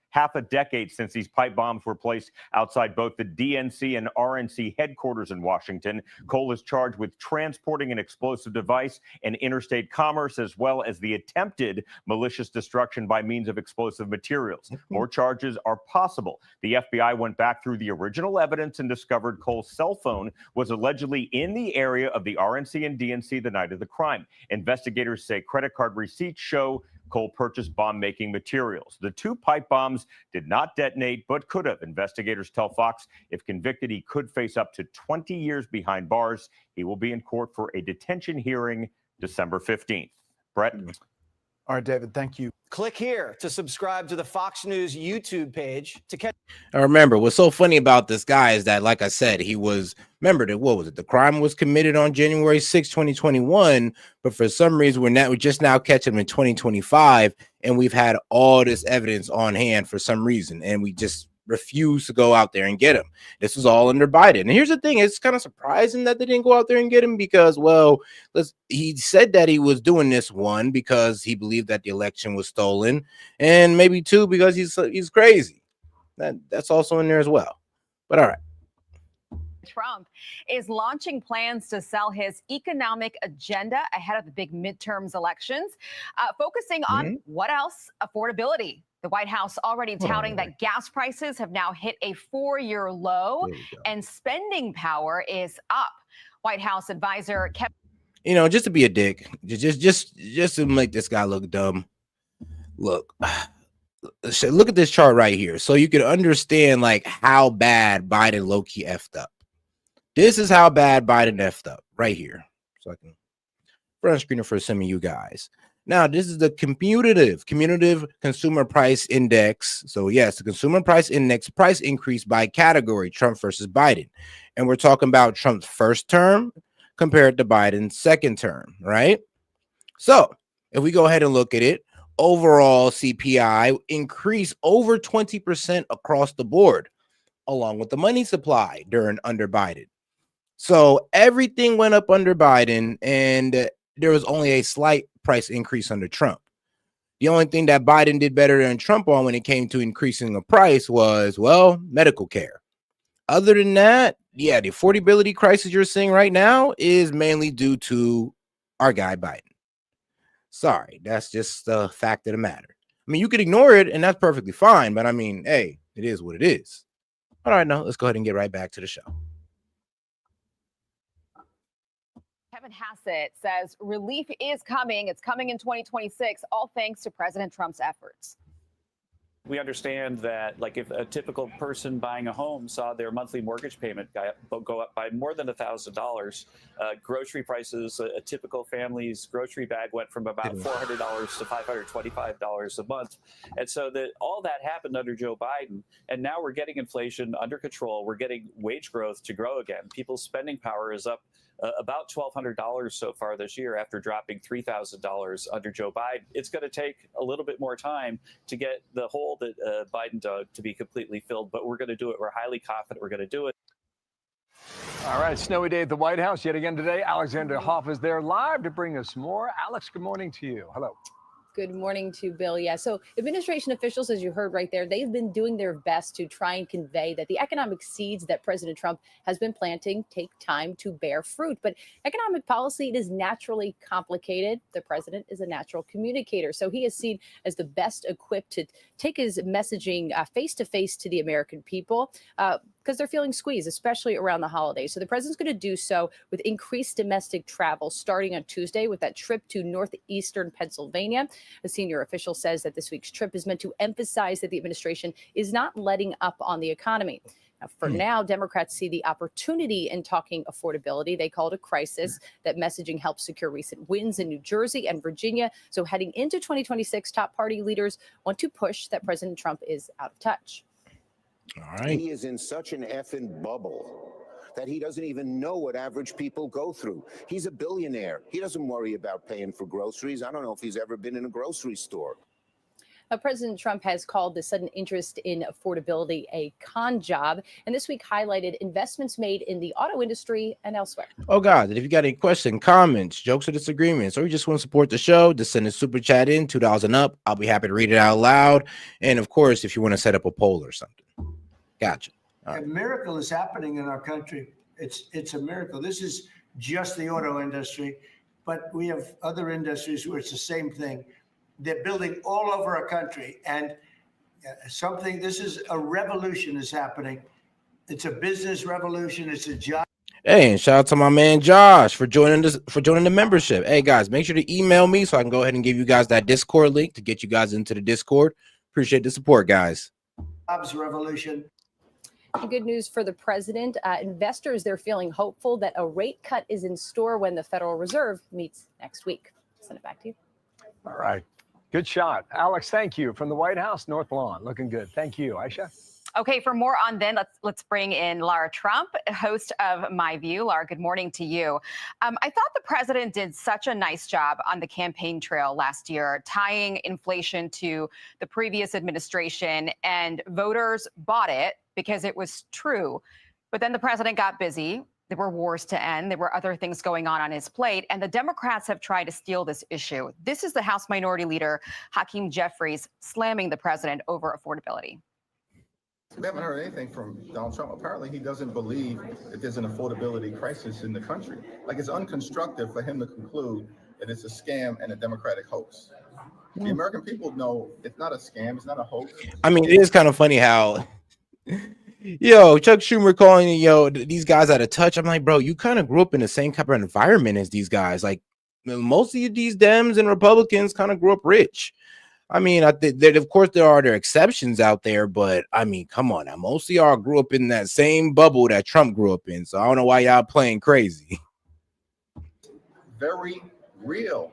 S11: half a decade since these pipe bombs were placed outside both the DNC and RNC headquarters in Washington. Cole is charged with transporting an explosive device and interstate commerce, as well as the attempted malicious destruction by means of explosive materials. More charges are possible. The FBI went back through the original evidence and discovered Cole's cell phone was allegedly in the area of the RNC and DNC the night of the crime. Investigators say credit card receipts show Cole purchased bomb-making materials. The 2 pipe bombs did not detonate, but could have. Investigators tell Fox if convicted, he could face up to 20 years behind bars. He will be in court for a detention hearing December 15th. Brett?
S13: All right, David, thank you.
S10: Click here to subscribe to the Fox News YouTube page to catch.
S4: I remember what's so funny about this guy is that, like I said, he was, remember that, what was it? The crime was committed on January 6, 2021, but for some reason, we're just now catching him in 2025, and we've had all this evidence on hand for some reason, and we just refuse to go out there and get him. This was all under Biden. And here's the thing, it's kind of surprising that they didn't go out there and get him because, well, he said that he was doing this, 1, because he believed that the election was stolen, and maybe 2, because he's crazy. That's also in there as well. But all right.
S14: Trump is launching plans to sell his economic agenda ahead of the big midterms elections, focusing on what else? Affordability. The White House already touting that gas prices have now hit a 4-year low and spending power is up. White House advisor Kevin.
S4: Just to be a dick, just to make this guy look dumb. Look at this chart right here, so you can understand like how bad Biden low-key effed up. This is how bad Biden effed up right here. So I can front screen it for some of you guys. Now, this is the cumulative consumer price index. So yes, the consumer price index price increase by category, Trump versus Biden. And we're talking about Trump's first term compared to Biden's second term, right? So if we go ahead and look at it, overall CPI increased over 20% across the board, along with the money supply under Biden. So everything went up under Biden, and there was only a slight price increase under Trump. The only thing that Biden did better than Trump on when it came to increasing the price was, well, medical care. Other than that, yeah, the affordability crisis you're seeing right now is mainly due to our guy Biden. Sorry, that's just the fact of the matter. I mean, you could ignore it, and that's perfectly fine, but I mean, hey, it is what it is. All right, now let's go ahead and get right back to the show.
S14: Kevin Hassett says relief is coming. It's coming in 2026, all thanks to President Trump's efforts.
S15: We understand that, like, if a typical person buying a home saw their monthly mortgage payment go up by more than $1,000, grocery prices, a typical family's grocery bag went from about $400 to $525 a month. And so all that happened under Joe Biden. And now we're getting inflation under control. We're getting wage growth to grow again. People's spending power is up about $1,200 so far this year after dropping $3,000 under Joe Biden. It's going to take a little bit more time to get the hole that Biden dug to be completely filled, but we're going to do it. We're highly confident we're going to do it.
S13: All right, snowy day at the White House yet again today. Alexander Hoff is there live to bring us more. Alex, good morning to you. Hello.
S17: Good morning to Bill. Yeah, so administration officials, as you heard right there, they've been doing their best to try and convey that the economic seeds that President Trump has been planting take time to bear fruit. But economic policy, it is naturally complicated. The president is a natural communicator, so he is seen as the best equipped to take his messaging face to face to the American people. because they're feeling squeezed, especially around the holidays. So the president's going to do so with increased domestic travel starting on Tuesday with that trip to northeastern Pennsylvania. A senior official says that this week's trip is meant to emphasize that the administration is not letting up on the economy. Now, for now, Democrats see the opportunity in talking affordability. They call it a crisis. That messaging helped secure recent wins in New Jersey and Virginia. So heading into 2026, top party leaders want to push that President Trump is out of touch.
S4: All right.
S1: He is in such an effing bubble that he doesn't even know what average people go through. He's a billionaire. He doesn't worry about paying for groceries. I don't know if he's ever been in a grocery store.
S17: President Trump has called the sudden interest in affordability a con job, and this week highlighted investments made in the auto industry and elsewhere.
S4: Oh, God. If you got any questions, comments, jokes, or disagreements, or you just want to support the show, just send a super chat in, $2 and up. I'll be happy to read it out loud. And, of course, if you want to set up a poll or something. Gotcha.
S8: A miracle is happening in our country. It's a miracle. This is just the auto industry, but we have other industries where it's the same thing. They're building all over our country, and this is a revolution is happening. It's a business revolution. It's a job.
S4: Hey, and shout out to my man Josh for joining the membership. Hey guys, make sure to email me so I can go ahead and give you guys that Discord link to get you guys into the Discord. Appreciate the support, guys.
S8: Jobs revolution.
S17: Good news for the president. Investors, they're feeling hopeful that a rate cut is in store when the Federal Reserve meets next week. Send it back to you.
S13: All right. Good shot. Alex, thank you. From the White House, North Lawn. Looking good. Thank you, Aisha.
S14: Okay, for more on then, let's bring in Lara Trump, host of My View. Lara, good morning to you. I thought the president did such a nice job on the campaign trail last year, tying inflation to the previous administration, and voters bought it because it was true. But then the president got busy. There were wars to end. There were other things going on his plate, and the Democrats have tried to steal this issue. This is the House Minority Leader, Hakeem Jeffries, slamming the president over affordability.
S6: We haven't heard anything from Donald Trump. Apparently, he doesn't believe that there's an affordability crisis in the country. Like, it's unconstructive for him to conclude that it's a scam and a Democratic hoax. The American people know it's not a scam. It's not a hoax.
S4: I mean, it is kind of funny how, Chuck Schumer calling, these guys out of touch. I'm like, bro, you kind of grew up in the same type of environment as these guys. Like, most of these Dems and Republicans kind of grew up rich. I mean, of course, there are exceptions out there, but I mean, come on now. Most of y'all grew up in that same bubble that Trump grew up in. So I don't know why y'all playing crazy.
S6: Very real.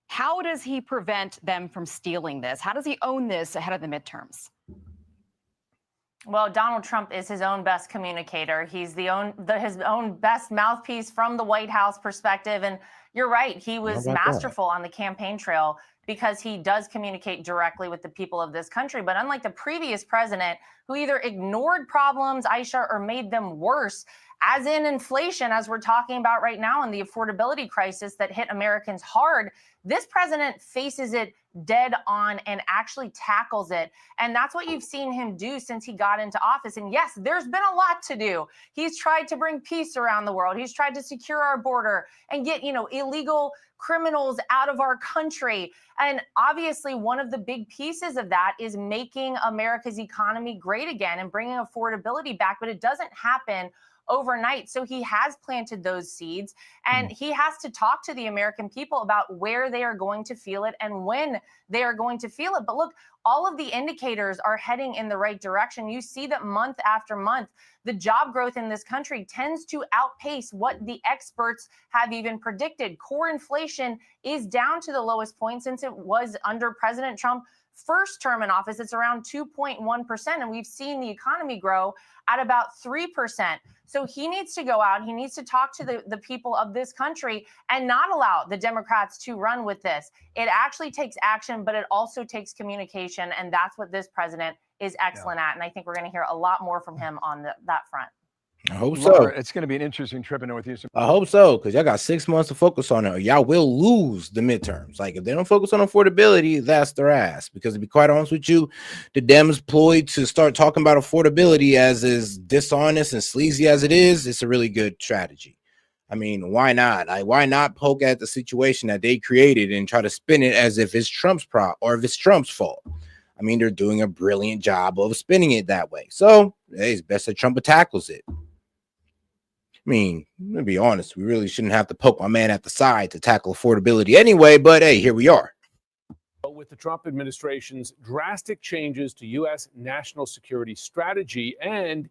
S14: How does he prevent them from stealing this? How does he own this ahead of the midterms?
S9: Well, Donald Trump is his own best communicator. He's his own best mouthpiece from the White House perspective. And you're right. He was masterful on the campaign trail because he does communicate directly with the people of this country. But unlike the previous president, who either ignored problems, Aisha, or made them worse, as in inflation, as we're talking about right now, and the affordability crisis that hit Americans hard, this president faces it dead on and actually tackles it. And that's what you've seen him do since he got into office. And yes, there's been a lot to do. He's tried to bring peace around the world. He's tried to secure our border and get, illegal criminals out of our country. And obviously, one of the big pieces of that is making America's economy great again and bringing affordability back. But it doesn't happen overnight. So he has planted those seeds, and he has to talk to the American people about where they are going to feel it and when they are going to feel it. But look, all of the indicators are heading in the right direction. You see that month after month, the job growth in this country tends to outpace what the experts have even predicted. Core inflation is down to the lowest point since it was under President Trump first term in office. It's around 2.1%, and we've seen the economy grow at about 3%. So he needs to go out, he needs to talk to the people of this country and not allow the Democrats to run with this. It actually takes action, but it also takes communication, and that's what this president is excellent at. And I think we're going to hear a lot more from him on that front.
S4: I hope so.
S13: Laura, it's going to be an interesting trip in Northeastern.
S4: I hope so, because y'all got 6 months to focus on it, or y'all will lose the midterms. Like, if they don't focus on affordability, that's their ass. Because to be quite honest with you, the Dems ploy to start talking about affordability as dishonest and sleazy as it is, it's a really good strategy. I mean, why not? Why not poke at the situation that they created and try to spin it as if it's Trump's or if it's Trump's fault? I mean, they're doing a brilliant job of spinning it that way. So hey, it's best that Trump tackles it. I mean, I'm gonna be honest, we really shouldn't have to poke my man at the side to tackle affordability anyway, but hey, here we are.
S18: With the Trump administration's drastic changes to U.S. national security strategy and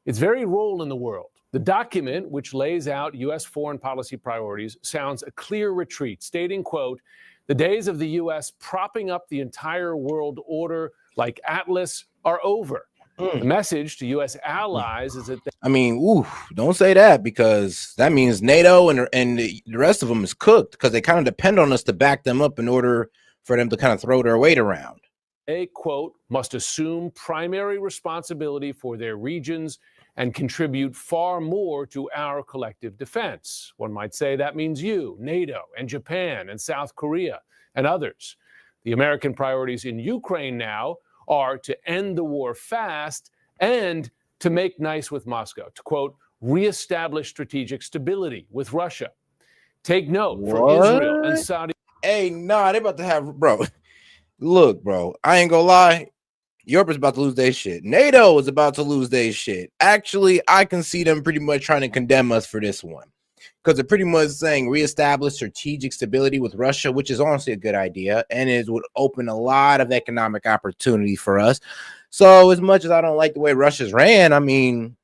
S18: its very role in the world. The document, which lays out U.S. foreign policy priorities, sounds a clear retreat, stating, quote, the days of the U.S. propping up the entire world order like Atlas are over. The message to U.S. allies is that
S4: I mean, don't say that, because that means NATO and the rest of them is cooked, because they kind of depend on us to back them up in order for them to kind of throw their weight around.
S18: they, quote, must assume primary responsibility for their regions and contribute far more to our collective defense. One might say that means you, NATO, and Japan, and South Korea, and others. The American priorities in Ukraine now are to end the war fast and to make nice with Moscow, to, quote, reestablish strategic stability with Russia. Take note for Israel and Saudi.
S4: Hey, nah, they about to have, bro. Look, bro, I ain't gonna lie. Europe is about to lose their shit. NATO is about to lose their shit. Actually, I can see them pretty much trying to condemn us for this one, because they're pretty much saying reestablish strategic stability with Russia, which is honestly a good idea, and it would open a lot of economic opportunity for us. So as much as I don't like the way Russia's ran, I mean,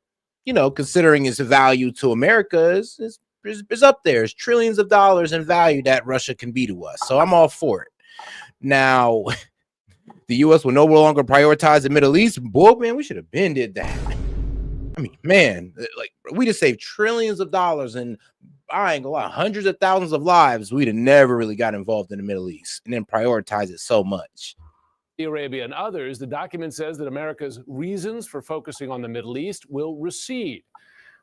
S4: you know, considering its value to America is up there. It's trillions of dollars in value that Russia can be to us. So I'm all for it. Now, the U.S. will no longer prioritize the Middle East. Boy, man, we should have been did that. I mean, man, like, we just saved trillions of dollars and I ain't gonna lie, hundreds of thousands of lives. We'd have never really got involved in the Middle East and then prioritize it so much.
S18: Arabia and others, the document says that America's reasons for focusing on the Middle East will recede.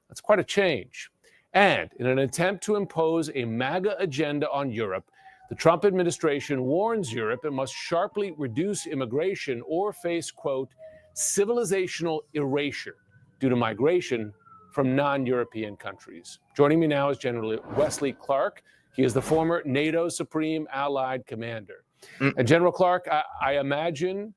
S18: That's quite a change. And in an attempt to impose a MAGA agenda on Europe, the Trump administration warns Europe it must sharply reduce immigration or face, quote, civilizational erasure due to migration from non-European countries. Joining me now is General Wesley Clark. He is the former NATO Supreme Allied Commander. And General Clark, I imagine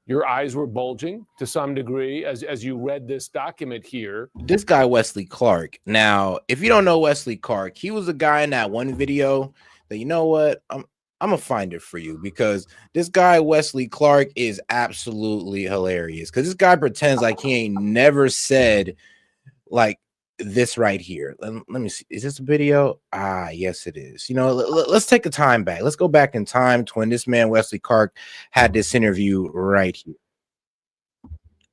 S18: your eyes were bulging to some degree as you read this document here.
S4: This guy, Wesley Clark. Now, if you don't know Wesley Clark, he was a guy in that one video that, you know what, I'm gonna find it for you, because this guy, Wesley Clark, is absolutely hilarious. Because this guy pretends like he ain't never said like this right here. Let me see. Is this a video? Ah, yes, it is. You know, let's take a time back. Let's go back in time to when this man, Wesley Clark, had this interview right here.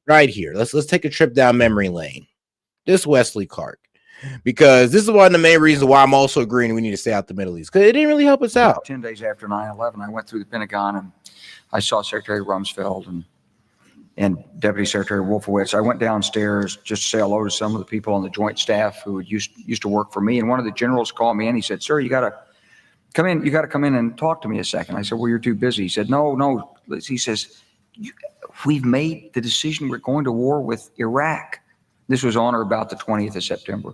S4: Right here. Let's take a trip down memory lane. This Wesley Clark. Because this is one of the main reasons why I'm also agreeing we need to stay out the Middle East, because it didn't really help us out.
S19: 10 days after 9/11, I went through the Pentagon and I saw Secretary Rumsfeld and Deputy Secretary Wolfowitz. I went downstairs just to say hello to some of the people on the joint staff who used to work for me. And one of the generals called me and he said, "Sir, you got to come in. You got to come in and talk to me a second." I said, "Well, you're too busy." He said, No. He says, "We've made the decision. We're going to war with Iraq." This was on or about the 20th of September.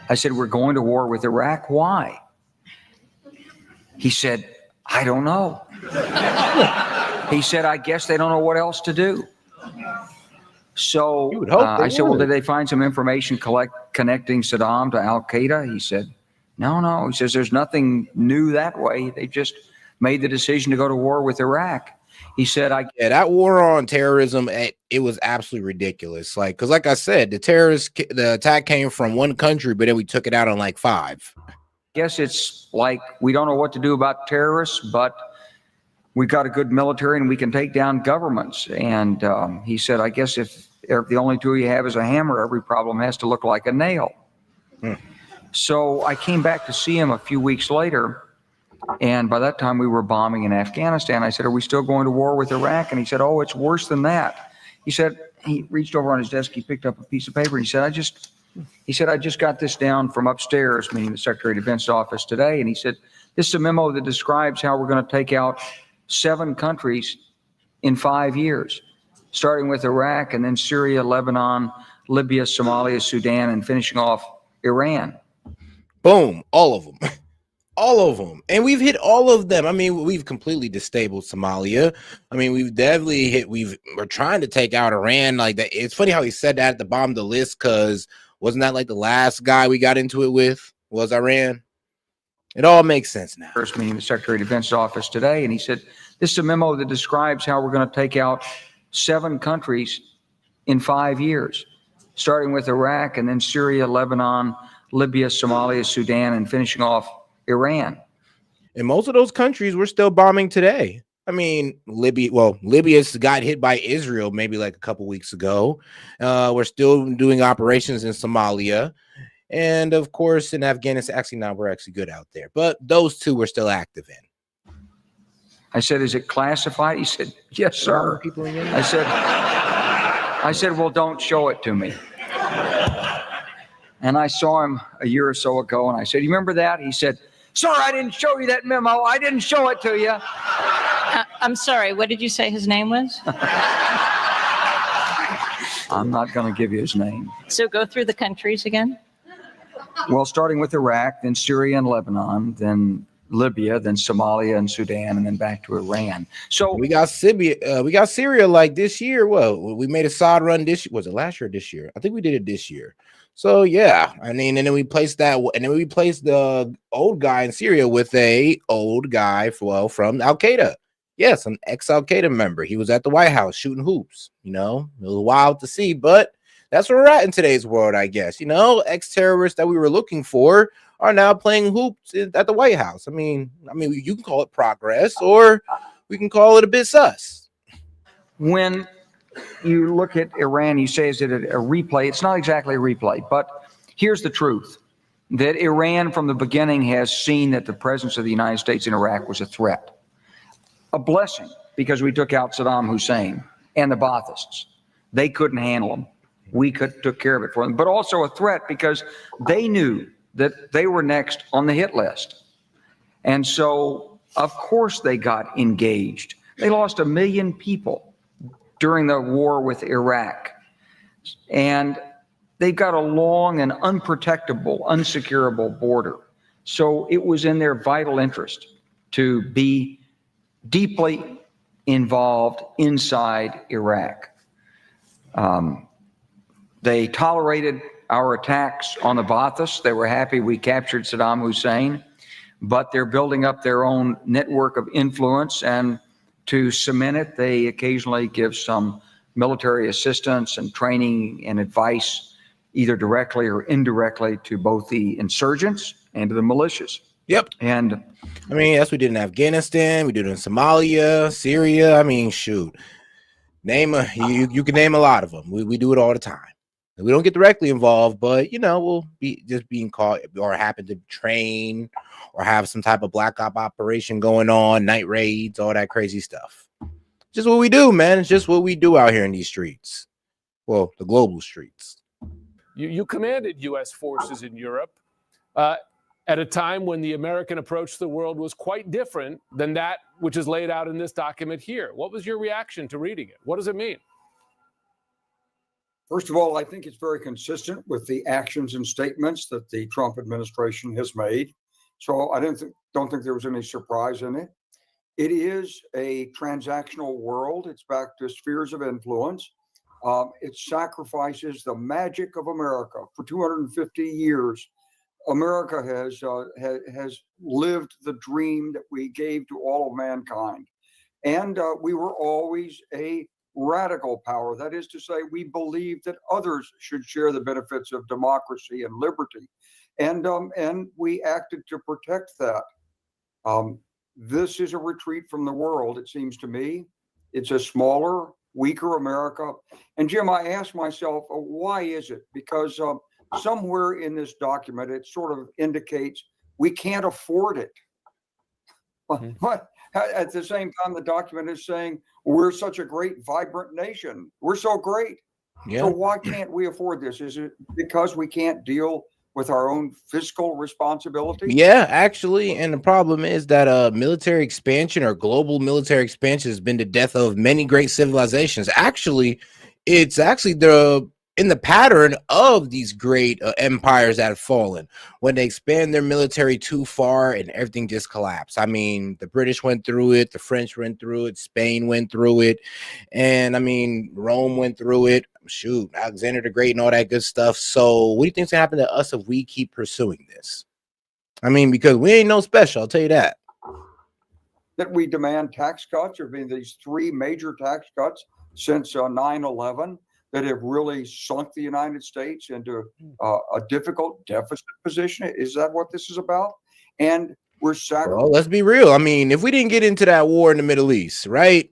S19: I said, "We're going to war with Iraq. Why?" He said, "I don't know." He said, "I guess they don't know what else to do." So I said, "Well, did they find some information connecting Saddam to Al Qaeda?" He said, No. He says, "There's nothing new that way. They just made the decision to go to war with Iraq." He said,
S4: yeah, that war on terrorism, it was absolutely ridiculous. Like, because like I said, the attack came from one country, but then we took it out on like 5.
S19: Guess it's like we don't know what to do about terrorists, but we've got a good military and we can take down governments. And he said, "I guess if the only tool you have is a hammer, every problem has to look like a nail." So I came back to see him a few weeks later. And by that time we were bombing in Afghanistan. I said, "Are we still going to war with Iraq?" And he said, "Oh, it's worse than that." He said, he reached over on his desk, he picked up a piece of paper and he said, I just got this down from upstairs, meaning the Secretary of Defense office today. And he said, "This is a memo that describes how we're going to take out 7 countries in 5 years, starting with Iraq and then Syria, Lebanon, Libya, Somalia, Sudan, and finishing off Iran."
S4: Boom, all of them. All of them. And we've hit all of them. I mean, we've completely disabled Somalia. I mean, we've definitely we're trying to take out Iran like that. It's funny how he said that at the bottom of the list, because wasn't that like the last guy we got into it with was Iran? It all makes sense now.
S19: First meeting with the Secretary of Defense's office today, and he said, this is a memo that describes how we're going to take out 7 countries in 5 years, starting with Iraq and then Syria, Lebanon, Libya, Somalia, Sudan, and finishing off Iran.
S4: And most of those countries we're still bombing today. I mean, Libya's got hit by Israel maybe like a couple weeks ago. We're still doing operations in Somalia. And of course, in Afghanistan, actually, now we're actually good out there. But those 2 we're still active in.
S19: I said, is it classified? He said, yes, sir. I said, well, don't show it to me. And I saw him a year or so ago, and I said, you remember that? He said, sir, I didn't show you that memo. I didn't show it to you.
S2: I'm sorry, what did you say his name was?
S19: I'm not going to give you his name.
S2: So go through the countries again.
S19: Well, starting with Iraq, then Syria and Lebanon, then Libya, then Somalia and Sudan, and then back to Iran. So
S4: we got Syria like this year. Well, we made a sod run this year. Was it last year or this year? I think we did it this year. So yeah, I mean, and then we placed the old guy in Syria with a old guy from Al Qaeda. Yes, an ex-Al Qaeda member. He was at the White House shooting hoops. You know, it was wild to see, but that's where we're at in today's world, I guess. You know, ex-terrorists that we were looking for are now playing hoops at the White House. I mean, you can call it progress, or we can call it a bit sus.
S19: When you look at Iran, you say, is it a replay? It's not exactly a replay, but here's the truth, that Iran from the beginning has seen that the presence of the United States in Iraq was a threat. A blessing, because we took out Saddam Hussein and the Baathists. They couldn't handle them. We took care of it for them, but also a threat because they knew that they were next on the hit list. And so, of course, they got engaged. They lost 1 million people during the war with Iraq. And they've got a long and unprotectable, unsecurable border. So it was in their vital interest to be deeply involved inside Iraq. They tolerated our attacks on the Baathists. They were happy we captured Saddam Hussein, but they're building up their own network of influence, and to cement it, they occasionally give some military assistance and training and advice, either directly or indirectly, to both the insurgents and to the militias.
S4: Yep.
S19: And
S4: I mean, that's what we did in Afghanistan. We did it in Somalia, Syria. I mean, shoot, you can name a lot of them. We do it all the time. We don't get directly involved, but you know, we'll be just being caught or happen to train or have some type of black op operation going on, night raids, all that crazy stuff. Just what we do, man. It's just what we do out here in these streets. Well, the global streets.
S18: You commanded U.S. forces in Europe at a time when the American approach to the world was quite different than that which is laid out in this document here. What was your reaction to reading it? What does it mean?
S5: First of all, I think it's very consistent with the actions and statements that the Trump administration has made. So I don't think there was any surprise in it. It is a transactional world. It's back to spheres of influence. It sacrifices the magic of America. For 250 years, America has lived the dream that we gave to all of mankind. And we were always a radical power. That is to say, we believed that others should share the benefits of democracy and liberty. And we acted to protect that. This is a retreat from the world, it seems to me. It's a smaller, weaker America. And Jim, I asked myself, why is it? Because somewhere in this document, it sort of indicates we can't afford it. But at the same time, the document is saying we're such a great, vibrant nation. We're so great.
S4: Yeah.
S5: So why can't we afford this? Is it because we can't deal with our own fiscal responsibility?
S4: Yeah, actually. And the problem is that military expansion or global military expansion has been the death of many great civilizations. Actually, it's actually the in the pattern of these great empires that have fallen, when they expand their military too far and everything just collapsed. I mean, the British went through it, the French went through it, Spain went through it, and I mean, Rome went through it. Shoot, Alexander the Great and all that good stuff. So what do you think's gonna happen to us if we keep pursuing this? I mean, because we ain't no special, I'll tell you that.
S5: That we demand tax cuts. There have been these 3 major tax cuts since 9/11 that have really sunk the United States into a difficult deficit position. Is that what this is about? And we're
S4: Well, let's be real. I mean, if we didn't get into that war in the Middle East, right?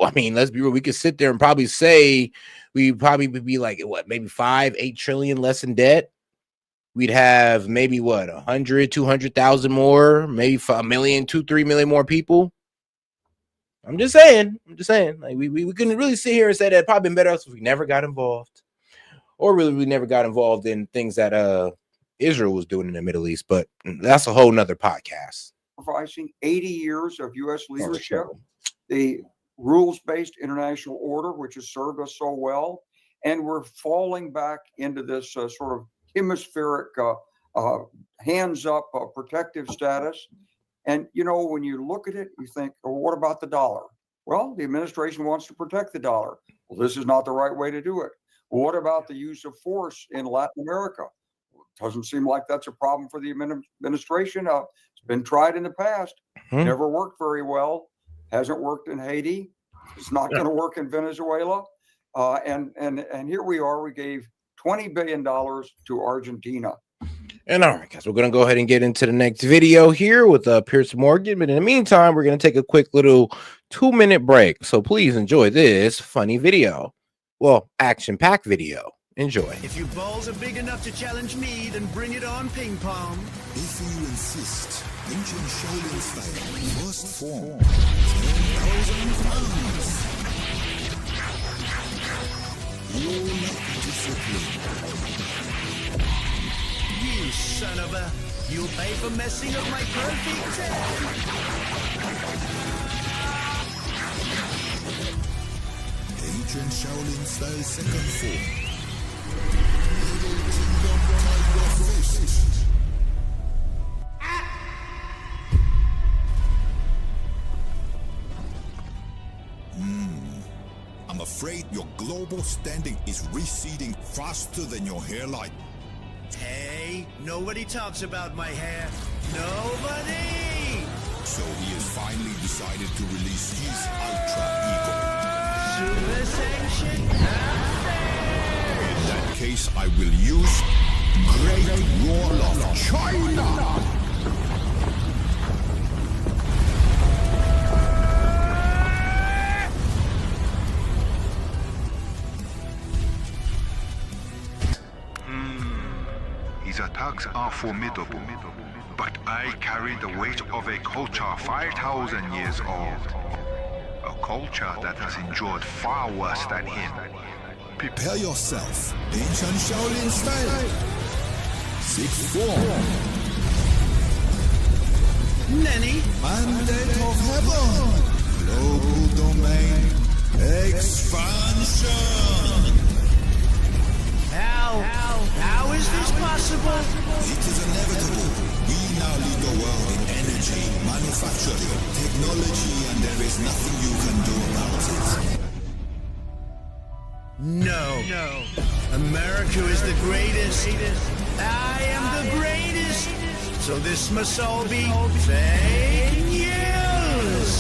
S4: I mean, let's be real. We could sit there and probably say we probably would be like, what, maybe 5-8 trillion less in debt. We'd have maybe what, 100, 200,000 more, maybe 5 million, 2-3 million more people. I'm just saying. Like we couldn't really sit here and say that it'd probably been better if we never got involved, or really we never got involved in things that Israel was doing in the Middle East. But that's a whole nother podcast.
S5: Sacrificing 80 years of U.S. leadership, the rules-based international order, which has served us so well, and we're falling back into this sort of hemispheric, hands-up protective status. And, you know, when you look at it, you think, well, what about the dollar? Well, the administration wants to protect the dollar. Well, this is not the right way to do it. Well, what about the use of force in Latin America? Doesn't seem like that's a problem for the administration. It's been tried in the past, never worked very well, hasn't worked in Haiti. It's not going to work in Venezuela. And here we are, we gave $20 billion to Argentina.
S4: And all right, guys, we're going to go ahead and get into the next video here with Pierce Morgan. But in the meantime, we're going to take a quick little 2-minute break. So please enjoy this funny video. Well, action-packed video. Enjoy.
S20: If your balls are big enough to challenge me, then bring it on, ping pong.
S21: If you insist, ancient Shaolin style, first form, 10,000 pounds. You'll not discipline.
S20: You son of a... You'll pay for messing up my perfect 10.
S21: Ancient Shaolin style second form. I'm afraid your global standing is receding faster than your hairline.
S20: Hey, nobody talks about my hair. Nobody!
S21: So he has finally decided to release his ultra ego.
S20: Super sanction.
S21: In that case, I will use Great Wall of China.
S22: His attacks are formidable, but I carry the weight of a culture 5,000 years old. A culture that has endured far worse than him.
S21: Prepare yourself, ancient Shaolin style. Sixth form.
S20: Nanny.
S21: Mandate of heaven. Global domain. Expansion.
S20: How is this possible?
S21: It is inevitable. We now lead the world in energy, manufacturing, technology, and there is nothing you can do about it.
S20: No. America is the greatest. I am the greatest. So this must all be fake news.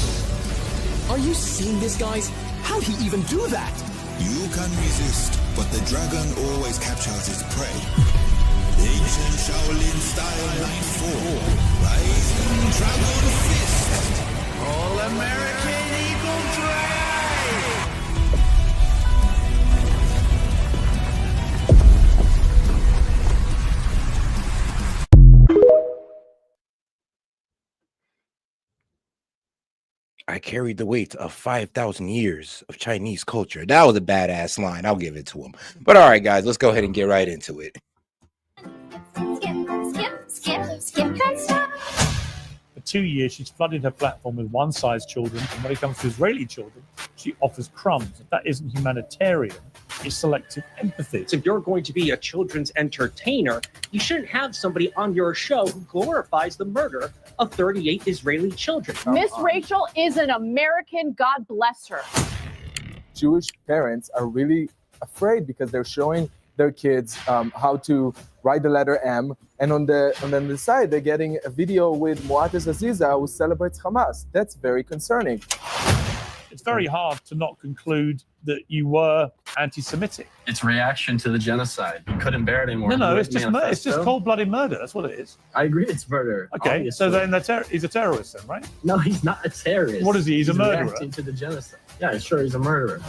S24: Are you seeing this, guys? How'd he even do that?
S21: You can resist, but the dragon always captures its prey. Ancient Shaolin style 9-4. Rising Dragon Fist.
S20: All American Eagle Drive.
S4: I carried the weight of 5,000 years of Chinese culture. That was a badass line. I'll give it to him. But all right, guys, let's go ahead and get right into it.
S25: Skip, don't stop. For 2 years, she's flooded her platform with one-size children, and when it comes to Israeli children, she offers crumbs. If that isn't humanitarian, is selective empathy.
S3: If you're going to be a children's entertainer, you shouldn't have somebody on your show who glorifies the murder of 38 Israeli children.
S14: Miss Rachel is an American. God bless her.
S7: Jewish parents are really afraid because they're showing their kids how to write the letter M, and on the side they're getting a video with Muatas Aziza who celebrates Hamas. That's very concerning.
S25: It's very hard to not conclude that you were anti-Semitic.
S12: It's reaction to the genocide. You couldn't bear it anymore.
S25: No, it's just cold-blooded murder. That's what it is.
S12: I agree, it's murder.
S25: Okay,
S12: obviously.
S25: so then he's a terrorist, then, right?
S12: No, he's not a terrorist.
S25: What is he? He's a murderer.
S12: Reacting to the genocide. Yeah, sure, he's a murderer.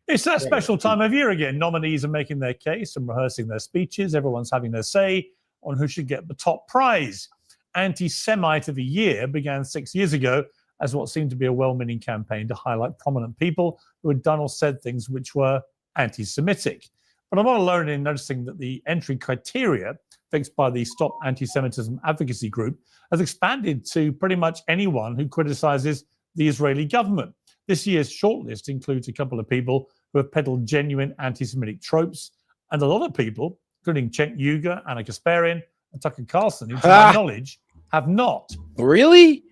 S25: It's that special time of year again. Nominees are making their case and rehearsing their speeches. Everyone's having their say on who should get the top prize. Anti-Semite of the Year began 6 years ago as what seemed to be a well-meaning campaign to highlight prominent people who had done or said things which were anti-Semitic. But I'm not alone in noticing that the entry criteria fixed by the Stop Anti-Semitism Advocacy Group has expanded to pretty much anyone who criticizes the Israeli government. This year's shortlist includes a couple of people who have peddled genuine anti-Semitic tropes, and a lot of people, including Cenk Uygur, Anna Kasparian, and Tucker Carlson, who, to my knowledge, have not.
S4: Really?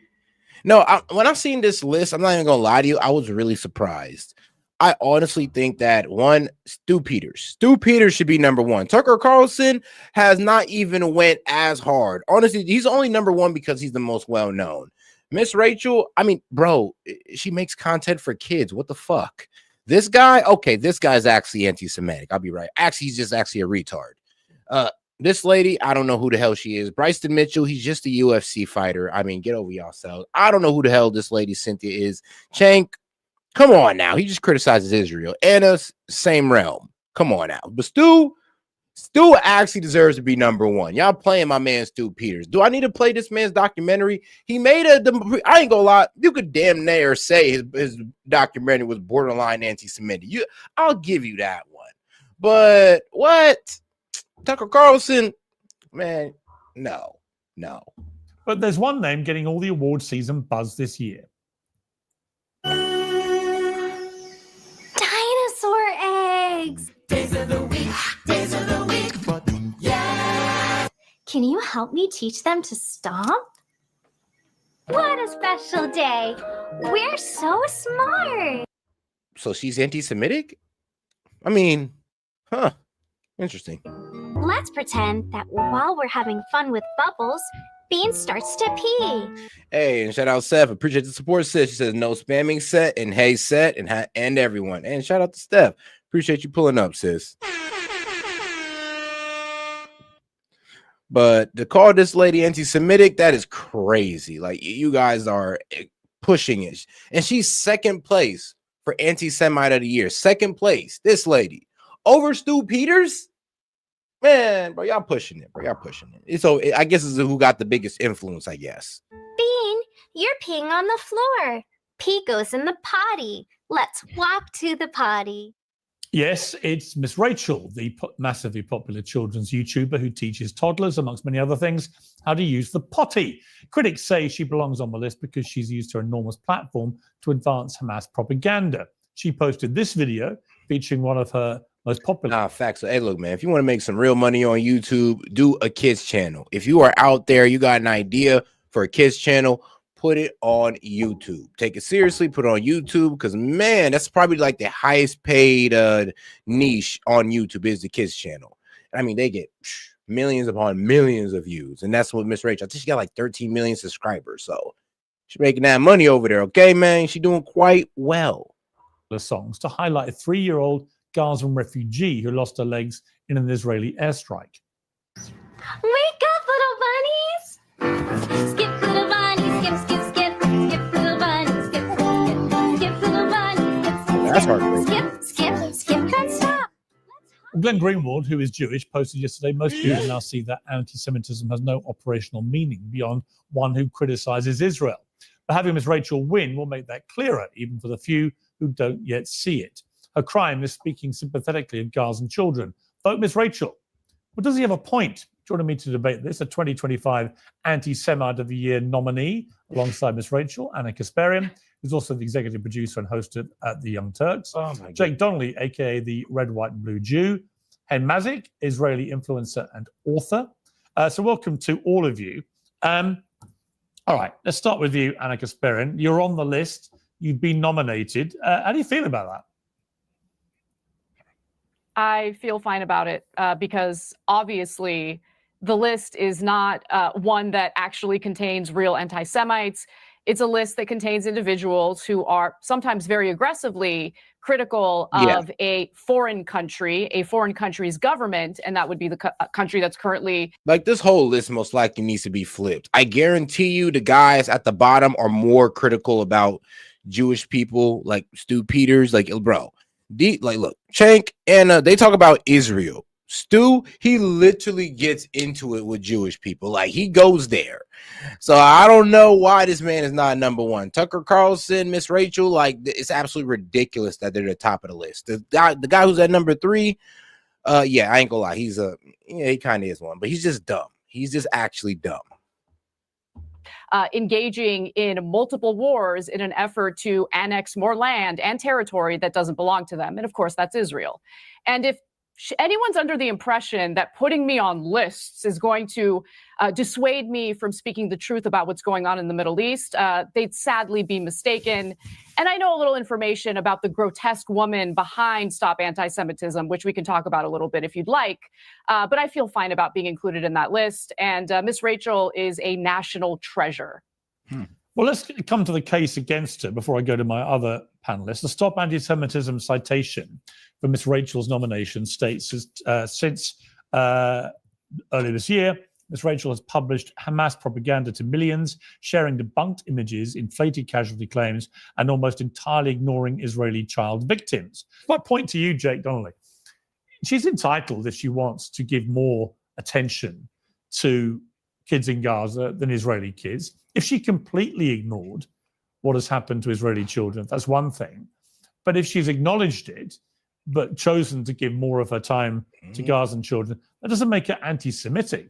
S4: No, when I've seen this list, I'm not even gonna lie to you, I was really surprised. I honestly think that one, Stu Peters should be number one. Tucker Carlson has not even went as hard. Honestly, he's only number one because he's the most well-known. Miss Rachel, I mean, bro, she makes content for kids. What the fuck? This guy, okay, this guy's actually anti-Semitic. I'll be right. Actually, he's just actually a retard. This lady, I don't know who the hell she is. Bryson Mitchell, he's just a UFC fighter. I mean, get over yourselves. I don't know who the hell this lady Cynthia is. Cenk, come on now. He just criticizes Israel. Anna, same realm. Come on now. But Stu actually deserves to be number one. Y'all playing my man Stu Peters. Do I need to play this man's documentary? He made I ain't gonna lie, you could damn near say his documentary was borderline anti-Semitic. I'll give you that one. But what? Tucker Carlson, man, no.
S25: But there's one name getting all the award season buzz this year.
S16: Dinosaur eggs. Days of the week. Yeah. Can you help me teach them to stomp? What a special day. We're so smart.
S4: So she's anti-Semitic? I mean, interesting.
S16: Let's pretend that while we're having fun with Bubbles, Bean starts to pee.
S4: Hey, and shout out Steph. Appreciate the support, sis. She says no spamming set and hey set and everyone. And shout out to Steph. Appreciate you pulling up, sis. But to call this lady anti-Semitic, that is crazy. Like, you guys are pushing it. And she's second place for anti-Semite of the year. Second place, this lady. Over Stu Peters? Man, bro, y'all pushing it, bro. Y'all pushing it. So I guess it's who got the biggest influence, I guess.
S16: Bean, you're peeing on the floor. Pee goes in the potty. Let's walk to the potty.
S25: Yes, it's Miss Rachel, the massively popular children's YouTuber who teaches toddlers, amongst many other things, how to use the potty. Critics say she belongs on the list because she's used her enormous platform to advance Hamas propaganda. She posted this video featuring one of her most popular.
S4: Facts. Hey, look, man, if you want to make some real money on YouTube, do a kids channel. If you are out there, you got an idea for a kids channel, put it on YouTube. Take it seriously, put it on YouTube, because, man, that's probably like the highest paid niche on YouTube is the kids channel. I mean, they get millions upon millions of views, and that's what Miss Rachel, I think she got like 13 million subscribers, so she's making that money over there, okay, man? She's doing quite well.
S25: The songs to highlight a 3-year-old Gazan refugee who lost her legs in an Israeli airstrike.
S16: Wake up, little bunnies! Skip, little bunnies, skip, skip, skip. Skip, little bunnies, skip, skip. Skip, little bunnies, skip, skip.
S4: That's hard.
S16: Skip, don't stop.
S25: Glenn Greenwald, who is Jewish, posted yesterday, most people now see that anti-Semitism has no operational meaning beyond one who criticizes Israel. But having Miss Rachel win will make that clearer, even for the few who don't yet see it. Her crime is speaking sympathetically of Gazan children. Vote Miss Rachel. But does he have a point? Joining me to debate this, a 2025 Anti-Semite of the Year nominee, alongside Miss Rachel, Anna Kasparian, who's also the executive producer and host at The Young Turks. Jake Donnelly, aka the Red, White, and Blue Jew. Hen Mazik, Israeli influencer and author. So welcome to all of you. All right, let's start with you, Anna Kasparian. You're on the list. You've been nominated. How do you feel about that?
S1: I feel fine about it because obviously the list is not one that actually contains real anti-Semites. It's a list that contains individuals who are sometimes very aggressively critical of a foreign country's government, and that would be the country that's currently...
S4: Like, this whole list most likely needs to be flipped. I guarantee you the guys at the bottom are more critical about Jewish people, like Stu Peters, like, bro. Look, Shank, Anna, they talk about Israel. Stu, he literally gets into it with Jewish people. Like, he goes there. So I don't know why this man is not number one. Tucker Carlson, Miss Rachel, like, it's absolutely ridiculous that they're the top of the list. The guy who's at number 3, yeah, I ain't gonna lie. He kind of is one, but he's just dumb. He's just actually dumb.
S1: Engaging in multiple wars in an effort to annex more land and territory that doesn't belong to them. And of course, that's Israel. And if anyone's under the impression that putting me on lists is going to dissuade me from speaking the truth about what's going on in the Middle East, they'd sadly be mistaken. And I know a little information about the grotesque woman behind Stop Anti-Semitism, which we can talk about a little bit if you'd like. But I feel fine about being included in that list. And Miss Rachel is a national treasure.
S25: Well, let's come to the case against her before I go to my other panelists. The Stop Anti-Semitism citation for Miss Rachel's nomination states since earlier this year, Ms. Rachel has published Hamas propaganda to millions, sharing debunked images, inflated casualty claims, and almost entirely ignoring Israeli child victims. My point to you, Jake Donnelly, she's entitled, if she wants, to give more attention to kids in Gaza than Israeli kids. If she completely ignored what has happened to Israeli children, that's one thing. But if she's acknowledged it, but chosen to give more of her time to Gazan children, that doesn't make her anti-Semitic.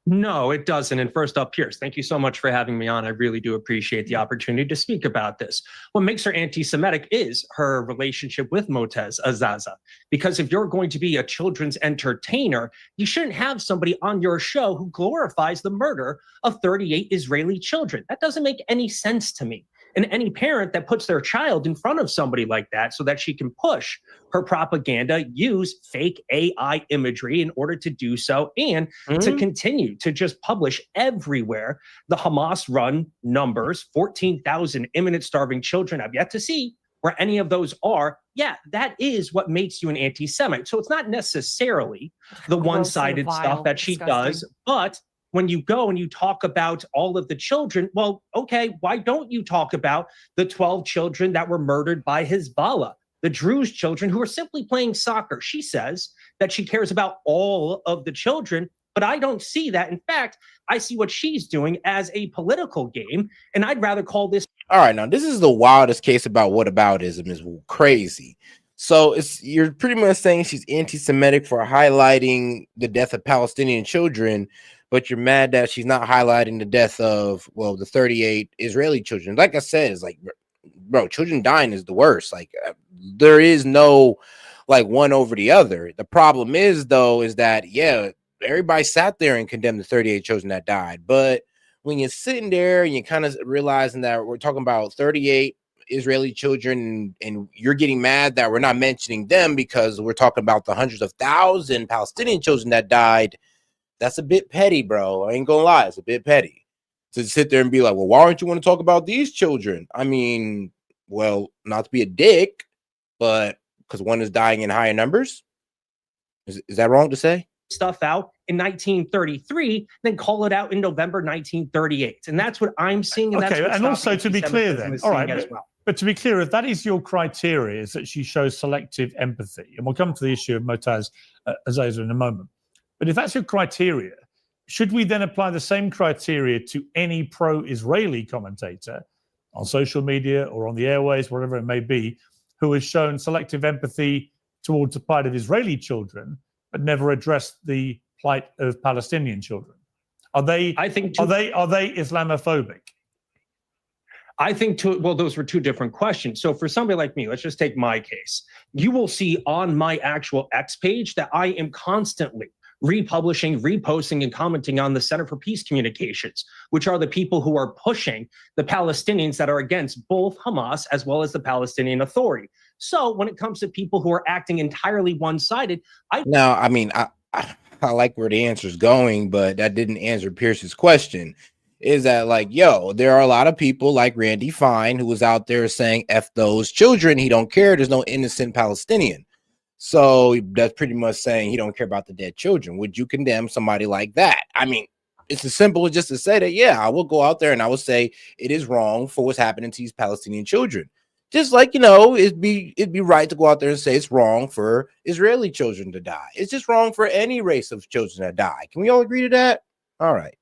S3: No, it doesn't. And first up, Pierce, thank you so much for having me on. I really do appreciate the opportunity to speak about this. What makes her anti-Semitic is her relationship with Motez Azaza. Because if you're going to be a children's entertainer, you shouldn't have somebody on your show who glorifies the murder of 38 Israeli children. That doesn't make any sense to me. And any parent that puts their child in front of somebody like that so that she can push her propaganda, use fake AI imagery in order to do so, and to continue to just publish everywhere the Hamas-run numbers, 14,000 imminent starving children. I've yet to see where any of those are. Yeah, that is what makes you an anti-Semite. So it's not necessarily the one-sided stuff that she does, but when you go and you talk about all of the children, well, okay, why don't you talk about the 12 children that were murdered by Hezbollah, the Druze children who are simply playing soccer? She says that she cares about all of the children, but I don't see that. In fact, I see what she's doing as a political game, and I'd rather call this.
S4: All right, now this is the wildest case about whataboutism. Is crazy. So you're pretty much saying she's anti-Semitic for highlighting the death of Palestinian children, but you're mad that she's not highlighting the death of, well, the 38 Israeli children. Like I said, it's like, bro, children dying is the worst. Like, there is no, like, one over the other. The problem is, though, is that, yeah, everybody sat there and condemned the 38 children that died. But when you're sitting there and you're kind of realizing that we're talking about 38 Israeli children, and you're getting mad that we're not mentioning them because we're talking about the hundreds of thousands Palestinian children that died, that's a bit petty, bro. I ain't gonna lie, it's a bit petty to sit there and be like, well, why don't you want to talk about these children? I mean, well, not to be a dick, but because one is dying in higher numbers. Is that wrong to say?
S3: Stuff out in 1933, then call it out in November 1938. And that's what I'm seeing. And
S25: okay,
S3: that's
S25: and also to be clear then, all right,
S3: well.
S25: But to be clear, if that is your criteria, is that she shows selective empathy, and we'll come to the issue of Motaz Azaza in a moment. But if that's your criteria, should we then apply the same criteria to any pro-Israeli commentator on social media or on the airways, whatever it may be, who has shown selective empathy towards a part of Israeli children, but never addressed the plight of Palestinian children? Are they?
S3: I think
S25: are they Islamophobic?
S3: I think those were two different questions. So for somebody like me, let's just take my case. You will see on my actual X page that I am constantly republishing, reposting, and commenting on the Center for Peace Communications, which are the people who are pushing the Palestinians that are against both Hamas as well as the Palestinian Authority. So when it comes to people who are acting entirely one-sided, I
S4: like where the answer is going, but that didn't answer Pierce's question. Is that like, yo, there are a lot of people like Randy Fine who was out there saying F those children. He don't care. There's no innocent Palestinian. So that's pretty much saying he don't care about the dead children. Would you condemn somebody like that? I mean, it's as simple as just to say that, yeah, I will go out there and I will say it is wrong for what's happening to these Palestinian children. Just like, you know, it'd be right to go out there and say it's wrong for Israeli children to die. It's just wrong for any race of children to die. Can we all agree to that? All right.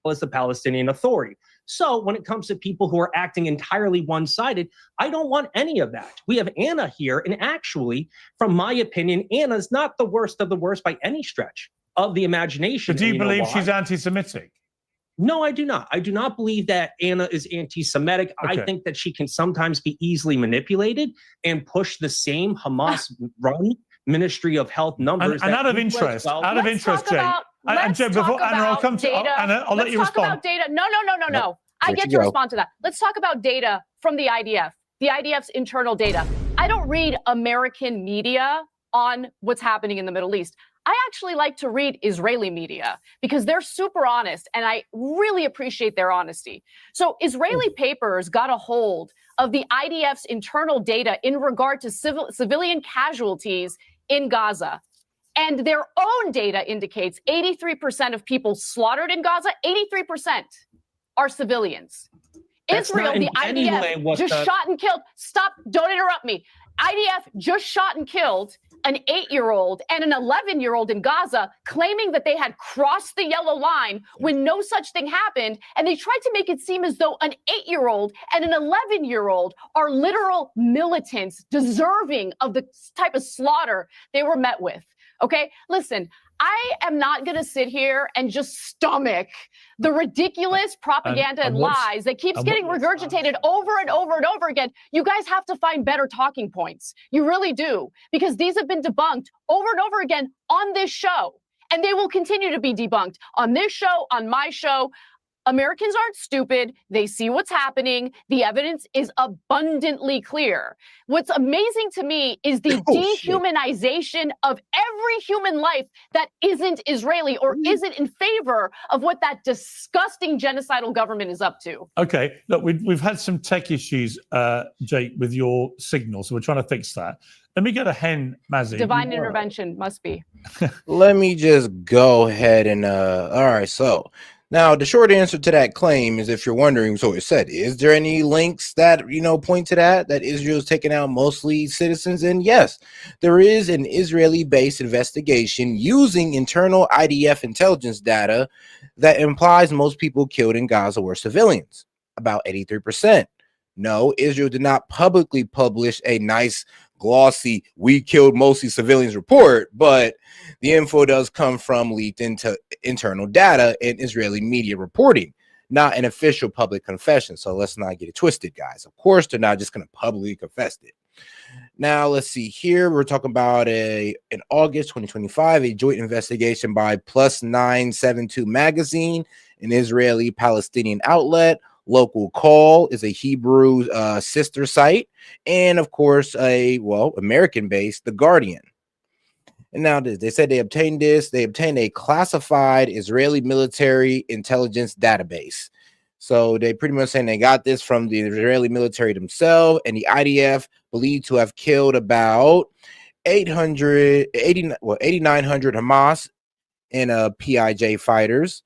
S3: As the Palestinian Authority. So when it comes to people who are acting entirely one-sided, I don't want any of that. We have Anna here, and actually, from my opinion, Anna's not the worst of the worst by any stretch of the imagination.
S25: But do you believe she's anti-Semitic?
S3: No, I do not. I do not believe that Anna is anti-Semitic.
S25: Okay.
S3: I think that she can sometimes be easily manipulated and push the same Hamas-run Ministry of Health numbers.
S25: And out of interest, Jay. And Jay, before Anna, I'll come to Anna. I'll let you respond.
S1: Let's talk about data. No. I get to respond to that. Let's talk about data from the IDF, the IDF's internal data. I don't read American media on what's happening in the Middle East. I actually like to read Israeli media because they're super honest, and I really appreciate their honesty. So Israeli papers got a hold of the IDF's internal data in regard to civilian casualties in Gaza. And their own data indicates 83% of people slaughtered in Gaza, 83% are civilians.
S3: That's
S1: Israel,
S3: not
S1: the
S3: in any way
S1: IDF,
S3: what
S1: just
S3: the-
S1: shot and killed. Stop, don't interrupt me. IDF just shot and killed an 8-year-old and an 11-year-old in Gaza, claiming that they had crossed the yellow line when no such thing happened. And they tried to make it seem as though an 8-year-old and an 11-year-old are literal militants deserving of the type of slaughter they were met with. Okay, listen, I am not going to sit here and just stomach the ridiculous propaganda and lies that keeps getting regurgitated over and over and over again. You guys have to find better talking points. You really do, because these have been debunked over and over again on this show, and they will continue to be debunked on this show, on my show. Americans aren't stupid. They see what's happening. The evidence is abundantly clear. What's amazing to me is the dehumanization of every human life that isn't Israeli or isn't in favor of what that disgusting genocidal government is up to.
S25: Okay, look, we've had some tech issues, Jake, with your signal, so we're trying to fix that. Let me go to Hen Mazzy.
S1: Divine intervention must be.
S4: Let me just go ahead and all right, so now the short answer to that claim is, if you're wondering, so it said, is there any links that point to that Israel's taking out mostly citizens? And yes, there is an Israeli-based investigation using internal IDF intelligence data that implies most people killed in Gaza were civilians, about 83%. No, Israel did not publicly publish a nice glossy "we killed mostly civilians" report, but the info does come from leaked into internal data and Israeli media reporting, not an official public confession. So let's not get it twisted, guys. Of course, they're not just going to publicly confess it. Now, let's see here. We're talking about in August 2025, a joint investigation by Plus 972 magazine, an Israeli Palestinian outlet. Local Call is a Hebrew sister site, and of course, American-based The Guardian. And now they said they obtained a classified Israeli military intelligence database. So they pretty much saying they got this from the Israeli military themselves, and the IDF believed to have killed about 8,900 Hamas and PIJ fighters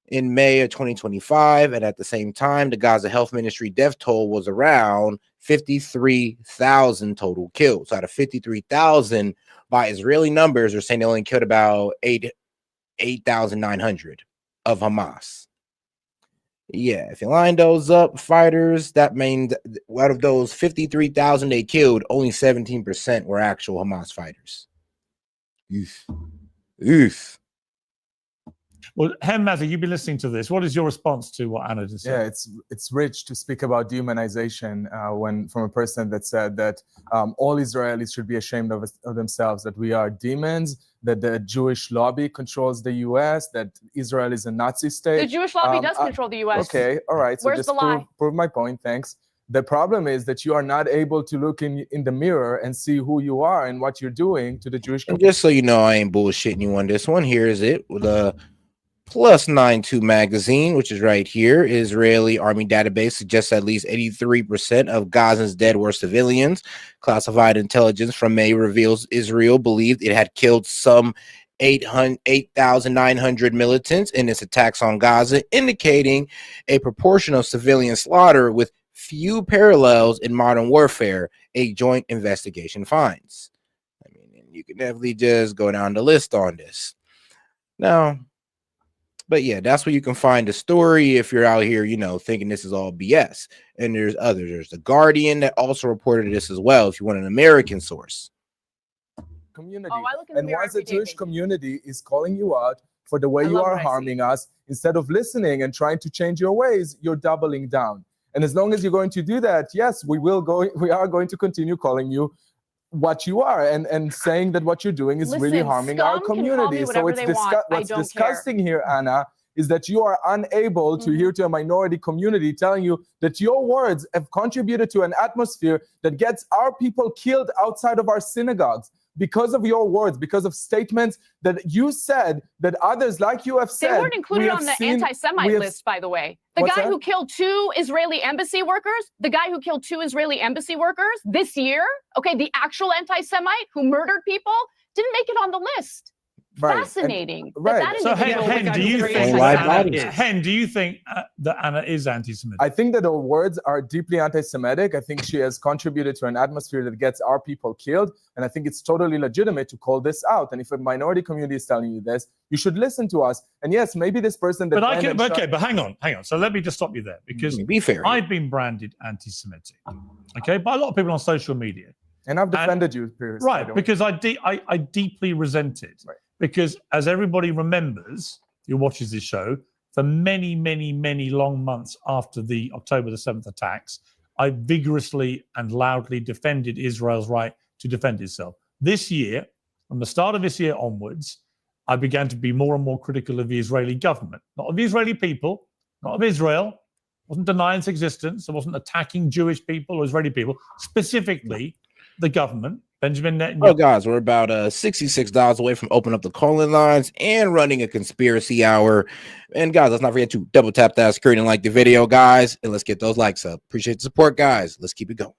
S4: in May of 2025, and at the same time, the Gaza Health Ministry death toll was around 53,000 total killed. So out of 53,000, by Israeli numbers, they're saying they only killed about 8,900 of Hamas. Yeah, if you line those up, fighters, that means out of those 53,000 they killed, only 17% were actual Hamas fighters. Oof. Oof.
S25: Well, Hemmazi, you've been listening to this. What is your response to what Anna just said?
S7: Yeah, it's rich to speak about dehumanization when from a person that said that all Israelis should be ashamed of themselves, that we are demons, that the Jewish lobby controls the U.S., that Israel is a Nazi state.
S1: The Jewish lobby does control the U.S.
S7: Okay, all right. So
S1: Where's
S7: just
S1: the lie?
S7: prove my point. Thanks. The problem is that you are not able to look in the mirror and see who you are and what you're doing to the Jewish
S4: And
S7: community.
S4: just so you know, I ain't bullshitting you on this one. Here is it with a +92 magazine, which is right here. Israeli Army database suggests at least 83% of Gazans dead were civilians. Classified intelligence from May reveals Israel believed it had killed some 8,900 militants in its attacks on Gaza, indicating a proportion of civilian slaughter with few parallels in modern warfare, a joint investigation finds. I mean, you can definitely just go down the list on this. Now, but yeah, that's where you can find the story if you're out here, you know, thinking this is all BS. And there's others. There's The Guardian that also reported this as well, if you want an American source.
S7: Community.
S1: Oh, I look in the
S7: And
S1: mirror
S7: once the
S1: every day,
S7: Jewish
S1: baby.
S7: community is calling you out for the way
S1: I
S7: you
S1: love
S7: are
S1: what I see.
S7: harming us, instead of listening and trying to change your ways, you're doubling down. And as long as you're going to do that, yes, we are going to continue calling you what you are and saying that what you're doing is really
S1: Listen,
S7: harming our
S1: scum can call me
S7: community. So
S1: whatever
S7: it's
S1: they want. I
S7: what's
S1: don't
S7: disgusting here, Anna, is that you are unable to hear to a minority community telling you that your words have contributed to an atmosphere that gets our people killed outside of our synagogues because of your words, because of statements that you said that others like you have said.
S1: They weren't included on the anti-Semite list, by the way. The
S7: What's
S1: guy
S7: that?
S1: who killed 2 Israeli embassy workers, this year, okay, the actual anti-Semite who murdered people didn't make it on the list.
S7: Right.
S1: Fascinating.
S7: And- right.
S1: That
S25: So,
S1: individual
S25: Hen,
S1: was
S25: do you
S1: very
S25: think
S1: anti-Semitic.
S25: Hen, do you think that Anna is anti-Semitic?
S7: I think that her words are deeply anti-Semitic. I think she has contributed to an atmosphere that gets our people killed. And I think it's totally legitimate to call this out. And if a minority community is telling you this, you should listen to us. And yes, maybe this person that...
S25: But hang on. So let me just stop you there, because
S4: be fair.
S25: I've been branded anti-Semitic, okay, by a lot of people on social media.
S7: And I've defended you, Pierce.
S25: Right, because I deeply resent it.
S7: Right.
S25: Because as everybody remembers, who watches this show, for many, many, many long months after the October the 7th attacks, I vigorously and loudly defended Israel's right to defend itself. This year, from the start of this year onwards, I began to be more and more critical of the Israeli government, not of the Israeli people, not of Israel. I wasn't denying its existence. I wasn't attacking Jewish people or Israeli people, specifically the government. Benjamin Netanyahu.
S4: Oh, guys, we're about $66 away from opening up the calling lines and running a conspiracy hour. And guys, let's not forget to double tap that screen and like the video, guys. And let's get those likes up. Appreciate the support, guys. Let's keep it going.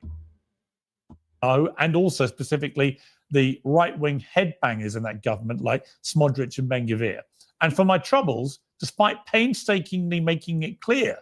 S25: And also specifically the right-wing headbangers in that government like Smodrich and Ben-Gvir. And for my troubles, despite painstakingly making it clear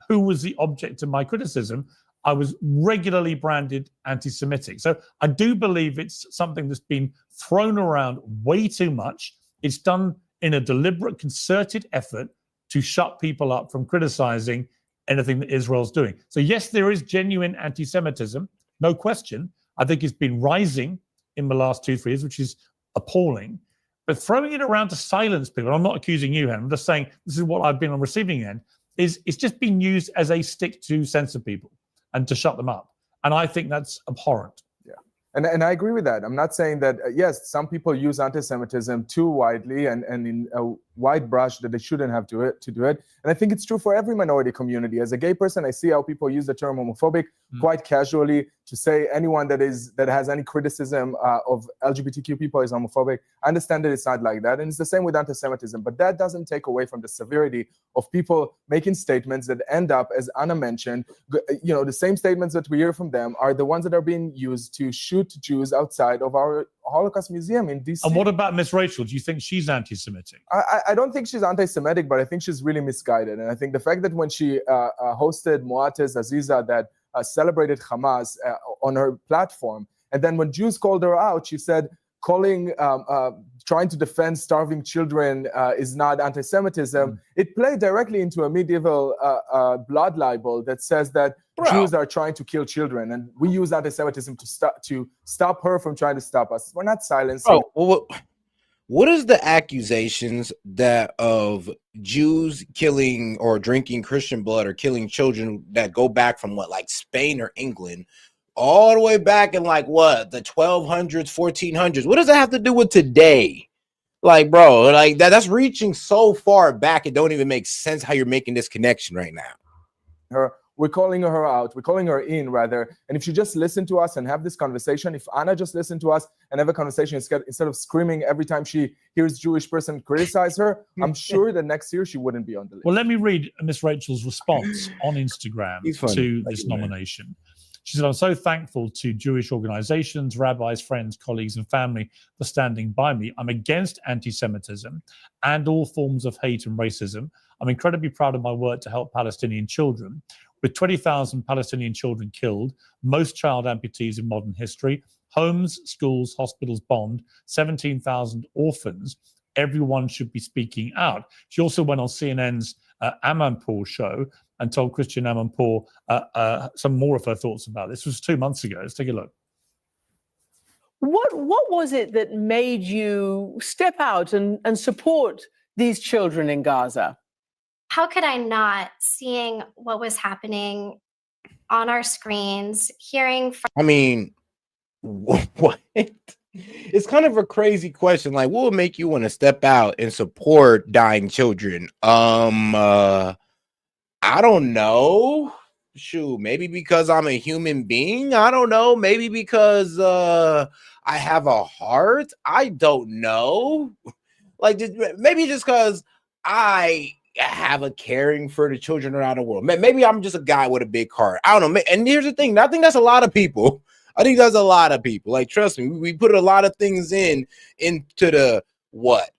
S25: who was the object of my criticism, I was regularly branded anti-Semitic. So I do believe it's something that's been thrown around way too much. It's done in a deliberate, concerted effort to shut people up from criticizing anything that Israel's doing. So yes, there is genuine anti-Semitism, no question. I think it's been rising in the last 2-3 years, which is appalling. But throwing it around to silence people, I'm not accusing you, Hen, I'm just saying this is what I've been on receiving end, is it's just being used as a stick to censor people and to shut them up. And I think that's abhorrent.
S7: Yeah. And I agree with that. I'm not saying that, yes, some people use anti-Semitism too widely and in a wide brush that they shouldn't have to do it. And I think it's true for every minority community. As a gay person, I see how people use the term homophobic quite casually to say anyone that has any criticism of LGBTQ people is homophobic. I understand that it's not like that. And it's the same with anti-Semitism. But that doesn't take away from the severity of people making statements that end up, as Anna mentioned, the same statements that we hear from them are the ones that are being used to shoot Jews outside of our Holocaust Museum in DC.
S25: And what about Miss Rachel? Do you think she's anti-Semitic?
S7: I don't think she's anti-Semitic, but I think she's really misguided. And I think the fact that when she hosted Moatez Aziza that celebrated Hamas on her platform, and then when Jews called her out, she said trying to defend starving children is not anti-Semitism. It played directly into a medieval blood libel that says that Jews are trying to kill children, and we use anti-Semitism to stop her from trying to stop us. We're not silencing.
S4: What is the accusations that of Jews killing or drinking Christian blood or killing children that go back from what, like Spain or England, all the way back in like what, the 1200s, 1400s? What does that have to do with today? Like, bro, like that's reaching so far back, it don't even make sense how you're making this connection right now.
S7: We're calling her out. We're calling her in, rather. And if she just listen to us and have this conversation, if Anna just listened to us and have a conversation instead of screaming every time she hears Jewish person criticize her, I'm sure that next year she wouldn't be on the list.
S25: Well, let me read Miss Rachel's response on Instagram to this nomination. She said, I'm so thankful to Jewish organizations, rabbis, friends, colleagues, and family for standing by me. I'm against anti-Semitism and all forms of hate and racism. I'm incredibly proud of my work to help Palestinian children. With 20,000 Palestinian children killed, most child amputees in modern history, homes, schools, hospitals bombed, 17,000 orphans, everyone should be speaking out. She also went on CNN's Amanpour show and told Christian Amanpour some more of her thoughts about this. This was 2 months ago. Let's take a look.
S8: What was it that made you step out and support these children in Gaza?
S16: How could I not, seeing what was happening on our screens, hearing from...
S4: I mean, what? It's kind of a crazy question. Like, what would make you want to step out and support dying children? I don't know. Shoot, maybe because I'm a human being. I don't know. Maybe because I have a heart. I don't know. Like, maybe just because I have a caring for the children around the world. Maybe I'm just a guy with a big heart. I don't know. And here's the thing. I think that's a lot of people. I think that's a lot of people. Like, trust me, we put a lot of things into the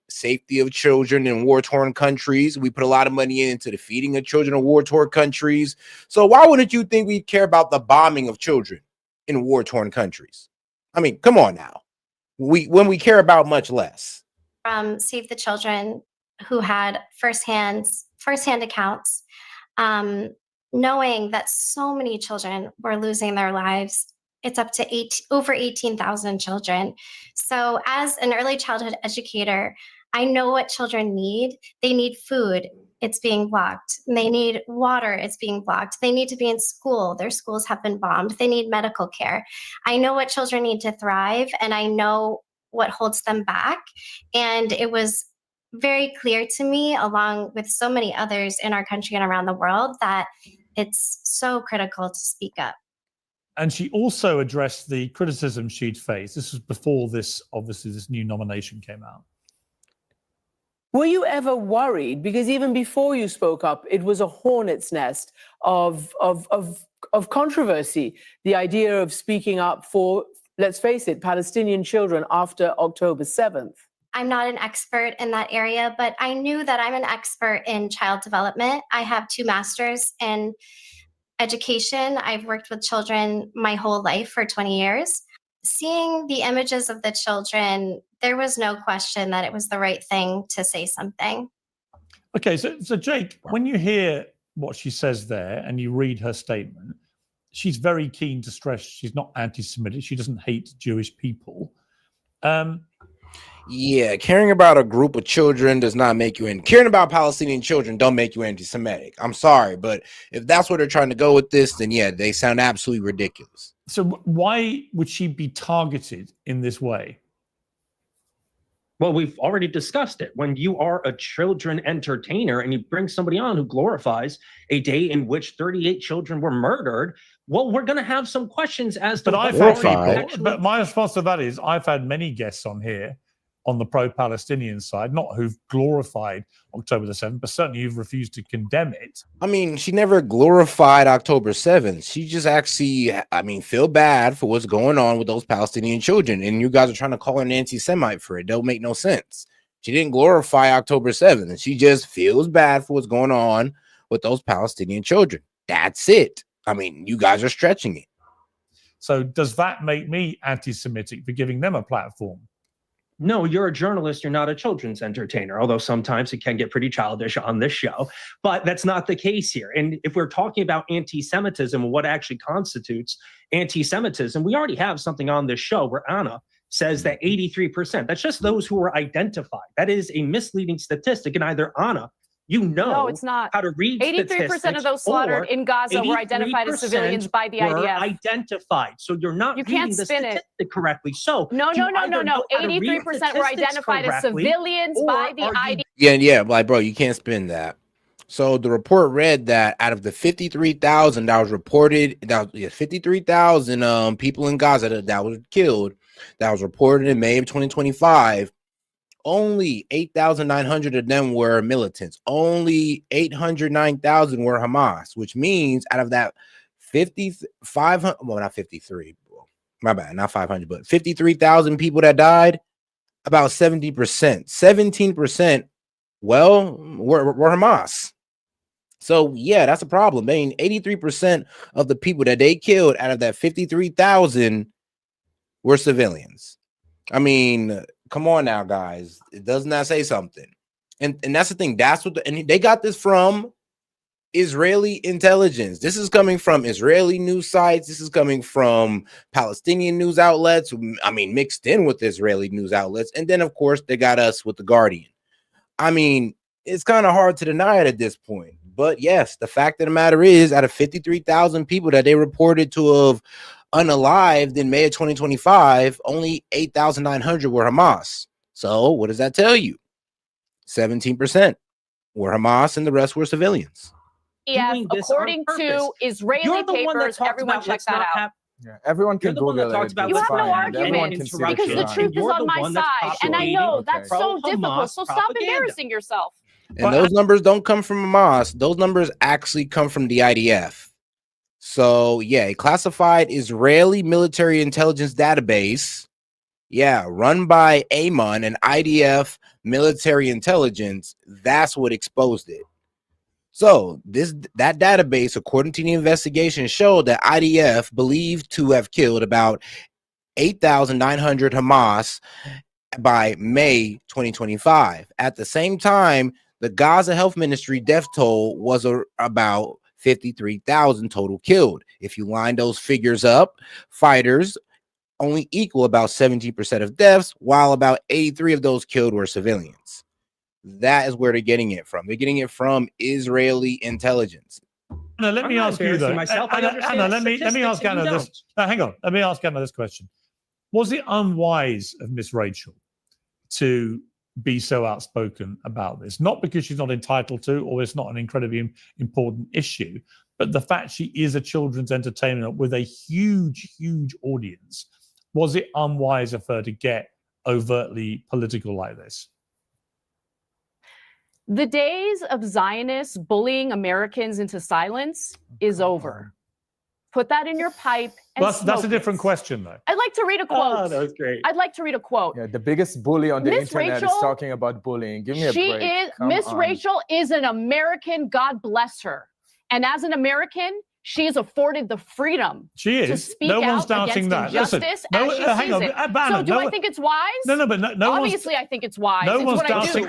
S4: safety of children in war-torn countries. We put a lot of money into the feeding of children in war-torn countries. So why wouldn't you think we care about the bombing of children in war-torn countries? I mean, come on now. When we care about much less.
S16: Save the Children, who had firsthand accounts, knowing that so many children were losing their lives. It's up to over 18,000 children. So as an early childhood educator, I know what children need. They need food. It's being blocked. They need water. It's being blocked. They need to be in school. Their schools have been bombed. They need medical care. I know what children need to thrive, and I know what holds them back. And it was very clear to me, along with so many others in our country and around the world, that it's so critical to speak up.
S25: And she also addressed the criticism she'd faced. This was before this, obviously, this new nomination came out.
S8: Were you ever worried? Because even before you spoke up, it was a hornet's nest of controversy. The idea of speaking up for, let's face it, Palestinian children after October 7th.
S16: I'm not an expert in that area, but I knew that I'm an expert in child development. I have 2 masters in education. I've worked with children my whole life for 20 years. Seeing the images of the children, there was no question that it was the right thing to say something.
S25: Okay, so Jake, when you hear what she says there and you read her statement, she's very keen to stress she's not anti-Semitic. She doesn't hate Jewish people.
S4: Yeah, caring about a group of children does not make you caring about Palestinian children don't make you anti-Semitic. I'm sorry, but if that's where they're trying to go with this, then yeah, they sound absolutely ridiculous.
S25: So why would she be targeted in this way?
S3: Well, we've already discussed it. When you are a children entertainer and you bring somebody on who glorifies a day in which 38 children were murdered, well, we're going to have some questions as to
S25: but my response to that is I've had many guests on here on the pro-Palestinian side, not who've glorified October the 7th, but certainly who've refused to condemn it.
S4: I mean, she never glorified October 7th. She just actually, feel bad for what's going on with those Palestinian children. And you guys are trying to call her an anti-Semite for it. Don't make no sense. She didn't glorify October 7th. And she just feels bad for what's going on with those Palestinian children. That's it. I mean, you guys are stretching it.
S25: So does that make me anti-Semitic for giving them a platform?
S3: No, you're a journalist. You're not a children's entertainer, although sometimes it can get pretty childish on this show. But that's not the case here. And if we're talking about anti-Semitism and what actually constitutes anti-Semitism, we already have something on this show where Anna says that 83%, that's just those who were identified. That is a misleading statistic. And either Anna, you know
S1: No, it's not.
S3: how to read
S1: 83% of those slaughtered in Gaza were identified as civilians by the
S3: were
S1: IDF.
S3: identified. So you're not
S1: You
S3: reading
S1: can't
S3: the
S1: spin it.
S3: statistic correctly. So
S1: No.
S3: you either know how to read
S1: 83% were
S3: statistics
S1: identified as
S3: correctly,
S1: civilians
S3: or
S1: by the
S3: are you
S1: IDF.
S4: Yeah, like, bro, you can't spin that. So the report read that out of the 53,000 that was reported, 53,000 people in Gaza that was killed, that was reported in May of 2025, only 8,900 of them were militants. Only 809,000 were Hamas, which means out of that 500, well, not 53, my bad, not 500, but 53,000 people that died, about 70%, 17%, well, were Hamas. So yeah, that's a problem. I mean, 83% of the people that they killed out of that 53,000 were civilians. I mean, come on now, guys. It does not say something. And that's the thing. That's what and they got this from Israeli intelligence. This is coming from Israeli news sites. This is coming from Palestinian news outlets. I mean, mixed in with Israeli news outlets. And then, of course, they got us with the Guardian. I mean, it's kind of hard to deny it at this point. But yes, the fact of the matter is, out of 53,000 people that they reported to have unalived in May of 2025, only 8,900 were Hamas. So what does that tell you? 17% were Hamas and the rest were civilians.
S1: Yeah, according to Israeli papers, everyone check that out.
S7: Yeah, everyone can Google it.
S1: You have no argument because the truth is on my side, and I know that's so difficult. So stop embarrassing yourself.
S4: And those numbers don't come from Hamas. Those numbers actually come from the IDF. So yeah, a classified Israeli military intelligence database, run by Amon and IDF military intelligence. That's what exposed it. So that database, according to the investigation, showed that IDF believed to have killed about 8,900 Hamas by May 2025. At the same time, the Gaza Health Ministry death toll was about 53,000 total killed. If you line those figures up, fighters only equal about 70% of deaths, while about 83 of those killed were civilians. That is where they're getting it from. They're getting it from Israeli intelligence.
S25: Anna, let me ask you though. Anna, let me ask Anna this. Hang on. Let me ask Anna this question. Was it unwise of Miss Rachel to be so outspoken about this? Not because she's not entitled to, or it's not an incredibly important issue, but the fact she is a children's entertainer with a huge audience. Was it unwise of her to get overtly political like this?
S1: The days of Zionists bullying Americans into silence is over. Put that in your pipe and
S25: that's a different question, though.
S1: I'd like to read a quote.
S3: Oh, that was great.
S1: I'd like to read a quote.
S7: Yeah, the biggest bully on the internet is talking about bullying. Give me a break.
S1: Miss Rachel is an American. God bless her. And as an American, she is afforded the freedom to speak out against injustice as she sees it. So do I think it's wise?
S25: No, but no.
S1: Obviously, I think it's wise.
S25: No one's
S1: doubting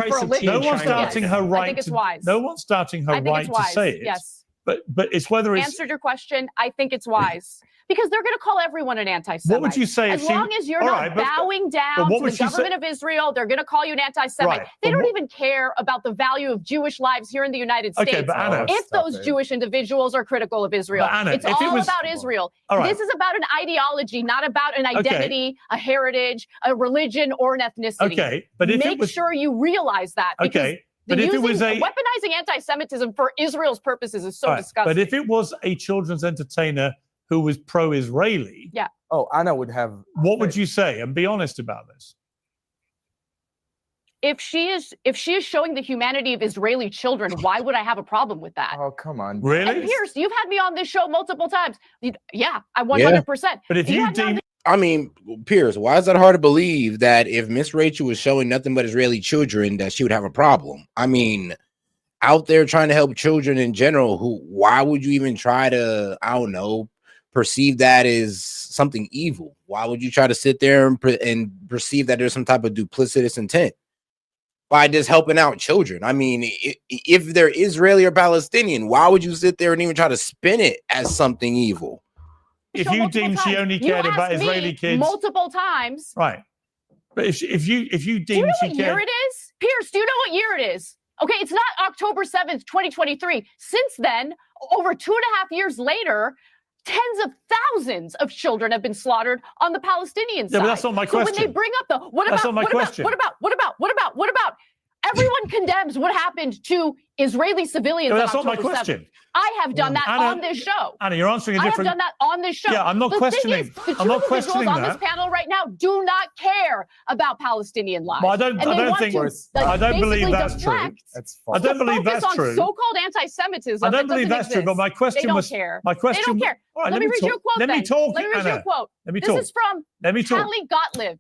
S25: her right.
S1: I think it's wise.
S25: No one's doubting her right to say it.
S1: Yes.
S25: But it's whether it's
S1: answered your question. I think it's wise because they're going to call everyone an anti-Semite.
S25: What would you say?
S1: As long as you're not bowing down to the government of Israel, they're going to call you an anti-Semite.
S25: Right.
S1: They don't even care about the value of Jewish lives here in the United States.
S25: Okay, but Anna,
S1: if those Jewish individuals are critical of Israel,
S25: Anna,
S1: it's all about Israel.
S25: Right.
S1: This is about an ideology, not about an identity, a heritage, a religion, or an ethnicity.
S25: Okay, but if
S1: make sure you realize that.
S25: Okay. But if it was
S1: weaponizing anti-Semitism for Israel's purposes is so disgusting.
S25: But if it was a children's entertainer who was pro-Israeli,
S7: oh, Anna would have.
S25: What would you say? And be honest about this.
S1: If she is showing the humanity of Israeli children, why would I have a problem with that?
S7: Oh, come on.
S25: Really?
S1: And Pierce, you've had me on this show multiple times. Yeah, I 100%.
S25: But if you deem
S4: I mean, Pierce, why is that hard to believe that if Miss Rachel was showing nothing but Israeli children, that she would have a problem? I mean, out there trying to help children in general, why would you even try to, I don't know, perceive that as something evil? Why would you try to sit there and perceive that there's some type of duplicitous intent by just helping out children? I mean, if they're Israeli or Palestinian, why would you sit there and even try to spin it as something evil?
S25: If you deem she only cared about Israeli kids
S1: multiple times,
S25: right? But if you
S1: Do you
S25: deem
S1: know
S25: she
S1: what year
S25: cared,
S1: it is? Pierce, do you know what year it is? Okay, it's not October 7th, 2023. Since then, over 2.5 years later, tens of thousands of children have been slaughtered on the Palestinian side.
S25: Yeah, but that's not my
S1: So when they
S25: question.
S1: bring up the what
S25: That's
S1: about
S25: not my
S1: what
S25: question.
S1: about everyone condemns what happened to Israeli civilians
S25: Yeah, but
S1: on
S25: that's not my
S1: October 7th.
S25: question.
S1: I have done that
S25: Anna,
S1: on this show.
S25: Anna, you're answering a
S1: I have
S25: different.
S1: done that on this show.
S25: Yeah, I'm not
S1: the
S25: questioning.
S1: Thing is, the
S25: I'm
S1: two
S25: not
S1: individuals
S25: questioning
S1: on
S25: that.
S1: this panel right now do not care about Palestinian lives.
S25: Well, I don't believe that's true. I don't believe that's
S1: on
S25: true.
S1: So-called anti-Semitism.
S25: I don't
S1: that
S25: believe
S1: doesn't
S25: that's true. But
S1: exist.
S25: my question
S1: they don't
S25: was
S1: care.
S25: my question.
S1: They don't care.
S25: All right,
S1: let me read you a quote.
S25: Let me talk.
S1: Let me read you a quote.
S25: Let me
S1: this
S25: talk.
S1: is from
S25: Let me talk.
S1: Tali Gottlieb.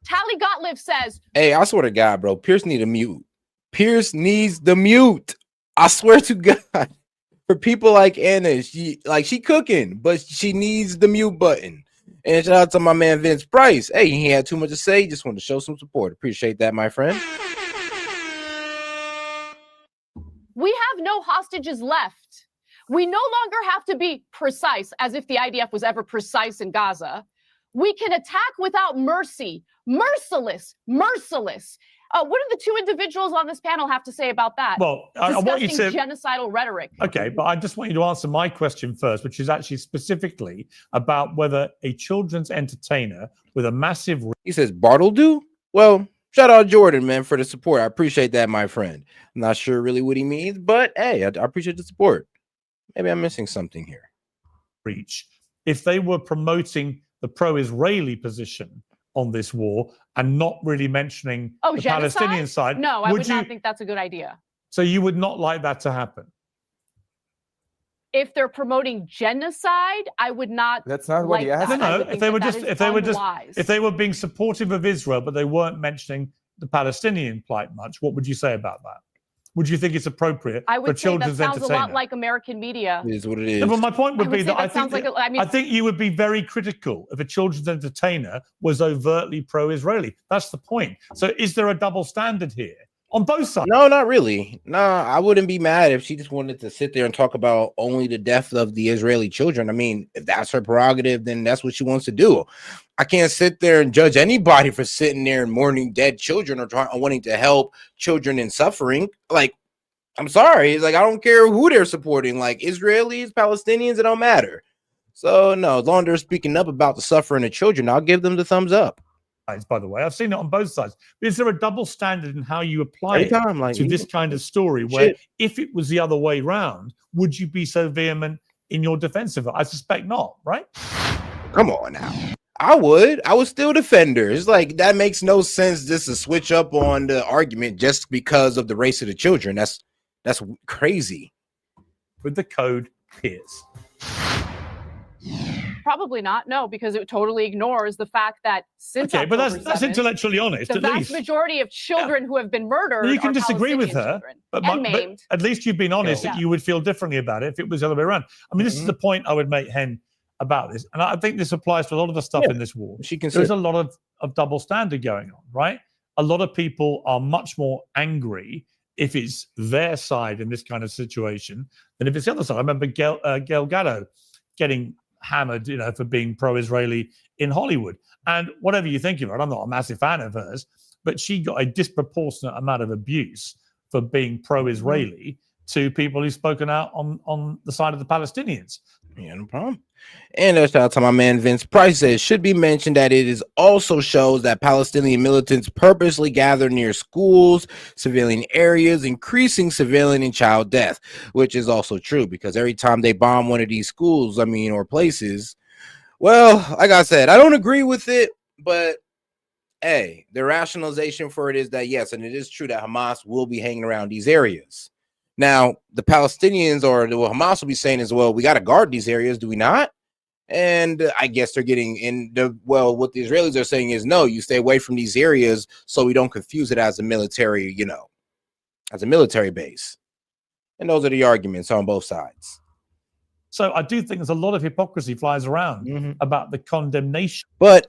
S1: Tali Gottlieb says,
S4: Hey, I swear to God, bro, Pierce need a mute. Pierce needs the mute. I swear to God. For people like Anna, she cooking, but she needs the mute button. And shout out to my man Vince Price. Hey, he had too much to say. Just wanted to show some support. Appreciate that, my friend.
S1: we have no hostages left. We no longer have to be precise, as if the IDF was ever precise in Gaza. We can attack without mercy, merciless. What do the two individuals on this panel have to say about that?
S25: Well, I want you to
S1: genocidal rhetoric.
S25: Okay, but I just want you to answer my question first, which is actually specifically about whether a children's entertainer with a massive.
S4: He says Bartledew. Well, shout out Jordan, man, for the support. I appreciate that, my friend. I'm not sure really what he means, but hey, I appreciate the support. Maybe I'm missing something here.
S25: Reach if they were promoting the pro-Israeli position on this war and not really mentioning the
S1: genocide?
S25: Palestinian side.
S1: No, I would not think that's a good idea.
S25: So you would not like that to happen?
S1: If they're promoting genocide, I would not.
S7: That's not what he asked.
S25: No. If they were being supportive of Israel, but they weren't mentioning the Palestinian plight much, what would you say about that? Would you think it's appropriate
S1: I
S25: for
S1: would say that
S25: children's
S1: sounds
S25: entertainment?
S1: a lot like American media.
S4: It is what it is.
S25: No, but my point would be that I think you would be very critical if a children's entertainer was overtly pro-Israeli. That's the point. So is there a double standard here on both sides?
S4: No, not really. No, I wouldn't be mad if she just wanted to sit there and talk about only the death of the Israeli children. I mean, if that's her prerogative, then that's what she wants to do. I can't sit there and judge anybody for sitting there and mourning dead children or wanting to help children in suffering. Like, I'm sorry. It's like, I don't care who they're supporting. Like, Israelis, Palestinians, it don't matter. So, no, as long as they're speaking up about the suffering of children, I'll give them the thumbs up.
S25: By the way, I've seen it on both sides. But is there a double standard in how you apply it
S4: like,
S25: to this kind of story where if it was the other way round, would you be so vehement in your defense of it? I suspect not, right?
S4: Come on now. I would still defend her. It's like that makes no sense just to switch up on the argument just because of the race of the children. That's crazy.
S25: With the code Pierce.
S1: Probably not. No, because it totally ignores the fact that since
S25: Okay, but
S1: October
S25: that's
S1: 7th,
S25: intellectually honest.
S1: the
S25: at
S1: vast
S25: least
S1: majority of children who have been murdered
S25: you can
S1: are
S25: disagree with
S1: Palestinian
S25: her,
S1: children
S25: but
S1: and maimed.
S25: at least you've been honest
S1: Yeah.
S25: that you would feel differently about it if it was the other way around. I mean, this is the point I would make, Hen, about this, and I think this applies to a lot of the stuff in this war. There's a lot of double standard going on, right? A lot of people are much more angry if it's their side in this kind of situation than if it's the other side. I remember Gal Gadot getting hammered, for being pro-Israeli in Hollywood. And whatever you think of her, I'm not a massive fan of hers, but she got a disproportionate amount of abuse for being pro-Israeli to people who've spoken out on the side of the Palestinians.
S4: Yeah, no problem. And shout out to my man Vince Price. Says, should be mentioned that it is also shows that Palestinian militants purposely gather near schools, civilian areas, increasing civilian and child death, which is also true because every time they bomb one of these schools, or places, well, like I said, I don't agree with it, but hey, the rationalization for it is that yes, and it is true that Hamas will be hanging around these areas. Now, the Palestinians or the Hamas will be saying as well, we got to guard these areas, do we not? And I guess they're getting what the Israelis are saying is, no, you stay away from these areas so we don't confuse it as a military, as a military base. And those are the arguments on both sides.
S25: So I do think there's a lot of hypocrisy flies around about the condemnation.
S4: But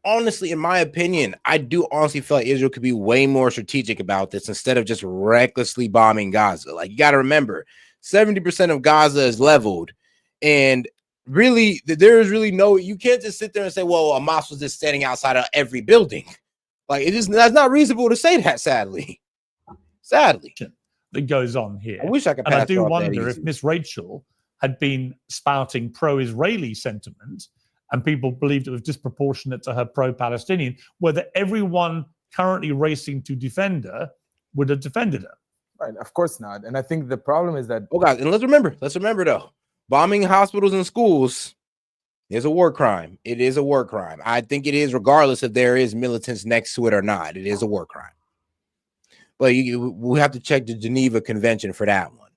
S4: honestly, in my opinion, I do honestly feel like Israel could be way more strategic about this instead of just recklessly bombing Gaza. Like, you got to remember, 70% of Gaza is leveled. And really, there is really you can't just sit there and say, well, Hamas was just standing outside of every building. Like that's not reasonable to say that. Sadly.
S25: That goes on here.
S4: I wish I could
S25: And I
S4: pass it
S25: do
S4: off that
S25: wonder if
S4: easy.
S25: Miss Rachel had been spouting pro-Israeli sentiment and people believed it was disproportionate to her pro-Palestinian, whether everyone currently racing to defend her would have defended her.
S7: Right, of course not. And I think the problem is that
S4: Oh God, and let's remember though, bombing hospitals and schools is a war crime. It is a war crime. I think it is, regardless if there is militants next to it or not. It is a war crime. But we have to check the Geneva Convention for that one.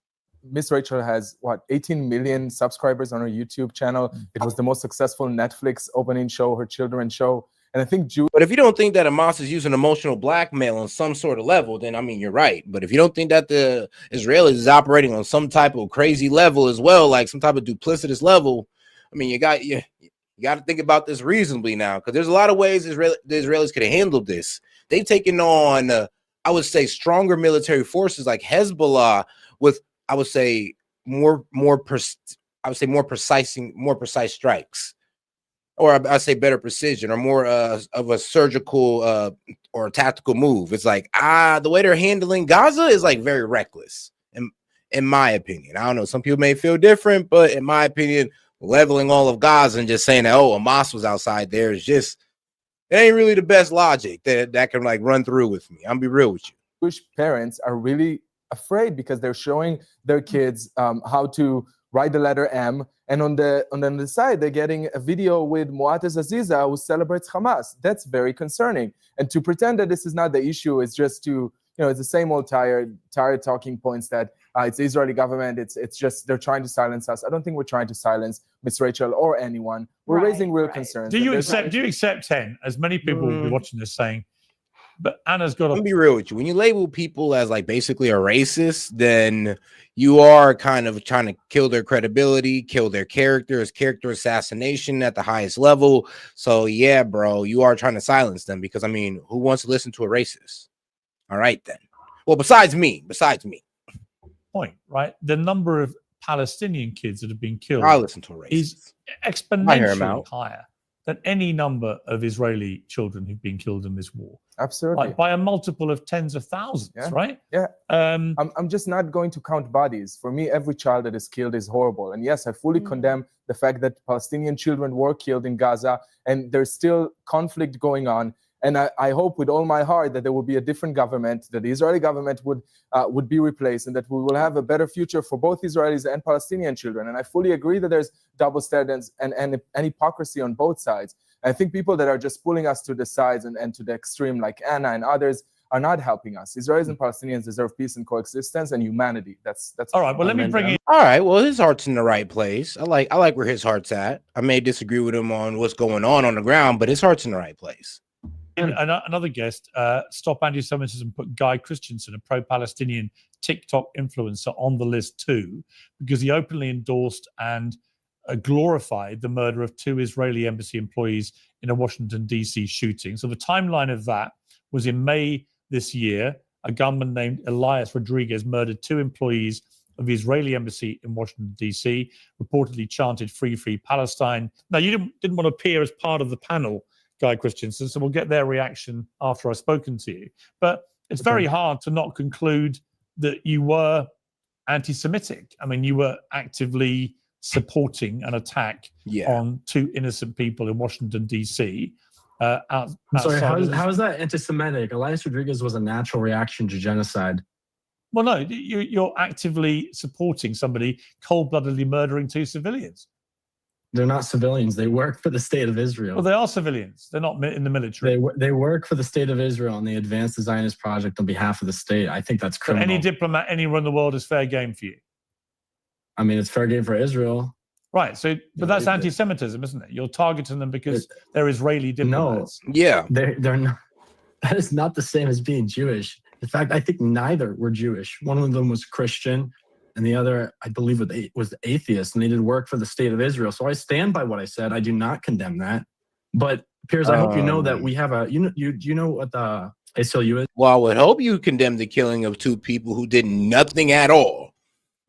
S7: Miss Rachel has 18 million subscribers on her YouTube channel. It was the most successful Netflix opening show, her children's show. And I think
S4: But if you don't think that Hamas is using emotional blackmail on some sort of level, then I mean you're right. But if you don't think that the Israelis is operating on some type of crazy level as well, like some type of duplicitous level, I mean you got to think about this reasonably now, because there's a lot of ways the Israelis could have handled this. They've taken on, I would say, stronger military forces like Hezbollah with, I would say, more precise strikes. Or I say better precision, or more of a surgical or tactical move. It's like the way they're handling Gaza is like very reckless, in my opinion. I don't know. Some people may feel different, but in my opinion, leveling all of Gaza and just saying that Hamas was outside there is just, it ain't really the best logic that can like run through with me. I'm gonna be real with you.
S7: Jewish parents are really afraid because they're showing their kids how to write the letter M, and on the side they're getting a video with Muattaz Aziza who celebrates Hamas. That's very concerning. And to pretend that this is not the issue is just to, it's the same old tired talking points that it's the Israeli government. It's just they're trying to silence us. I don't think we're trying to silence Miss Rachel or anyone. We're raising real concerns.
S25: Do you accept 10, as many people will be watching this saying, but Anna's got to...
S4: I'm gonna be real with you. When you label people as like basically a racist, then you are kind of trying to kill their credibility, kill their character. It's character assassination at the highest level. So yeah, bro, you are trying to silence them, because I mean, who wants to listen to a racist? All right then. Well, besides me.
S25: Point, right? The number of Palestinian kids that have been killed
S4: I listen to a racist.
S25: Is exponentially higher than any number of Israeli children who've been killed in this war.
S7: Absolutely.
S25: Like by a multiple of tens of thousands, right?
S7: Yeah. I'm just not going to count bodies. For me, every child that is killed is horrible. And yes, I fully condemn the fact that Palestinian children were killed in Gaza, and there's still conflict going on. And I hope with all my heart that there will be a different government, that the Israeli government would be replaced, and that we will have a better future for both Israelis and Palestinian children. And I fully agree that there's double standards and hypocrisy on both sides. I think people that are just pulling us to the sides and to the extreme, like Anna and others, are not helping us. Israelis and Palestinians deserve peace and coexistence and humanity. That's
S25: all right. Well, let me bring in.
S4: All right. Well, his heart's in the right place. I like where his heart's at. I may disagree with him on what's going on the ground, but his heart's in the right place.
S25: Another guest, Stop Anti-Semitism, put Guy Christensen, a pro-Palestinian TikTok influencer, on the list too, because he openly endorsed and glorified the murder of 2 Israeli embassy employees in a Washington, D.C. shooting. So the timeline of that was in May this year. A gunman named Elias Rodriguez murdered 2 employees of the Israeli embassy in Washington, D.C., reportedly chanted "Free, Free Palestine." Now, you didn't want to appear as part of the panel, Guy Christensen, so we'll get their reaction after I've spoken to you. But it's very hard to not conclude that you were anti-Semitic. I mean, you were actively supporting an attack on 2 innocent people in Washington, D.C.
S12: I'm sorry, how is that anti-Semitic? Elias Rodriguez was a natural reaction to genocide.
S25: Well, no, you're actively supporting somebody cold-bloodedly murdering 2 civilians.
S12: They're not civilians. They work for the state of Israel.
S25: Well, they are civilians. They're not in the military.
S12: They work for the state of Israel, and they advance the Zionist project on behalf of the state. I think that's criminal.
S25: So any diplomat anywhere in the world is fair game for you?
S12: I mean, it's fair game for Israel.
S25: Right. So, but that's anti-Semitism, isn't it? You're targeting them because they're Israeli diplomats.
S12: No. Yeah. They're not. That is not the same as being Jewish. In fact, I think neither were Jewish. One of them was Christian, and the other, I believe, was atheist, and they did work for the state of Israel. So I stand by what I said. I do not condemn that. But Piers, I hope you know that we have you know what the ACLU is?
S4: Well, I would hope you condemn the killing of 2 people who did nothing at all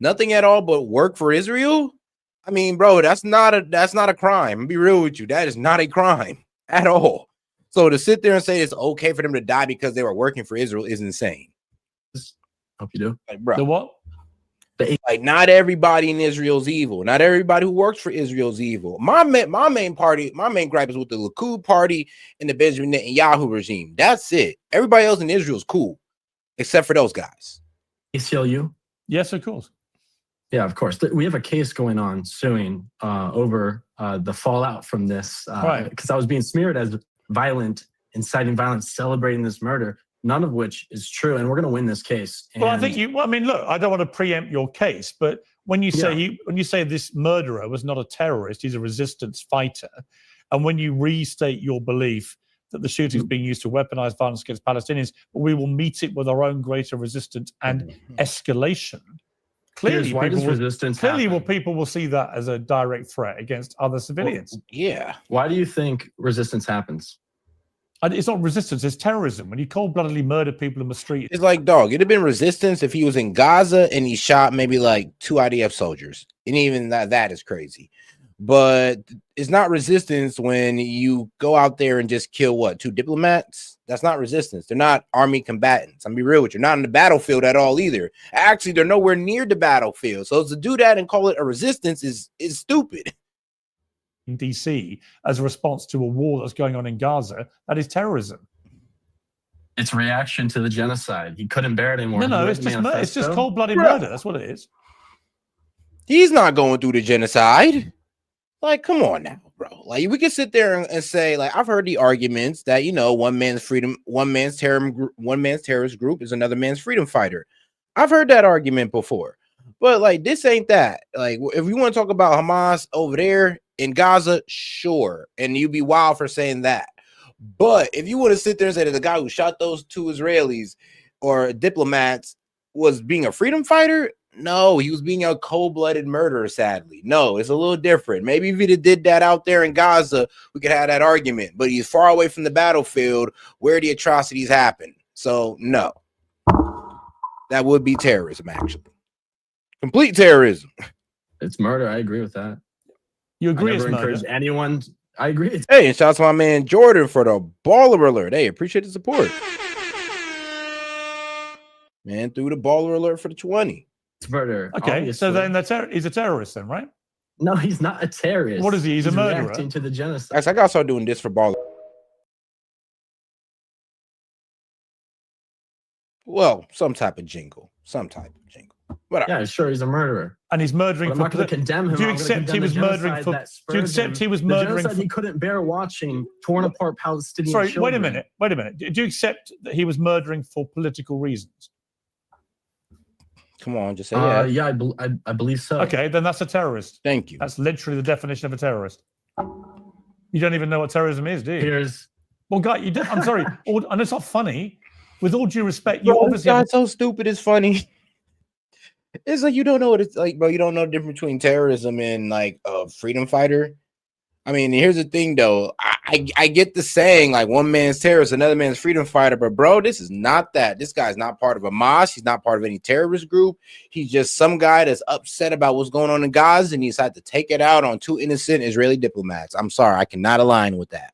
S4: but work for Israel. I mean, bro, that's not a crime. I'll be real with you. That is not a crime at all. So to sit there and say it's okay for them to die because they were working for Israel is insane.
S12: Hope you do.
S4: Like, bro,
S25: The what?
S4: Like, not everybody in Israel is evil. Not everybody who works for Israel is evil. My main gripe is with the Likud party and the Benjamin Netanyahu regime. That's it. Everybody else in Israel is cool, except for those guys.
S12: ACLU?
S25: Yes, of course.
S12: Yeah, of course. We have a case going on suing over the fallout from this.
S25: Right.
S12: Because I was being smeared as violent, inciting violence, celebrating this murder, none of which is true. And we're going to win this case.
S25: Well, I think I mean, look, I don't want to preempt your case, but when you say when you say this murderer was not a terrorist, he's a resistance fighter, and when you restate your belief that the shooting is being used to weaponize violence against Palestinians, but we will meet it with our own greater resistance and escalation. Clearly, people will see that as a direct threat against other civilians.
S4: Yeah.
S12: Why do you think resistance happens?
S25: It's not resistance, it's terrorism. When you cold-bloodedly murder people in the street.
S4: It's like, dog, it'd have been resistance if he was in Gaza and he shot maybe like 2 IDF soldiers. And even that is crazy. But it's not resistance when you go out there and just kill, what, 2 diplomats? That's not resistance. They're not army combatants. I'm be real with you. Not in the battlefield at all either. Actually, they're nowhere near the battlefield. So to do that and call it a resistance is stupid.
S25: In DC as a response to a war that's going on in Gaza, that is terrorism.
S12: It's a reaction to the genocide. He couldn't bear it anymore.
S25: No, it's just cold-blooded murder. That's what it is.
S4: He's not going through the genocide. Like, come on now, bro. Like, we can sit there and say, like, I've heard the arguments that, you know, one man's terrorist group is another man's freedom fighter. I've heard that argument before. But, like, this ain't that. Like, if you want to talk about Hamas over there in Gaza, sure. And you'd be wild for saying that. But if you want to sit there and say that the guy who shot those 2 Israelis or diplomats was being a freedom fighter, no, he was being a cold-blooded murderer, sadly. No, it's a little different. Maybe if he did that out there in Gaza, we could have that argument. But he's far away from the battlefield where the atrocities happen. So, no. That would be terrorism, actually. Complete terrorism.
S12: It's murder. I agree with that.
S25: You agree
S12: it's murder? Anyone? I agree.
S4: Hey, and shout out to my man Jordan for the baller alert. Hey, appreciate the support. Man, threw the baller alert for the 20.
S12: It's murder.
S25: Okay,
S12: obviously.
S25: so then he's a terrorist then, right?
S12: No, he's not a terrorist.
S25: What is he? He's a murderer.
S12: Reacting to the genocide.
S4: Guys, I gotta start doing this for baller. Well, some type of jingle. Whatever.
S12: Yeah, sure, he's a murderer.
S25: And he's murdering.
S12: But I'm not going to condemn him.
S25: Do you accept he was murdering for? Do you accept he was murdering?
S12: He couldn't bear watching torn apart Palestinian children.
S25: Sorry, wait a minute. Do you accept that he was murdering for political reasons?
S4: Come on, just say yeah.
S12: Yeah, I believe so.
S25: Okay, then that's a terrorist.
S4: Thank you.
S25: That's literally the definition of a terrorist. You don't even know what terrorism is, do you? Well, guy, you don't. I'm sorry, and it's not funny. With all due respect, you obviously.
S4: This guy's so stupid. It's funny. It's like you don't know what it's like, bro. You don't know the difference between terrorism and like a freedom fighter. I mean, here's the thing, though. I get the saying like one man's terrorist, another man's freedom fighter, but bro, this is not that. This guy's not part of a mosque. He's not part of any terrorist group. He's just some guy that's upset about what's going on in Gaza, and he decided to take it out on 2 innocent Israeli diplomats. I'm sorry, I cannot align with that.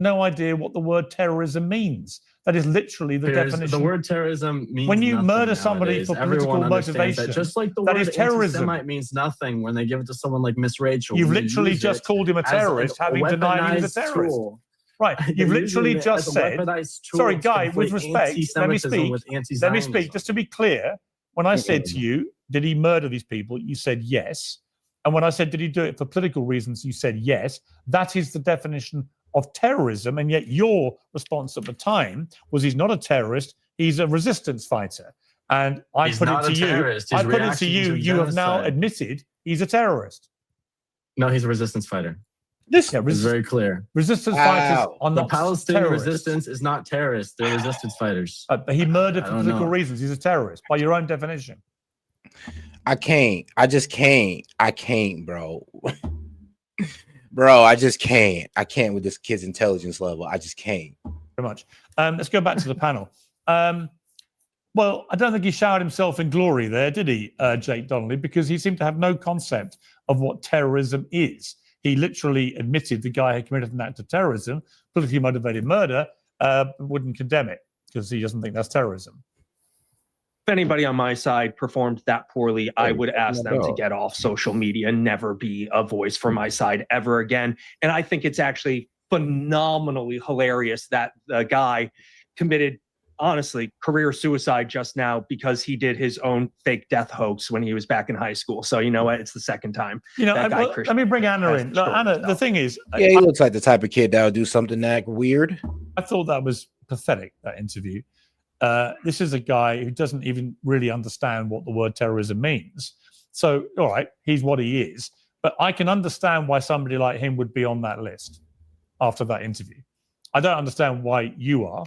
S25: No idea what the word terrorism means. That is literally the definition.
S12: The word terrorism means
S25: when you murder
S12: nowadays.
S25: somebody for political motivation.
S12: That. Just like the
S25: that
S12: word
S25: is terrorism.
S12: Anti-Semite means nothing when they give it to someone like Miss Rachel.
S25: You've literally just called him a terrorist, having denied he was a terrorist.
S12: Tool.
S25: Right. You've literally just said. Sorry, Guy. With respect, let me speak. Let me speak. Just to be clear, when I said to you, "Did he murder these people?" you said yes, and when I said, "Did he do it for political reasons?" you said yes. That is the definition of terrorism, and yet your response at the time was he's not a terrorist, he's a resistance fighter. And I put it to you, you have now admitted he's a terrorist.
S12: No, he's a resistance fighter.
S25: This
S12: is very clear.
S25: Resistance fighters are not
S12: the Palestinian
S25: terrorists.
S12: resistance is not terrorists, they're resistance fighters.
S25: He murdered for political reasons, he's a terrorist, by your own definition.
S4: I just can't, bro. Bro, I just can't. I can't with this kid's intelligence level. I just can't.
S25: Very much. Let's go back to the panel. Well, I don't think he showered himself in glory there, did he, Jake Donnelly? Because he seemed to have no concept of what terrorism is. He literally admitted the guy had committed an act of terrorism, politically motivated murder, wouldn't condemn it because he doesn't think that's terrorism.
S3: If anybody on my side performed that poorly, I would ask them to get off social media and never be a voice for my side ever again. And I think it's actually phenomenally hilarious that the guy committed, honestly, career suicide just now because he did his own fake death hoax when he was back in high school. So you know what? It's the second time.
S25: You know,
S3: that guy,
S25: well, let me bring Anna in. Look, Anna, the thing is,
S4: yeah, he looks like the type of kid that would do something that weird.
S25: I thought that was pathetic, that interview. This is a guy who doesn't even really understand what the word terrorism means. So, all right, he's what he is. But I can understand why somebody like him would be on that list after that interview. I don't understand why you are.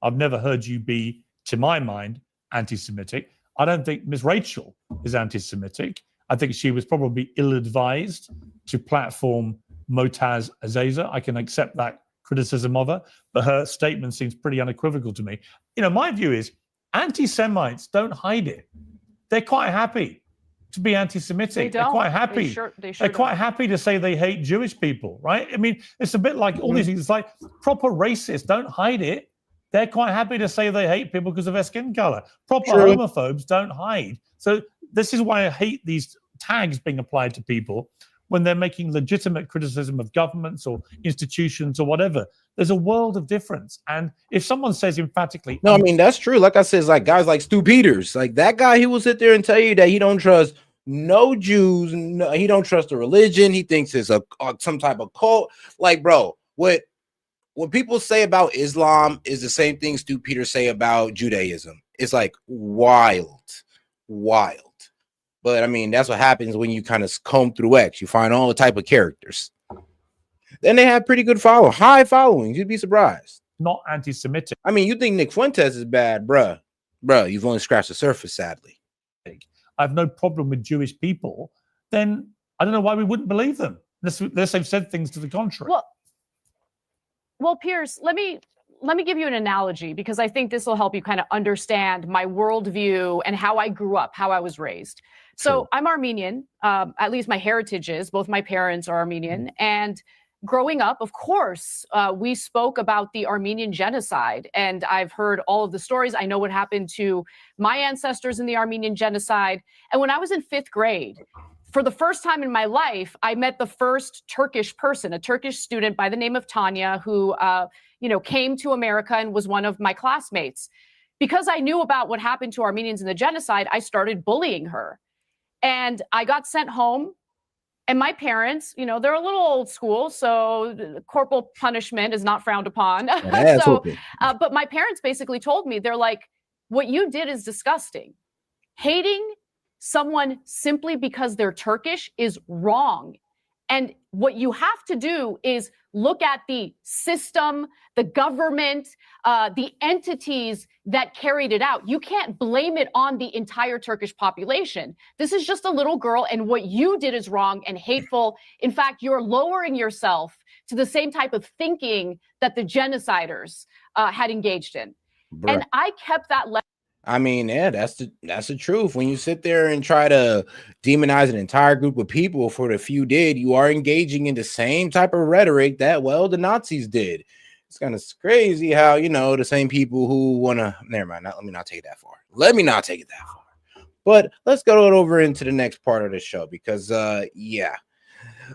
S25: I've never heard you be, to my mind, anti-Semitic. I don't think Ms. Rachel is anti-Semitic. I think she was probably ill-advised to platform Motaz Azaza. I can accept that criticism of her, but her statement seems pretty unequivocal to me. You know, my view is anti-Semites don't hide it. They're quite happy to be anti-Semitic.
S1: They
S25: They're
S1: don't.
S25: quite happy. They're quite happy to say they hate Jewish people, right? I mean, it's a bit like all these things. It's like proper racists don't hide it. They're quite happy to say they hate people because of their skin color. Proper homophobes don't hide. So this is why I hate these tags being applied to people when they're making legitimate criticism of governments or institutions or whatever. There's a world of difference. And if someone says emphatically...
S4: No, I mean, that's true. Like I said, it's like guys like Stu Peters. Like that guy, he will sit there and tell you that he don't trust no Jews. No, he don't trust a religion. He thinks it's some type of cult. Like, bro, what people say about Islam is the same thing Stu Peters say about Judaism. It's like wild. But I mean, that's what happens when you kind of comb through X. You find all the type of characters. Then they have pretty good high followings. You'd be surprised.
S25: Not anti-Semitic.
S4: I mean, you think Nick Fuentes is bad, bruh. You've only scratched the surface, sadly.
S25: I have no problem with Jewish people. Then I don't know why we wouldn't believe them unless they've said things to the contrary.
S1: Well, Piers, let me give you an analogy because I think this will help you kind of understand my worldview and how I grew up, how I was raised. So I'm Armenian, at least my heritage is. Both my parents are Armenian. And growing up, of course, we spoke about the Armenian genocide. And I've heard all of the stories. I know what happened to my ancestors in the Armenian genocide. And when I was in 5th grade, for the first time in my life, I met the first Turkish person, a Turkish student by the name of Tanya, who came to America and was one of my classmates. Because I knew about what happened to Armenians in the genocide, I started bullying her. And I got sent home. And my parents, they're a little old school, so corporal punishment is not frowned upon. But my parents basically told me, they're like, what you did is disgusting. Hating someone simply because they're Turkish is wrong. And what you have to do is look at the system, the government, the entities that carried it out. You can't blame it on the entire Turkish population. This is just a little girl, and what you did is wrong and hateful. In fact, you're lowering yourself to the same type of thinking that the genociders had engaged in. Bruh. And I kept that lesson.
S4: I mean, yeah, that's the truth. When you sit there and try to demonize an entire group of people for the few did, you are engaging in the same type of rhetoric that, the Nazis did. It's kind of crazy how, the same people who want to, never mind, let me not take it that far. But let's go over into the next part of the show because,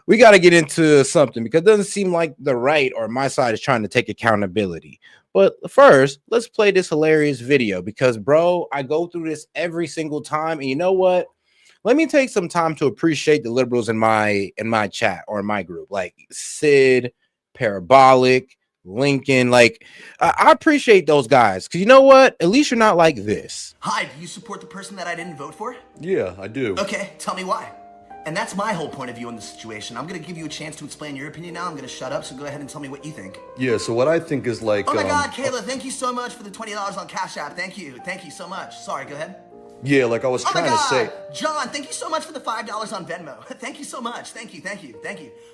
S4: we got to get into something because it doesn't seem like the right or my side is trying to take accountability. But first, let's play this hilarious video because, bro, I go through this every single time. And you know what? Let me take some time to appreciate the liberals in my chat or in my group, like Sid, Parabolic, Lincoln. Like, I appreciate those guys because you know what? At least you're not like this.
S10: Hi, do you support the person that I didn't vote for?
S11: Yeah, I do.
S10: Okay, tell me why. And that's my whole point of view on the situation. I'm going to give you a chance to explain your opinion now. I'm going to shut up, so go ahead and tell me what you think.
S11: Yeah, so what I think is like...
S10: Oh my God, Kayla, thank you so much for the $20 on Cash App. Thank you so much. Sorry, go ahead.
S11: Yeah, like I was trying to say...
S10: John, thank you so much for the $5 on Venmo. Thank you so much. Thank you.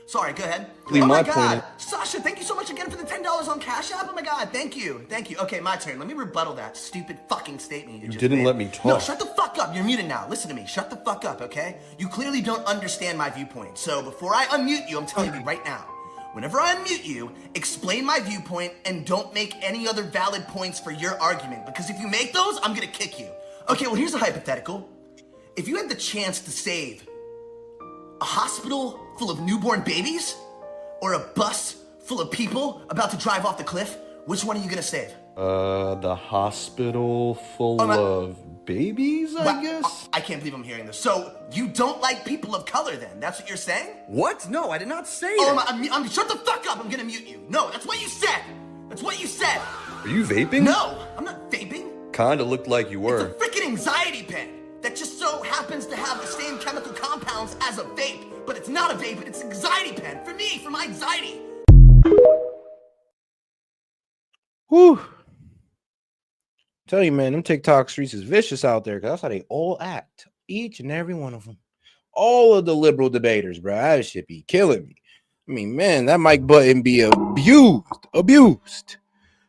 S10: Sorry, go ahead.
S11: Oh my God,
S10: Sasha, thank you so much again for the $10 on Cash App. Oh my God, thank you. Okay, my turn. Let me rebuttal that stupid fucking statement you just
S11: didn't
S10: made.
S11: let me talk.
S10: No, shut the fuck up. You're muted now. Listen to me. Shut the fuck up, okay? You clearly don't understand my viewpoint. So before I unmute you, I'm telling you right now. Whenever I unmute you, explain my viewpoint and don't make any other valid points for your argument, because if you make those, I'm gonna kick you. Okay, well, here's a hypothetical. If you had the chance to save a hospital full of newborn babies or a bus full of people about to drive off the cliff, which one are you gonna save?
S11: The hospital full of babies, I guess?
S10: I can't believe I'm hearing this. So, you don't like people of color then? That's what you're saying?
S11: What? No, I did not say that.
S10: I'm shut the fuck up, I'm gonna mute you. No, that's what you said. That's what you said.
S11: Are you vaping?
S10: No, I'm not vaping.
S11: Kinda looked like you were.
S10: Freaking anxiety pen that just so happens to have the same chemical compounds as a vape, but it's not a vape, it's an anxiety pen for me, for my anxiety.
S4: Whew. Tell you, man, them TikTok streets is vicious out there, because that's how they all act. Each and every one of them. All of the liberal debaters, bro. That shit be killing me. I mean, man, that mic button be abused.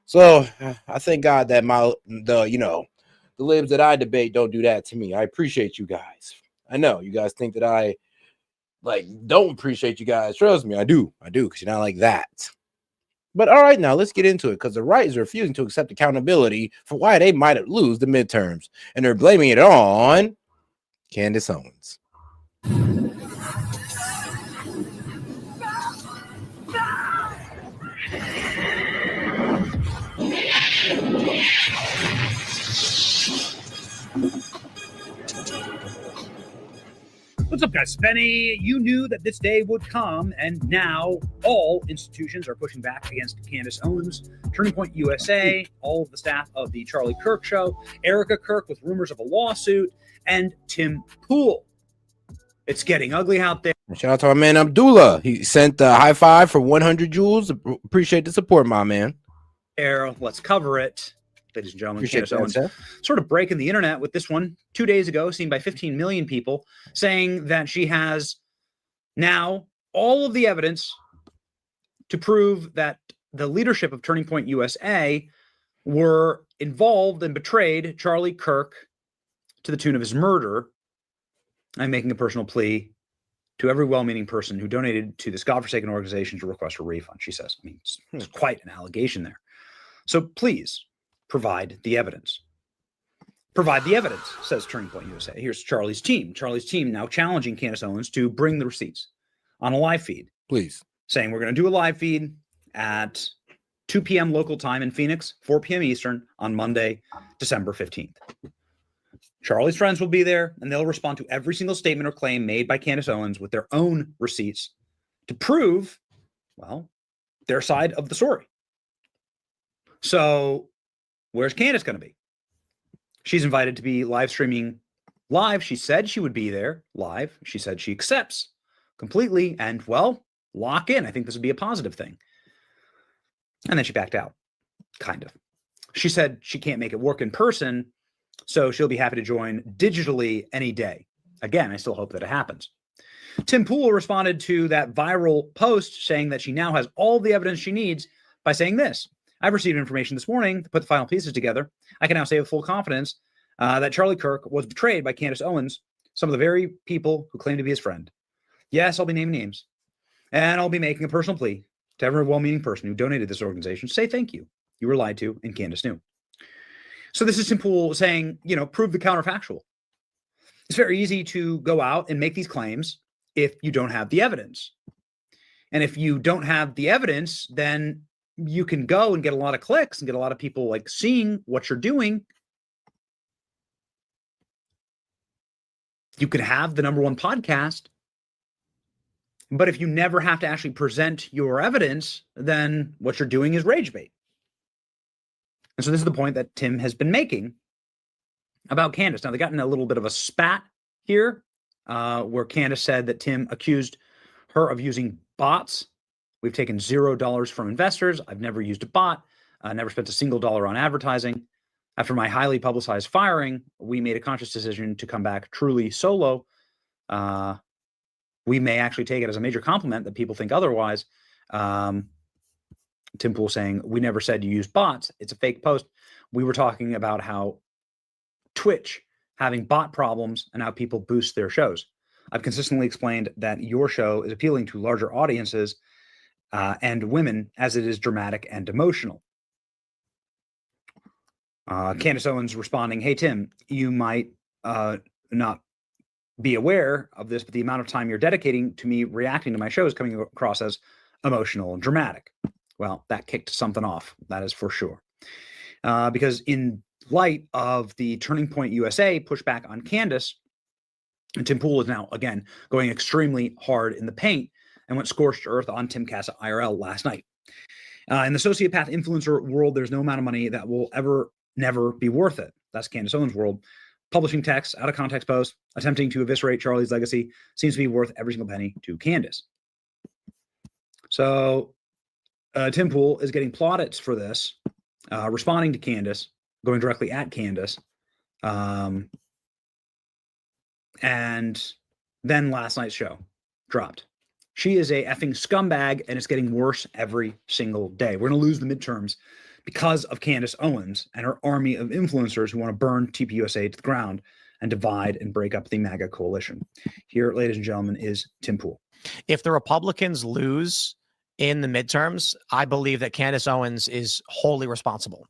S4: So I thank God that the libs that I debate don't do that to me. I appreciate you guys. I know you guys think that I don't appreciate you guys. Trust me, I do, because you're not like that. But all right, now let's get into it, because the right is refusing to accept accountability for why they might lose the midterms, and they're blaming it on Candace Owens.
S6: What's up, guys? Benny, you knew that this day would come, and now all institutions are pushing back against Candace Owens, Turning Point USA, all of the staff of the Charlie Kirk Show, Erica Kirk with rumors of a lawsuit, and Tim Pool. It's getting ugly out there.
S4: Shout out to my man Abdullah. He sent a high five for 100 joules. Appreciate the support, my man.
S6: Let's cover it. Ladies and gentlemen,
S4: Appreciate
S6: Candace Owens sort of breaking the internet with this one 2 days ago, seen by 15 million people, saying that she has now all of the evidence to prove that the leadership of Turning Point USA were involved and betrayed Charlie Kirk to the tune of his murder. I'm making a personal plea to every well-meaning person who donated to this godforsaken organization to request a refund, she says. I mean, it's quite an allegation there. So please, provide the evidence. Provide the evidence, says Turning Point USA. Here's Charlie's team. Charlie's team now challenging Candace Owens to bring the receipts on a live feed.
S4: Please.
S6: Saying we're going to do a live feed at 2 p.m. local time in Phoenix, 4 p.m. Eastern on Monday, December 15th. Charlie's friends will be there, and they'll respond to every single statement or claim made by Candace Owens with their own receipts to prove, well, their side of the story. So where's Candace going to be? She's invited to be live streaming live. She said she would be there live. She said she accepts completely and, well, lock in. I think this would be a positive thing. And then she backed out, kind of. She said she can't make it work in person, so she'll be happy to join digitally any day. Again, I still hope that it happens. Tim Pool responded to that viral post saying that she now has all the evidence she needs by saying this: I've received information this morning to put the final pieces together. I can now say with full confidence that Charlie Kirk was betrayed by Candace Owens, some of the very people who claim to be his friend. Yes, I'll be naming names. And I'll be making a personal plea to every well-meaning person who donated this organization to say thank you. You were lied to, and Candace knew. So this is Tim Pool saying, prove the counterfactual. It's very easy to go out and make these claims if you don't have the evidence. And if you don't have the evidence, then you can go and get a lot of clicks and get a lot of people seeing what you're doing. You could have the #1 podcast, but if you never have to actually present your evidence, then what you're doing is rage bait. And so this is the point that Tim has been making about Candace. Now, they got in a little bit of a spat here where Candace said that Tim accused her of using bots. We've taken $0 from investors. I've never used a bot. Never spent a single dollar on advertising. After my highly publicized firing, we made a conscious decision to come back truly solo. We may actually take it as a major compliment that people think otherwise. Tim Pool saying, we never said you use bots. It's a fake post. We were talking about how Twitch having bot problems and how people boost their shows. I've consistently explained that your show is appealing to larger audiences and women as it is dramatic and emotional. Candace Owens responding, "Hey, Tim, you might not be aware of this, but the amount of time you're dedicating to me reacting to my show is coming across as emotional and dramatic." Well, that kicked something off. That is for sure. Because in light of the Turning Point USA pushback on Candace, and Tim Pool is now, again, going extremely hard in the paint and went scorched earth on Tim Casa IRL last night. In the sociopath influencer world, there's no amount of money that will never be worth it. That's Candace Owens' world. Publishing texts, out of context posts, attempting to eviscerate Charlie's legacy seems to be worth every single penny to Candace. So Tim Pool is getting plaudits for this, responding to Candace, going directly at Candace. And then last night's show dropped. She is a effing scumbag, and it's getting worse every single day. We're going to lose the midterms because of Candace Owens and her army of influencers who want to burn TPUSA to the ground and divide and break up the MAGA coalition. Here, ladies and gentlemen, is Tim Pool.
S9: If the Republicans lose in the midterms, I believe that Candace Owens is wholly responsible.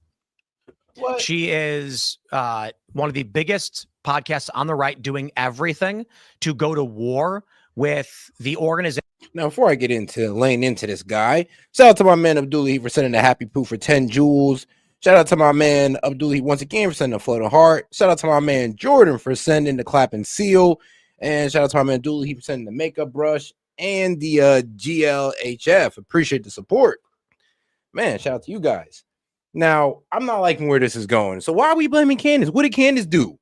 S9: What? She is one of the biggest podcasts on the right, doing everything to go to war with the organization.
S4: Now, before I get into laying into this guy, shout out to my man Abdullah for sending a happy poo for 10 jewels. Shout out to my man Abdullah once again for sending a float of heart. Shout out to my man Jordan for sending the clapping seal. And shout out to my man Abdullah for sending the makeup brush and the GLHF. Appreciate the support. Man, shout out to you guys. Now, I'm not liking where this is going. So why are we blaming Candace? What did Candace do?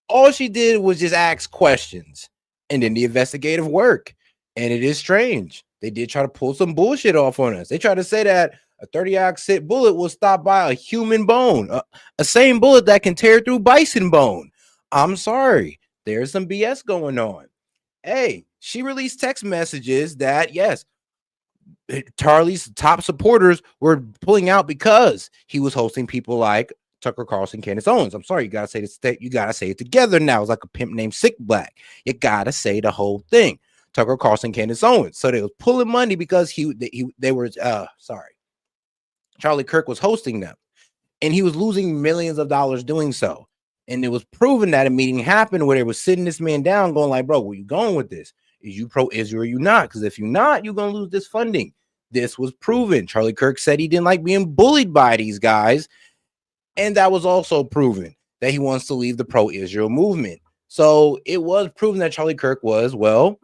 S4: All she did was just ask questions and then the investigative work. And it is strange. They did try to pull some bullshit off on us. They tried to say that a 30-oxid bullet will stop by a human bone, a same bullet that can tear through bison bone. I'm sorry. There's some BS going on. Hey, she released text messages that, yes, Charlie's top supporters were pulling out because he was hosting people like Tucker Carlson, Candace Owens. I'm sorry, you gotta say this. You gotta say it together now. It's like a pimp named Sick Black. You gotta say the whole thing. Tucker Carlson, Candace Owens. So they was pulling money because they were Charlie Kirk was hosting them, and he was losing millions of dollars doing so. And it was proven that a meeting happened where they were sitting this man down, going like, "Bro, where you going with this? Is you pro-Israel or you not? Because if you're not, you're gonna lose this funding." This was proven. Charlie Kirk said he didn't like being bullied by these guys. And that was also proven that he wants to leave the pro-Israel movement. So it was proven that Charlie Kirk was, well,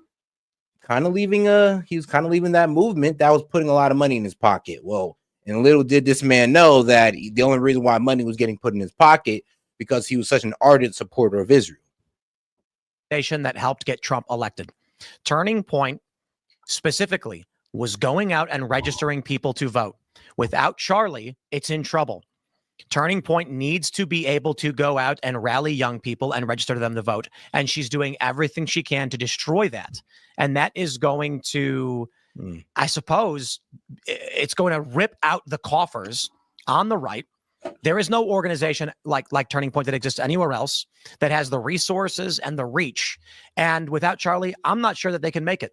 S4: kind of leaving that movement that was putting a lot of money in his pocket. Well, and little did this man know that the only reason why money was getting put in his pocket because he was such an ardent supporter of Israel.
S9: That helped get Trump elected. Turning Point specifically was going out and registering people to vote. Without Charlie, it's in trouble. Turning Point needs to be able to go out and rally young people and register them to vote. And she's doing everything she can to destroy that. And that is going to, I suppose, it's going to rip out the coffers on the right. There is no organization like Turning Point that exists anywhere else that has the resources and the reach. And without Charlie, I'm not sure that they can make it.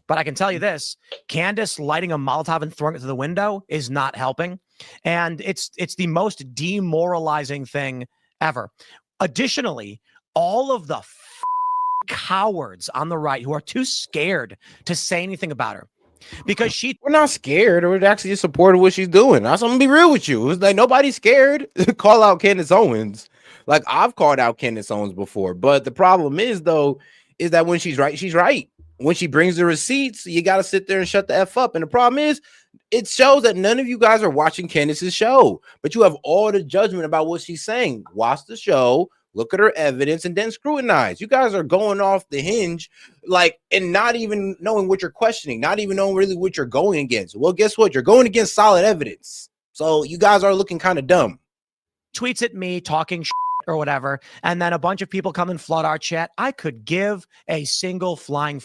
S9: But I can tell you this, Candace lighting a Molotov and throwing it through the window is not helping. And it's the most demoralizing thing ever. Additionally, all of the cowards on the right who are too scared to say anything about her, because we're
S4: not scared. We're actually just supporting what she's doing. I'm gonna be real with you. It's like nobody's scared to call out Candace Owens. Like I've called out Candace Owens before, but the problem is though, is that when she's right, she's right. When she brings the receipts, you got to sit there and shut the F up. And the problem is, it shows that none of you guys are watching Candace's show, but you have all the judgment about what she's saying. Watch the show, look at her evidence, and then scrutinize. You guys are going off the hinge, like, and not even knowing what you're questioning, not even knowing really what you're going against. Well, guess what? You're going against solid evidence. So you guys are looking kind of dumb.
S9: Tweets at me talking shit or whatever, and then a bunch of people come and flood our chat. I could give a single flying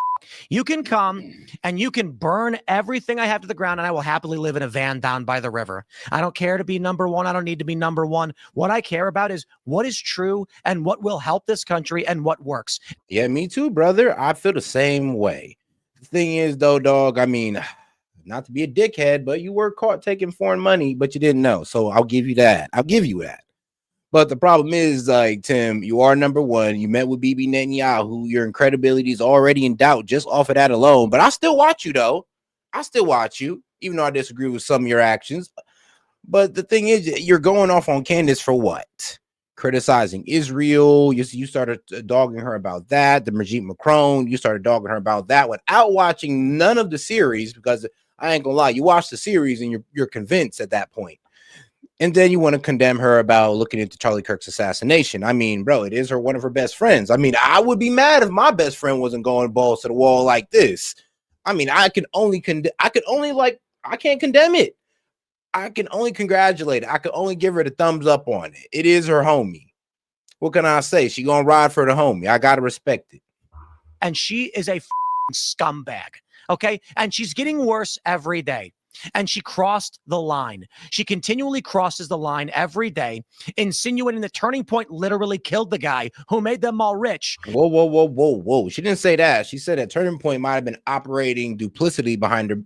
S9: You can come and you can burn everything I have to the ground, and I will happily live in a van down by the river. I don't care to be number one. I don't need to be number one. What I care about is what is true and what will help this country and what works.
S4: Yeah, me too, brother. I feel the same way. The thing is, though, dog, I mean, Not to be a dickhead, but you were caught taking foreign money, but you didn't know. So I'll give you that. I'll give you that. But the problem is, like, Tim, you are number one. You met with Bibi Netanyahu. Your credibility is already in doubt just off of that alone. But I still watch you, though. I still watch you, even though I disagree with some of your actions. But the thing is, you're going off on Candace for what? Criticizing Israel. You started dogging her about that. The Brigitte Macron, you started dogging her about that without watching none of the series, because I ain't gonna lie, you watch the series and you're convinced at that point. And then you want to condemn her about looking into Charlie Kirk's assassination. I mean, bro, it is one of her best friends. I mean, I would be mad if my best friend wasn't going balls to the wall like this. I mean, I can't condemn it. I can only congratulate her. I can only give her the thumbs up on it. It is her homie. What can I say? She gonna ride for the homie. I gotta respect it.
S9: And she is a scumbag. Okay. And she's getting worse every day. And she crossed the line. She continually crosses the line every day, insinuating the Turning Point literally killed the guy who made them all rich.
S4: Whoa. She didn't say that. She said that Turning Point might have been operating duplicity behind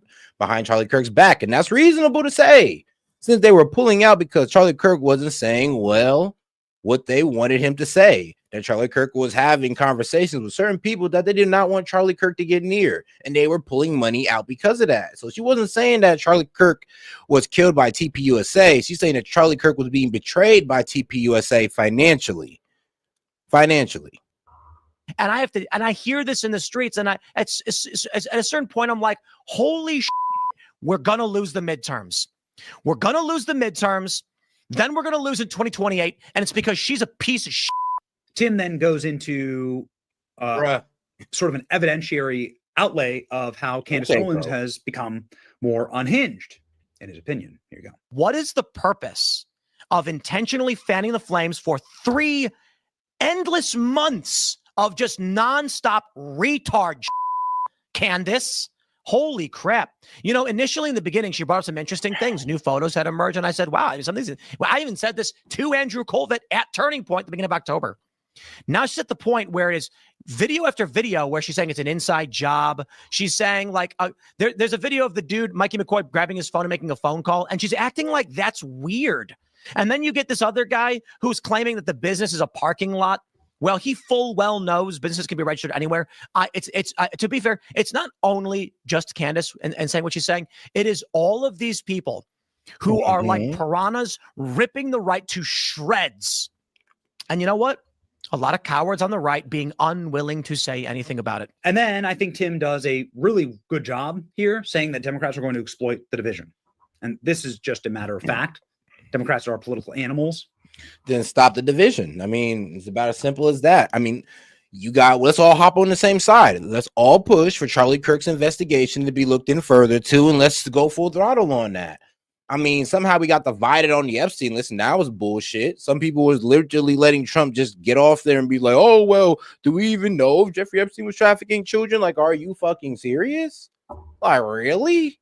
S4: Charlie Kirk's back. And that's reasonable to say, since they were pulling out because Charlie Kirk wasn't saying, well, what they wanted him to say. That Charlie Kirk was having conversations with certain people that they did not want Charlie Kirk to get near, and they were pulling money out because of that. So she wasn't saying that Charlie Kirk was killed by TPUSA. She's saying that Charlie Kirk was being betrayed by TPUSA financially.
S9: And I hear this in the streets, and it's at a certain point, I'm like, holy shit, we're gonna lose the midterms. We're gonna lose the midterms. Then we're gonna lose in 2028, and it's because she's a piece of shit.
S6: Tim then goes into sort of an evidentiary outlay of how Candace Owens has become more unhinged, in his opinion. Here you go.
S9: What is the purpose of intentionally fanning the flames for 3 endless months of just nonstop retard Candace? Holy crap. You know, initially in the beginning, she brought up some interesting things. New photos had emerged, and I said, wow, I even said this to Andrew Colvett at Turning Point at the beginning of October. Now she's at the point where it is video after video where she's saying it's an inside job. She's saying, like, there's a video of the dude, Mikey McCoy, grabbing his phone and making a phone call, and she's acting like that's weird. And then you get this other guy who's claiming that the business is a parking lot. Well, he full well knows businesses can be registered anywhere. To be fair, it's not only just Candace and saying what she's saying. It is all of these people who are like piranhas ripping the right to shreds. And you know what? A lot of cowards on the right being unwilling to say anything about it.
S6: And then I think Tim does a really good job here saying that Democrats are going to exploit the division. And this is just a matter of fact. Democrats are political animals.
S4: Then stop the division. I mean, it's about as simple as that. I mean, let's all hop on the same side. Let's all push for Charlie Kirk's investigation to be looked in further too, and let's go full throttle on that. I mean, somehow we got divided on the Epstein list, and that was bullshit. Some people was literally letting Trump just get off there and be like, oh, well, do we even know if Jeffrey Epstein was trafficking children? Like, are you fucking serious? Like, really?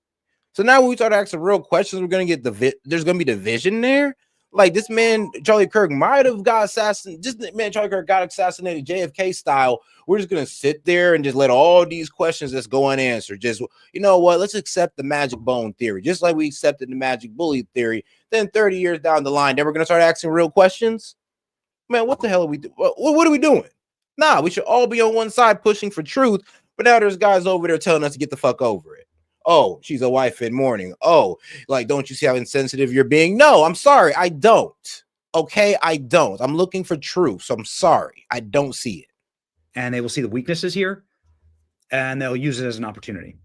S4: So now when we start asking real questions, we're going to get there's going to be division there. Like, this man, Charlie Kirk, might have got assassinated. Charlie Kirk got assassinated JFK style. We're just going to sit there and just let all these questions just go unanswered. Just, you know what? Let's accept the magic bone theory, just like we accepted the magic bully theory. Then 30 years down the line, then we're going to start asking real questions. Man, what the hell are we doing? What are we doing? Nah, we should all be on one side pushing for truth. But now there's guys over there telling us to get the fuck over it. Oh, she's a wife in mourning. Oh, like, don't you see how insensitive you're being? No, I'm sorry. I don't. Okay, I don't. I'm looking for truth. So I'm sorry. I don't see it.
S6: And they will see the weaknesses here, and they'll use it as an opportunity.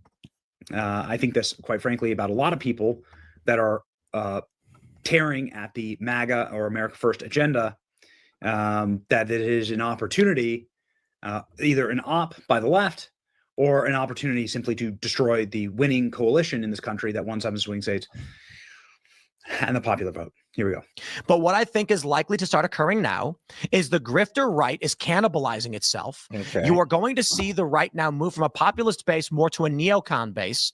S6: I think this, quite frankly, about a lot of people that are tearing at the MAGA or America First agenda, that it is an opportunity, either an op by the left, or an opportunity simply to destroy the winning coalition in this country that won 7 swing states and the popular vote. Here we go.
S9: But what I think is likely to start occurring now is the grifter right is cannibalizing itself.
S4: Okay.
S9: You are going to see the right now move from a populist base more to a neocon base.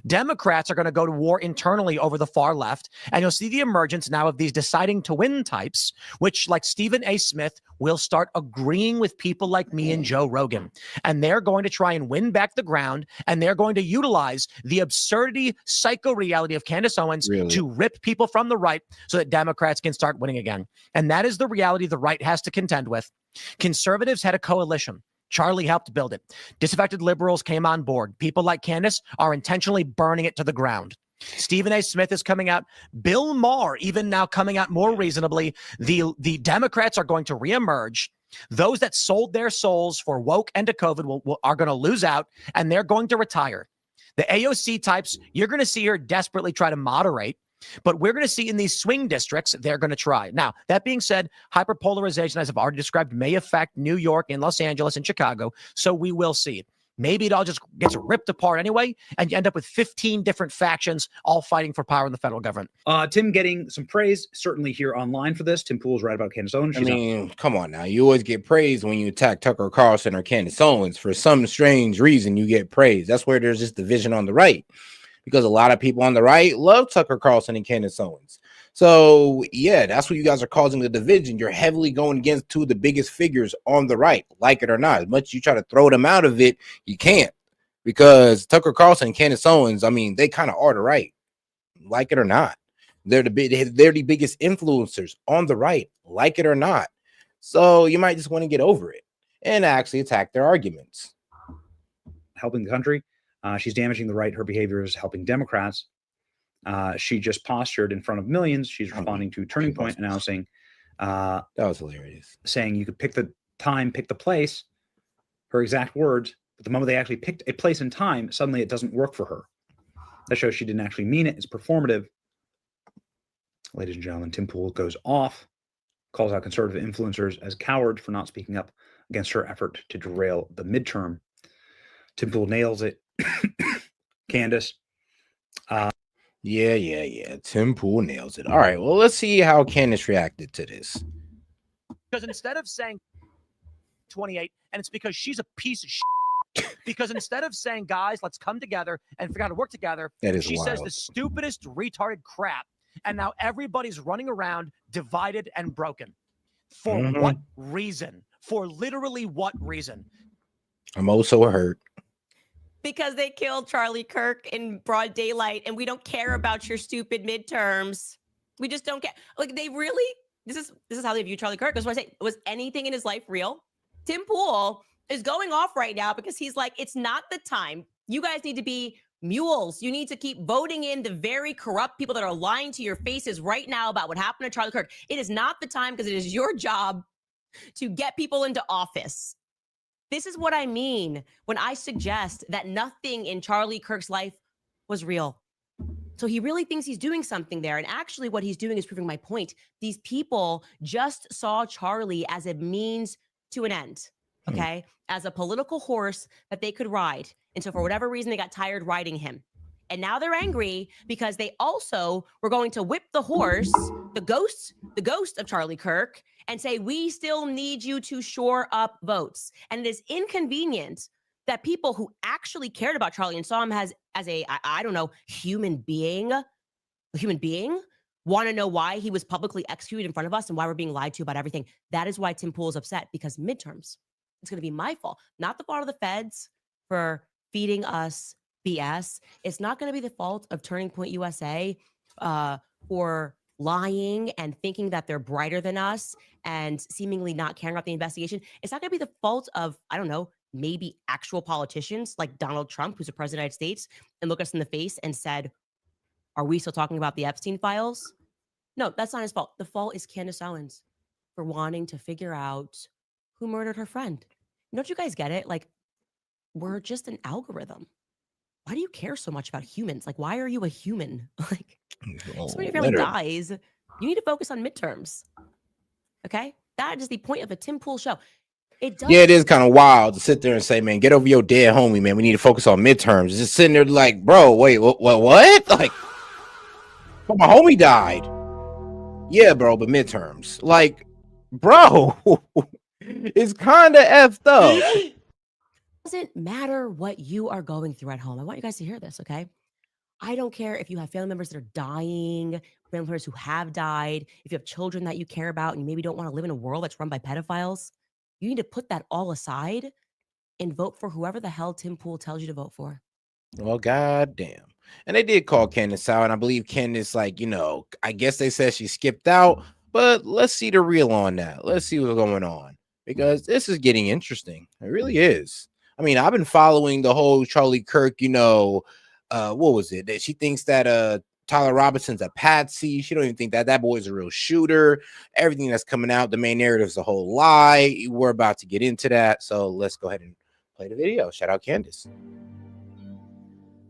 S9: Democrats are going to go to war internally over the far left, and you'll see the emergence now of these deciding to win types, which, like Stephen A. Smith, will start agreeing with people like me and Joe Rogan. And they're going to try and win back the ground, and they're going to utilize the absurdity, psycho-reality of Candace Owens to rip people from the right so that Democrats can start winning again. And that is the reality the right has to contend with. Conservatives had a coalition. Charlie helped build it. Disaffected liberals came on board. People like Candace are intentionally burning it to the ground. Stephen A. Smith is coming out. Bill Maher, even now coming out more reasonably. The Democrats are going to reemerge. Those that sold their souls for woke and to COVID are going to lose out, and they're going to retire. The AOC types, you're going to see her desperately try to moderate. But we're going to see in these swing districts, they're going to try. Now, that being said, hyperpolarization, as I've already described, may affect New York and Los Angeles and Chicago. So we will see. Maybe it all just gets ripped apart anyway, and you end up with 15 different factions all fighting for power in the federal government.
S6: Tim getting some praise, certainly here online for this. Tim Pool's right about Candace Owens.
S4: I mean, come on now. You always get praised when you attack Tucker Carlson or Candace Owens. For some strange reason, you get praised. That's where there's this division on the right. Because a lot of people on the right love Tucker Carlson and Candace Owens. So, yeah, that's what you guys are causing the division. You're heavily going against two of the biggest figures on the right, like it or not. As much as you try to throw them out of it, you can't. Because Tucker Carlson and Candace Owens, I mean, they kind of are the right, like it or not. They're the biggest influencers on the right, like it or not. So you might just want to get over it and actually attack their arguments.
S6: Helping the country. She's damaging the right. Her behavior is helping Democrats. She just postured in front of millions. She's responding to Turning Point announcing
S4: that was hilarious.
S6: Saying you could pick the time, pick the place, her exact words, but the moment they actually picked a place and time, suddenly it doesn't work for her. That shows she didn't actually mean it. It's performative. Ladies and gentlemen, Tim Pool goes off, calls out conservative influencers as cowards for not speaking up against her effort to derail the midterm. Tim Pool nails it. Candace.
S4: Yeah. Tim Pool nails it. All right. Well, let's see how Candace reacted to this.
S9: Because instead of saying 28, and it's because she's a piece of shit. Because instead of saying, guys, let's come together and figure out how to work together, she says the stupidest, retarded crap. And now everybody's running around divided and broken. For what reason? For literally what reason?
S4: I'm also hurt.
S2: Because they killed Charlie Kirk in broad daylight, and we don't care about your stupid midterms. We just don't care. Like, they really, this is how they view Charlie Kirk. That's what I say. Was anything in his life real? Tim Pool is going off right now because he's like, it's not the time. You guys need to be mules. You need to keep voting in the very corrupt people that are lying to your faces right now about what happened to Charlie Kirk. It is not the time because it is your job to get people into office. This is what I mean when I suggest that nothing in Charlie Kirk's life was real. So he really thinks he's doing something there. And actually what he's doing is proving my point. These people just saw Charlie as a means to an end, okay? As a political horse that they could ride. And so for whatever reason, they got tired riding him. And now they're angry because they also were going to whip the horse, the ghost of Charlie Kirk, and say, we still need you to shore up votes. And it is inconvenient that people who actually cared about Charlie and saw him as a, I don't know, human being, want to know why he was publicly executed in front of us and why we're being lied to about everything. That is why Tim Pool is upset, because midterms, it's going to be my fault, not the fault of the feds for feeding us BS. It's not going to be the fault of Turning Point USA for lying and thinking that they're brighter than us and seemingly not caring about the investigation. It's not going to be the fault of, I don't know, maybe actual politicians like Donald Trump, who's a president of the United States, and look us in the face and said, are we still talking about the Epstein files? No, that's not his fault. The fault is Candace Owens for wanting to figure out who murdered her friend. Don't you guys get it? Like, we're just an algorithm. Why do you care so much about humans? Like, why are you a human? Like, somebody really dies. You need to focus on midterms. Okay? That is the point of a Tim Pool show. It does.
S4: Yeah, it is kind of wild to sit there and say, man, get over your dead homie, man. We need to focus on midterms. Just sitting there like, bro, wait, what? Like, but my homie died. Yeah, bro, but midterms. Like, bro, it's kind of effed up.
S2: It doesn't matter what you are going through at home. I want you guys to hear this, okay? I don't care if you have family members that are dying, family members who have died, if you have children that you care about and you maybe don't want to live in a world that's run by pedophiles. You need to put that all aside and vote for whoever the hell Tim Pool tells you to vote for.
S4: Well, goddamn. And they did call Candace out, and I believe Candace, like, I guess they said she skipped out, but let's see the real on that. Let's see what's going on, because this is getting interesting. It really is. I mean, I've been following the whole Charlie Kirk, what was it? That she thinks that Tyler Robinson's a patsy. She don't even think that boy's a real shooter. Everything that's coming out, the main narrative is a whole lie. We're about to get into that, so let's go ahead and play the video. Shout out Candace.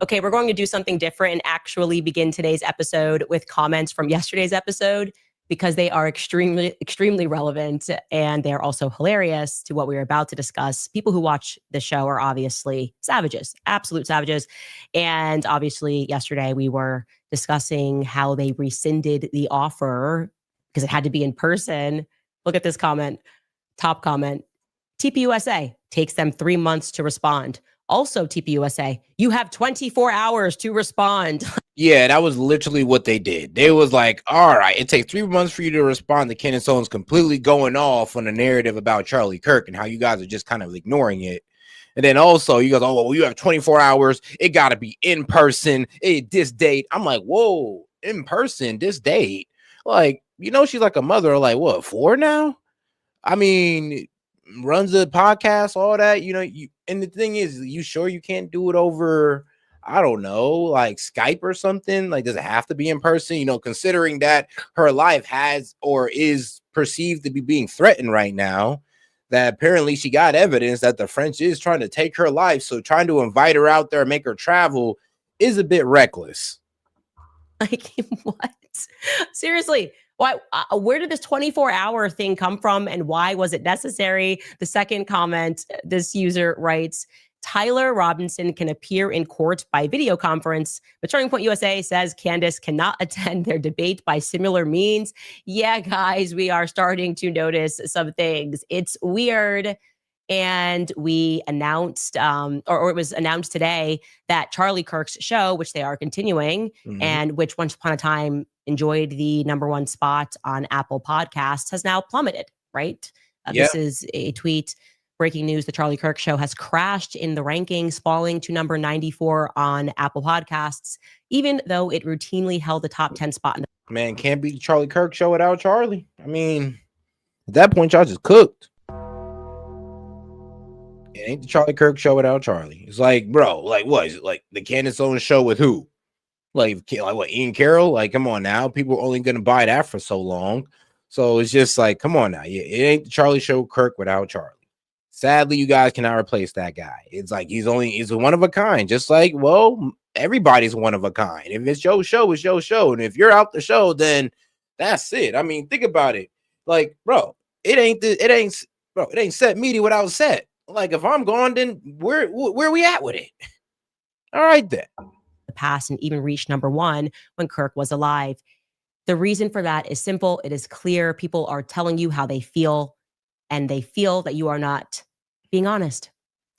S2: Okay, we're going to do something different and actually begin today's episode with comments from yesterday's episode because they are extremely, extremely relevant and they're also hilarious to what we are about to discuss. People who watch the show are obviously savages, absolute savages. And obviously yesterday we were discussing how they rescinded the offer because it had to be in person. Look at this comment, top comment. TPUSA takes them 3 months to respond. Also, TPUSA, you have 24 hours to respond.
S4: Yeah, that was literally what they did. They was like, all right, it takes 3 months for you to respond to Candace Owens completely going off on the narrative about Charlie Kirk and how you guys are just kind of ignoring it. And then also you guys, oh, well, you have 24 hours. It got to be in person. This date. I'm like, whoa, in person, this date. Like, she's like a mother, like, what, 4 now? I mean, runs a podcast, all that, and the thing is, you sure you can't do it over, I don't know, like Skype or something? Like, does it have to be in person? Considering that her life has or is perceived to be being threatened right now, that apparently she got evidence that the French is trying to take her life. So trying to invite her out there and make her travel is a bit reckless.
S2: Like, what? Seriously. Why? Where did this 24-hour thing come from and why was it necessary? The second comment, this user writes, Tyler Robinson can appear in court by video conference, but Turning Point USA says Candace cannot attend their debate by similar means. Yeah, guys, we are starting to notice some things. It's weird. And we announced, or it was announced today, that Charlie Kirk's show, which they are continuing, and which once upon a time enjoyed the #1 spot on Apple Podcasts, has now plummeted, right? This is a tweet. Breaking news, the Charlie Kirk show has crashed in the rankings, falling to number 94 on Apple Podcasts, even though it routinely held the top 10 spot.
S4: Man, can't be the Charlie Kirk show without Charlie. I mean, at that point, y'all just cooked. It ain't the Charlie Kirk show without Charlie. It's like, bro, like what? Is it like the Candace Owens show with who? Like what, Ian Carroll? Like, come on now. People are only going to buy that for so long. So it's just like, come on now. Yeah, it ain't the Charlie show Kirk without Charlie. Sadly, you guys cannot replace that guy. It's like he's a one of a kind. Just like, well, everybody's one of a kind. If it's your show, it's your show. And if you're out the show, then that's it. I mean, think about it. Like, bro, it ain't set media without set. Like, if I'm gone, then where we at with it? All right, then.
S2: The past and even reached #1 when Kirk was alive. The reason for that is simple. It is clear. People are telling you how they feel, and they feel that you are not being honest.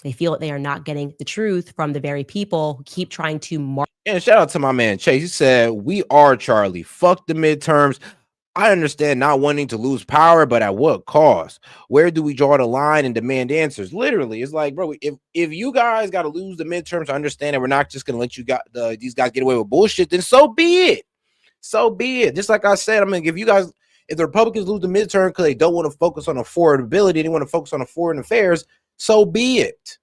S2: They feel that they are not getting the truth from the very people who keep trying to
S4: And shout out to my man Chase. He said, "We are Charlie. Fuck the midterms. I understand not wanting to lose power, but at what cost? Where do we draw the line and demand answers?" Literally, it's like, bro, if you guys got to lose the midterms to understand that we're not just going to let these guys get away with bullshit, then so be it. So be it. Just like I said, I'm going to give you guys, if the Republicans lose the midterm because they don't want to focus on affordability, they want to focus on the foreign affairs, so be it.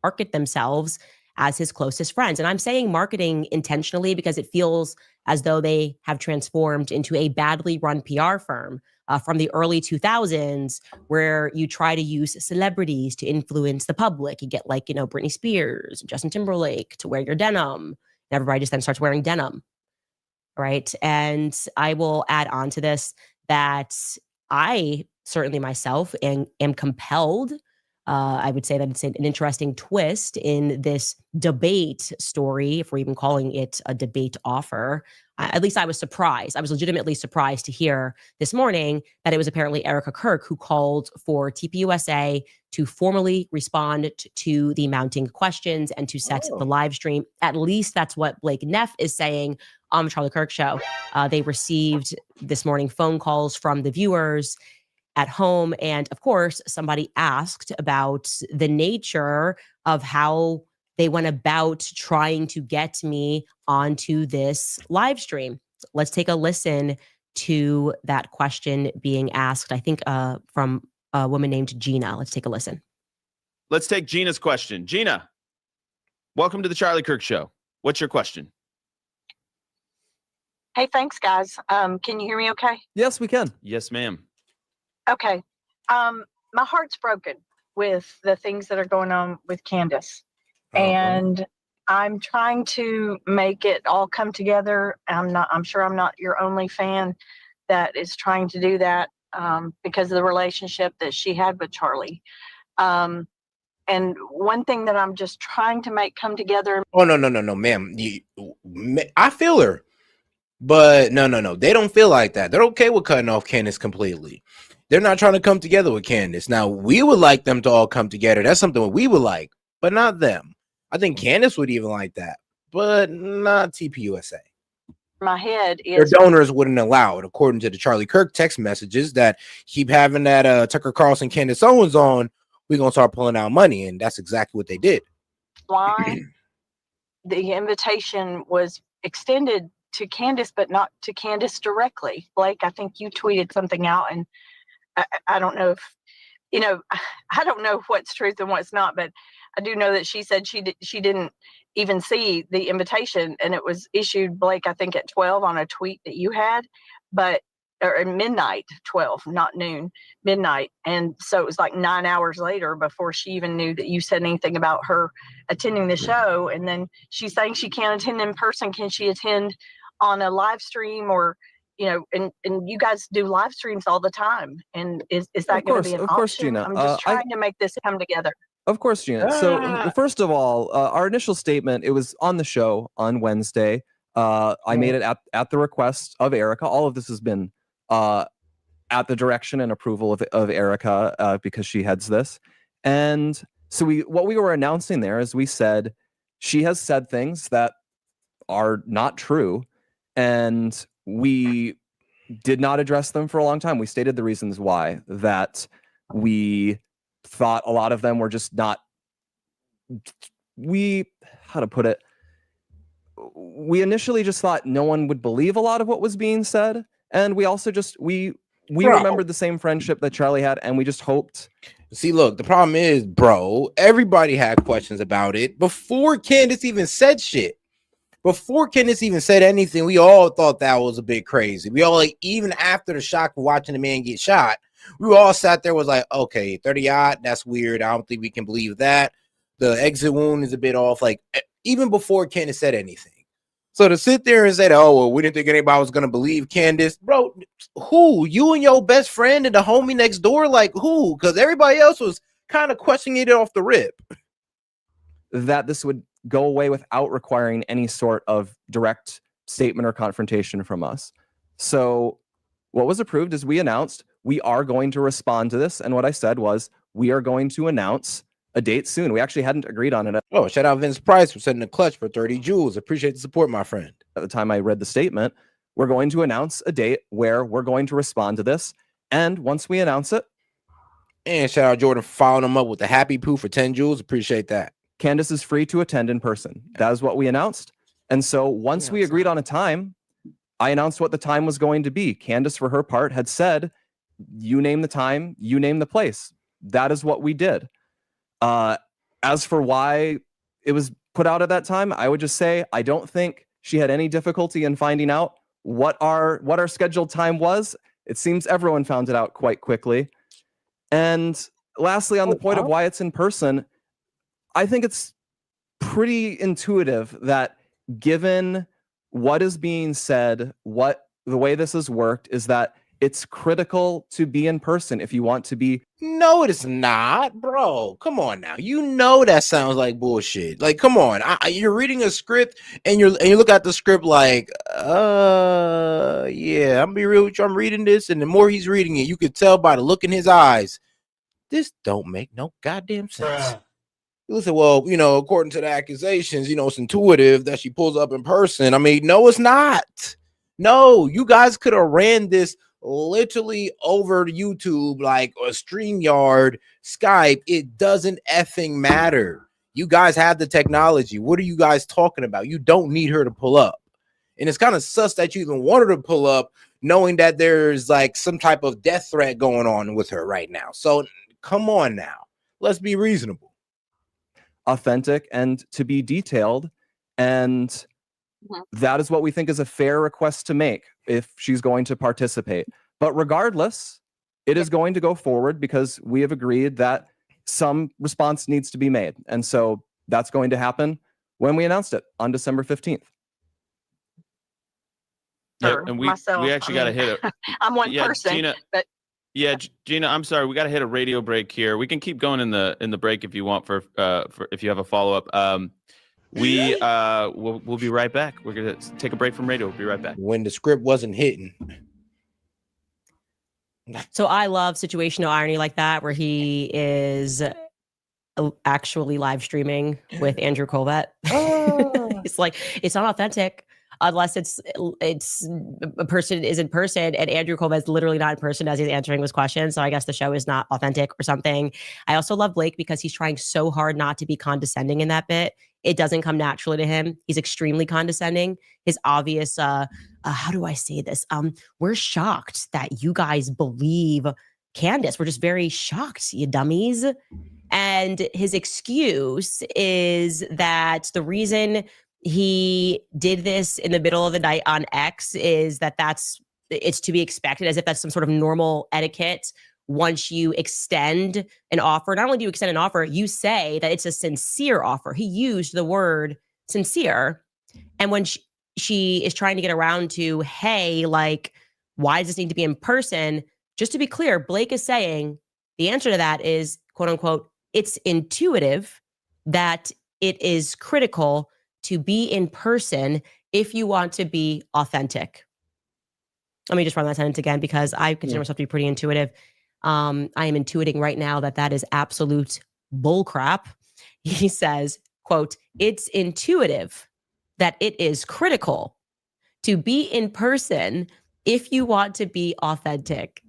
S2: Market themselves as his closest friends. And I'm saying marketing intentionally because it feels as though they have transformed into a badly run PR firm from the early 2000s, where you try to use celebrities to influence the public. You get like, Britney Spears, Justin Timberlake to wear your denim. And everybody just then starts wearing denim, right? And I will add on to this that I certainly myself am compelled
S13: I would say that it's an interesting twist in this debate story, if we're even calling it a debate offer. At least I was surprised. I was legitimately surprised to hear this morning that it was apparently Erica Kirk who called for TPUSA to formally respond to the mounting questions and to set the live stream. At least that's what Blake Neff is saying on the Charlie Kirk show. They received this morning phone calls from the viewers at home. And of course, somebody asked about the nature of how they went about trying to get me onto this live stream. Let's take a listen to that question being asked, I think from a woman named Gina. Let's take a listen.
S15: Let's take Gina's question. Gina, welcome to the Charlie Kirk Show. What's your question?
S17: Hey, thanks, guys. Can you hear me okay?
S15: Yes, we can. Yes, ma'am.
S17: Okay. My heart's broken with the things that are going on with Candace. And I'm trying to make it all come together. I'm sure I'm not your only fan that is trying to do that because of the relationship that she had with Charlie. And one thing that I'm just trying to make come together.
S4: Oh, no, ma'am. I feel her. But no. They don't feel like that. They're okay with cutting off Candace completely. They're not trying to come together with Candace. Now, we would like them to all come together. That's something we would like, but not them. I think Candace would even like that, but not TPUSA.
S17: My head
S4: Their
S17: is
S4: donors wouldn't allow it, according to the Charlie Kirk text messages that keep having that Tucker Carlson, Candace Owens on. We're going to start pulling out money, and that's exactly what they did.
S17: why the invitation was extended to Candace, but not to Candace directly. Blake, I think you tweeted something out, and I don't know if, I don't know what's truth and what's not, but I do know that she said she didn't even see the invitation, and it was issued, Blake, I think at 12 on a tweet that you had, or at midnight, 12, not noon, midnight. And so it was like 9 hours later before she even knew that you said anything about her attending the show. And then she's saying she can't attend in person. Can she attend on a live stream or, and you guys do live streams all the time. And is that going to be an option?
S19: Of course, Gina.
S17: I'm just trying to make this come together.
S19: Of course, Gina. So first of all, our initial statement, it was on the show on Wednesday. I made it at the request of Erica. All of this has been at the direction and approval of Erica because she heads this. And so what we were announcing there is we said she has said things that are not true, and we did not address them for a long time. We stated the reasons why, that we thought a lot of them were just not, how to put it, we initially just thought no one would believe a lot of what was being said. And we also just, we remembered the same friendship that Charlie had, and we just hoped.
S4: See, look, the problem is, bro, everybody had questions about it before Candace even said shit. Before Candace even said anything, we all thought that was a bit crazy. We all, like, even after the shock of watching the man get shot, we all sat there was like, okay, 30-odd, that's weird. I don't think we can believe that. The exit wound is a bit off. Like, even before Candace said anything. So to sit there and say, oh, well, we didn't think anybody was going to believe Candace. Bro, who? You and your best friend and the homie next door? Like, who? Because everybody else was kind of questioning it off the rip.
S19: That this would go away without requiring any sort of direct statement or confrontation from us. So what was approved is we announced we are going to respond to this. And what I said was we are going to announce a date soon. We actually hadn't agreed on it.
S4: Oh, shout out Vince Price for setting the clutch for 30 joules. Appreciate the support, my friend.
S19: At the time I read the statement, we're going to announce a date where we're going to respond to this. And once we announce it.
S4: And shout out Jordan for following him up with the happy poo for 10 joules. Appreciate that.
S19: Candace is free to attend in person. That is what we announced. And so once we agreed on a time, I announced what the time was going to be. Candace, for her part, had said, you name the time, you name the place. That is what we did. As for why it was put out at that time, I would just say I don't think she had any difficulty in finding out what our scheduled time was. It seems everyone found it out quite quickly. And lastly, on the point of why it's in person, I think it's pretty intuitive that given what is being said, what the way this has worked is that It's critical to be in person if you want to be.
S4: No, it is not, bro. Come on now. You know that sounds like bullshit. Like, come on. You're reading a script and you look at the script like, yeah, I'm gonna be real with you. I'm reading this, and the more he's reading it, you could tell by the look in his eyes, this don't make no goddamn sense. Listen, well, according to the accusations, it's intuitive that she pulls up in person. I mean, no, it's not. No, you guys could have ran this literally over YouTube, like a StreamYard, Skype. It doesn't effing matter. You guys have the technology. What are you guys talking about? You don't need her to pull up. And it's kind of sus that you even wanted to pull up, knowing that there's like some type of death threat going on with her right now. So come on now. Let's be reasonable.
S19: Authentic and to be detailed. And that is what we think is a fair request to make if she's going to participate. But regardless, it is going to go forward because we have agreed that some response needs to be made. And so that's going to happen when we announced it on December 15th.
S15: Yeah, and we actually got to hit it.
S17: I'm one person,
S15: Gina,
S17: but
S15: yeah, Gina, I'm sorry, we got to hit a radio break here. We can keep going in the break if you want for if you have a follow up. We'll be right back. We're gonna take a break from radio. We'll be right back.
S4: When the script wasn't hitting.
S13: So I love situational irony like that, where he is actually live streaming with Andrew Colbert. It's like, it's not authentic unless it's a person is in person, and Andrew Colbert is literally not in person as he's answering this question. So I guess the show is not authentic or something. I also love Blake because he's trying so hard not to be condescending in that bit. It doesn't come naturally to him. He's extremely condescending. His obvious, how do I say this? We're shocked that you guys believe Candace. We're just very shocked, you dummies. And his excuse is that the reason he did this in the middle of the night on X is that it's to be expected, as if that's some sort of normal etiquette. Once you extend an offer, not only do you extend an offer, you say that it's a sincere offer. He used the word sincere. And when she is trying to get around to, hey, like, why does this need to be in person? Just to be clear, Blake is saying the answer to that is, quote unquote, it's intuitive that it is critical to be in person if you want to be authentic. Let me just run that sentence again because I consider myself to be pretty intuitive. I am intuiting right now that is absolute bullcrap. He says, quote, it's intuitive that it is critical to be in person if you want to be authentic.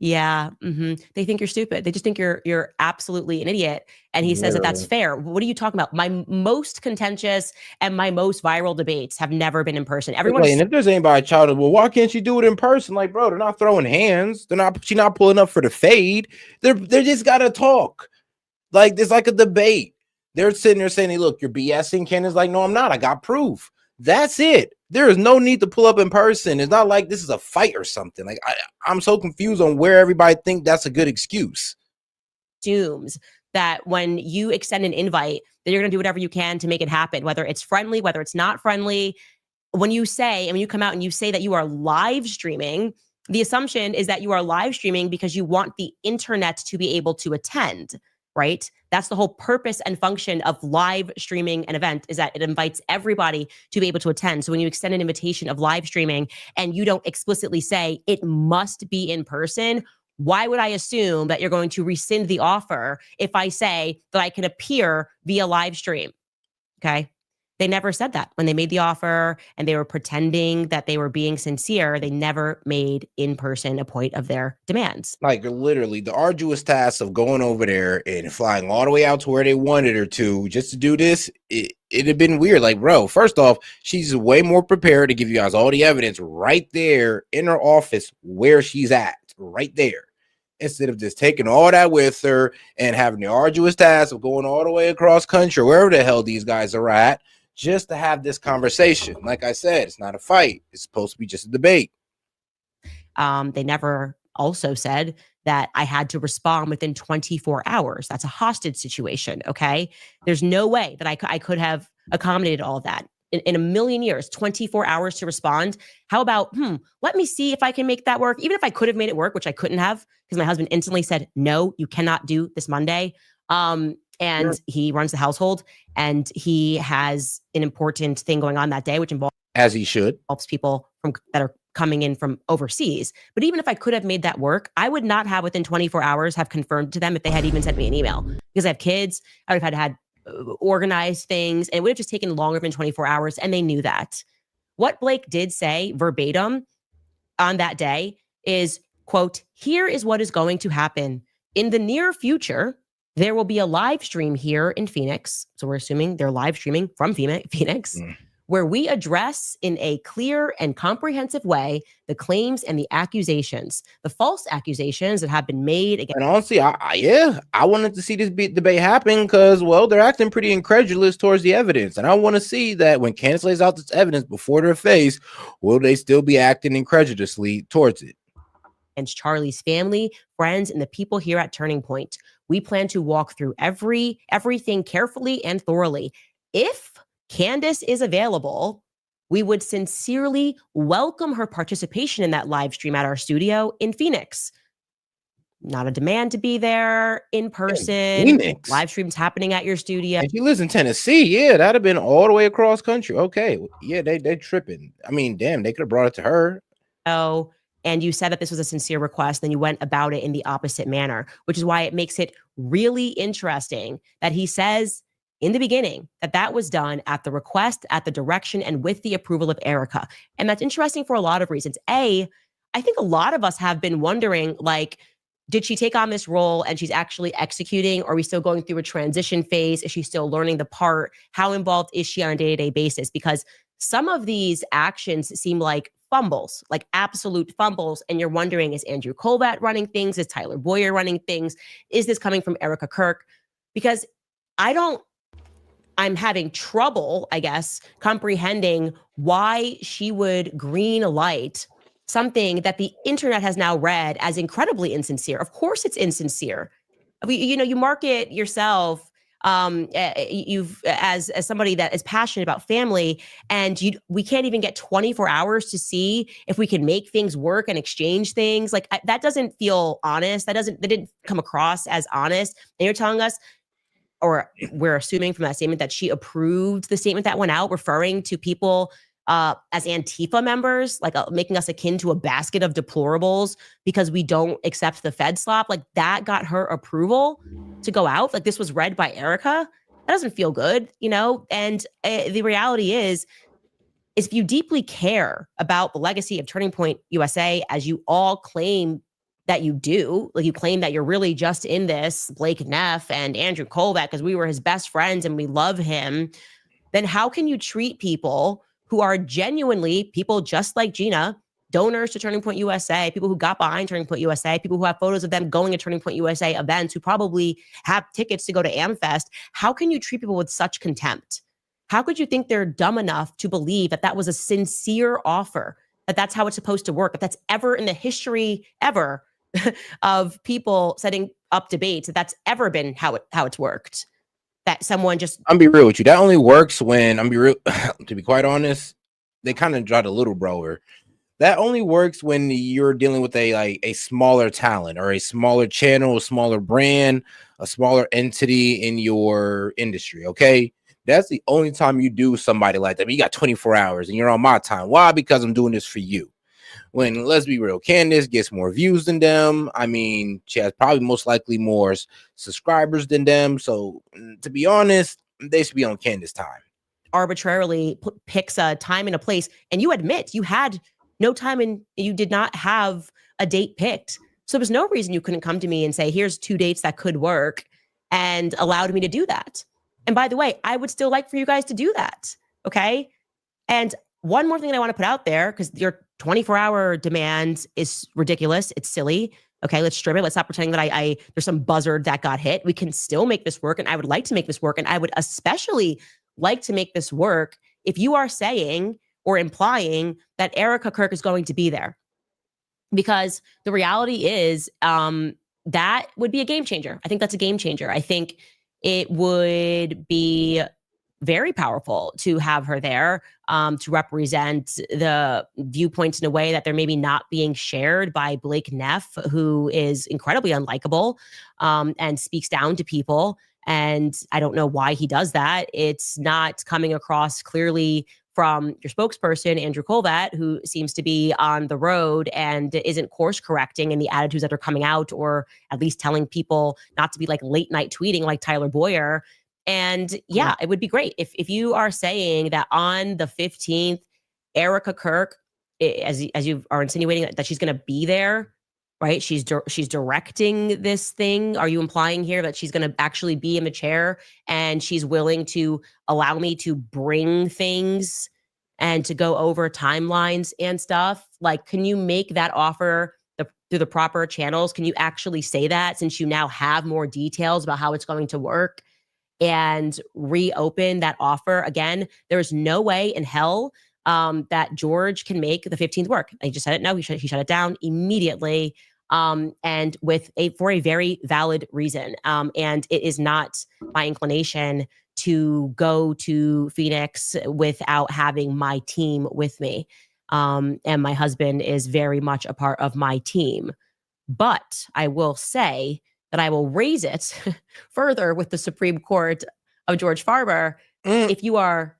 S13: Yeah. They think you're stupid. They just think you're absolutely an idiot. And he says that that's fair. What are you talking about? My most contentious and my most viral debates have never been in person. Everyone.
S4: And if there's anybody childhood, well, why can't you do it in person? Like, bro, they're not throwing hands. She's not pulling up for the fade. They just gotta talk. Like, there's like a debate. They're sitting there saying, hey, look, you're BSing. Ken's like, no, I'm not. I got proof. That's it. There is no need to pull up in person. It's not like this is a fight or something. Like, I'm so confused on where everybody think that's a good excuse.
S13: Assumes that when you extend an invite, that you're going to do whatever you can to make it happen, whether it's friendly, whether it's not friendly. When you say, and when you come out and you say that you are live streaming, the assumption is that you are live streaming because you want the internet to be able to attend, right? That's the whole purpose and function of live streaming an event, is that it invites everybody to be able to attend. So when you extend an invitation of live streaming and you don't explicitly say it must be in person, why would I assume that you're going to rescind the offer if I say that I can appear via live stream? Okay. They never said that when they made the offer and they were pretending that they were being sincere. They never made in person a point of their demands.
S4: Like, literally the arduous task of going over there and flying all the way out to where they wanted her to just to do this. It'd have been weird. Like, bro, first off, she's way more prepared to give you guys all the evidence right there in her office where she's at, right there. Instead of just taking all that with her and having the arduous task of going all the way across country, wherever the hell these guys are at, just to have this conversation. Like I said, it's not a fight. It's supposed to be just a debate.
S13: They never also said that I had to respond within 24 hours. That's a hostage situation, okay? There's no way that I could have accommodated all of that. in a million years, 24 hours to respond. How about, let me see if I can make that work. Even if I could have made it work, which I couldn't have, because my husband instantly said, no, you cannot do this Monday. And he runs the household, and he has an important thing going on that day, which involves,
S4: as he should,
S13: helps people that are coming in from overseas. But even if I could have made that work, I would not have within 24 hours have confirmed to them if they had even sent me an email, because I have kids. I would have had organized things, and it would have just taken longer than 24 hours, and they knew that. What Blake did say verbatim on that day is, quote, "Here is what is going to happen. In the near future, there will be a live stream here in Phoenix." So we're assuming they're live streaming from Phoenix, where we address in a clear and comprehensive way the claims and the accusations, the false accusations that have been made against.
S4: And honestly, I wanted to see this debate happen because, well, they're acting pretty incredulous towards the evidence. And I want to see that when Candace lays out this evidence before their face, will they still be acting incredulously towards it?
S13: And Charlie's family, friends, and the people here at Turning Point. We plan to walk through everything carefully and thoroughly. If Candace is available, we would sincerely welcome her participation in that live stream at our studio in Phoenix. Not a demand to be there in person.
S4: Phoenix.
S13: Live streams happening at your studio.
S4: If you live in Tennessee, yeah, that'd have been all the way across country. Okay, yeah, they tripping. I mean, damn, they could have brought it to her.
S13: Oh, and you said that this was a sincere request, then you went about it in the opposite manner, which is why it makes it really interesting that he says in the beginning that that was done at the request, at the direction, and with the approval of Erica. And that's interesting for a lot of reasons. I think a lot of us have been wondering, like, did she take on this role and she's actually executing? Or are we still going through a transition phase? Is she still learning the part? How involved is she on a day-to-day basis? Because some of these actions seem like fumbles, like absolute fumbles. And you're wondering, is Andrew Colbat running things? Is Tyler Boyer running things? Is this coming from Erica Kirk? Because I'm having trouble, I guess, comprehending why she would green light something that the internet has now read as incredibly insincere. Of course it's insincere. You market yourself as somebody that is passionate about family, and we can't even get 24 hours to see if we can make things work and exchange things. Like, that doesn't feel honest. That didn't come across as honest. And you're telling us, or we're assuming from that statement, that she approved the statement that went out, referring to people as Antifa members, like making us akin to a basket of deplorables because we don't accept the Fed slop. Like, that got her approval to go out. Like, this was read by Erica. That doesn't feel good, And the reality is if you deeply care about the legacy of Turning Point USA, as you all claim that you do, like you claim that you're really just in this, Blake Neff and Andrew Colbat, because we were his best friends and we love him, then how can you treat people who are genuinely people just like Gina, donors to Turning Point USA, people who got behind Turning Point USA, people who have photos of them going to Turning Point USA events, who probably have tickets to go to AmFest? How can you treat people with such contempt? How could you think they're dumb enough to believe that that was a sincere offer, that that's how it's supposed to work, that that's ever in the history ever of people setting up debates, that's ever been how it's worked? That someone just...
S4: I'm be real with you. That only works when, to be quite honest, they kind of draw the little broer. That only works when you're dealing with a smaller talent or a smaller channel, a smaller brand, a smaller entity in your industry. Okay. That's the only time you do somebody like that. You got 24 hours and you're on my time. Why? Because I'm doing this for you. When, let's be real, Candace gets more views than them. I mean, she has probably most likely more subscribers than them. So to be honest, they should be on Candace time.
S13: Arbitrarily picks a time and a place, and you admit you had no time and you did not have a date picked. So there's no reason you couldn't come to me and say, here's 2 dates that could work, and allowed me to do that. And by the way, I would still like for you guys to do that. Okay. And one more thing that I want to put out there, because your 24-hour demand is ridiculous. It's silly. Okay, let's strip it. Let's stop pretending that there's some buzzard that got hit. We can still make this work, and I would like to make this work, and I would especially like to make this work if you are saying or implying that Erica Kirk is going to be there. Because the reality is that would be a game changer. I think that's a game changer. I think it would be very powerful to have her there to represent the viewpoints in a way that they're maybe not being shared by Blake Neff, who is incredibly unlikable and speaks down to people. And I don't know why he does that. It's not coming across clearly from your spokesperson, Andrew Colvat, who seems to be on the road and isn't course correcting in the attitudes that are coming out, or at least telling people not to be like late night tweeting like Tyler Boyer. And yeah, it would be great if you are saying that on the 15th, Erica Kirk, as you are insinuating that she's going to be there, right? She's directing this thing. Are you implying here that she's going to actually be in the chair and she's willing to allow me to bring things and to go over timelines and stuff? Like, can you make that offer through the proper channels? Can you actually say that, since you now have more details about how it's going to work, and reopen that offer again? There's no way in hell that George can make the 15th work. I just said it. No, he shut it down immediately, and for a very valid reason. And it is not my inclination to go to Phoenix without having my team with me. And my husband is very much a part of my team. But I will say that I will raise it further with the Supreme Court of George Farber. If you are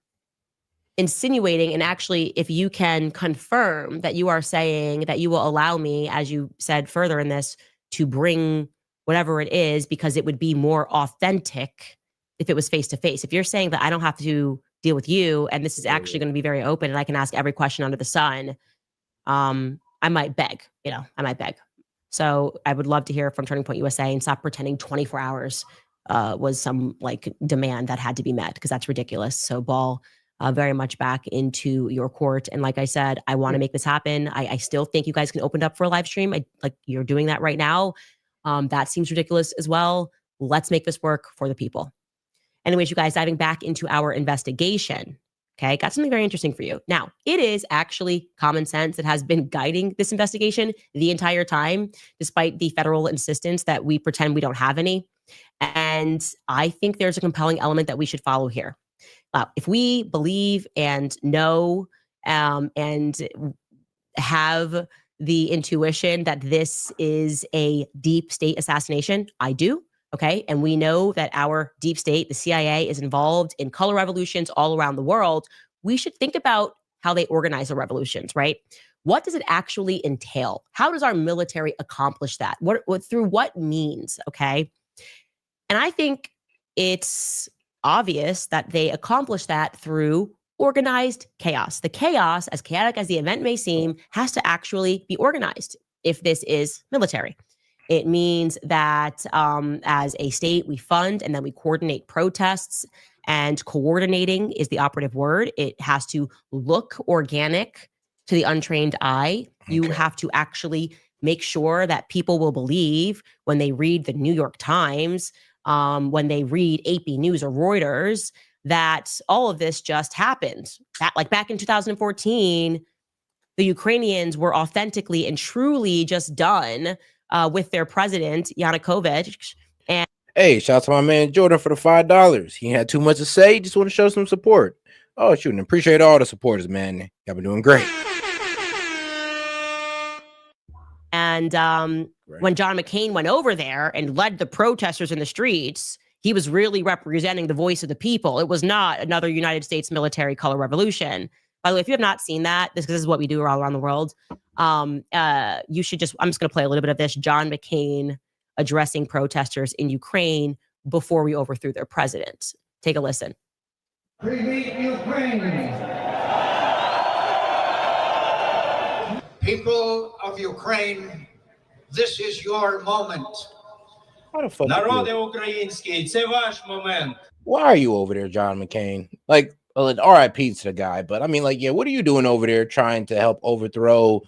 S13: insinuating, and actually if you can confirm that you are saying that you will allow me, as you said further in this, to bring whatever it is, because it would be more authentic if it was face-to-face. If you're saying that I don't have to deal with you, and this is actually going to be very open and I can ask every question under the sun, I might beg, I might beg. So I would love to hear from Turning Point USA, and stop pretending 24 hours was some like demand that had to be met, because that's ridiculous. So ball very much back into your court. And like I said, I want to make this happen. I still think you guys can open up for a live stream. Like you're doing that right now. That seems ridiculous as well. Let's make this work for the people. Anyways, you guys, diving back into our investigation. Okay, got something very interesting for you. Now, it is actually common sense that has been guiding this investigation the entire time, despite the federal insistence that we pretend we don't have any. And I think there's a compelling element that we should follow here. If we believe and know and have the intuition that this is a deep state assassination, I do. Okay. And we know that our deep state, the CIA, is involved in color revolutions all around the world. We should think about how they organize the revolutions, right? What does it actually entail? How does our military accomplish that? What through what means? Okay. And I think it's obvious that they accomplish that through organized chaos. The chaos, as chaotic as the event may seem, has to actually be organized if this is military. It means that as a state, we fund and then we coordinate protests, and coordinating is the operative word. It has to look organic to the untrained eye. You have to actually make sure that people will believe when they read the New York Times, when they read AP News or Reuters, that all of this just happened. That, like back in 2014, the Ukrainians were authentically and truly just done with their president, Yanukovych. And
S4: hey, shout out to my man Jordan for the $5. He had too much to say. Just want to show some support. Oh, shoot. And appreciate all the supporters, man. Y'all been doing great.
S13: And when John McCain went over there and led the protesters in the streets, he was really representing the voice of the people. It was not another United States military color revolution. By the way, if you have not seen that, this is what we do all around the world. You should just, I'm just going to play a little bit of this. John McCain addressing protesters in Ukraine before we overthrew their president. Take a listen.
S5: People of Ukraine, this is your moment.
S4: How the fuck
S5: Народи український, це ваш момент.
S4: Why are you over there, John McCain? Like, RIP to the guy, but I mean, like, yeah, what are you doing over there trying to help overthrow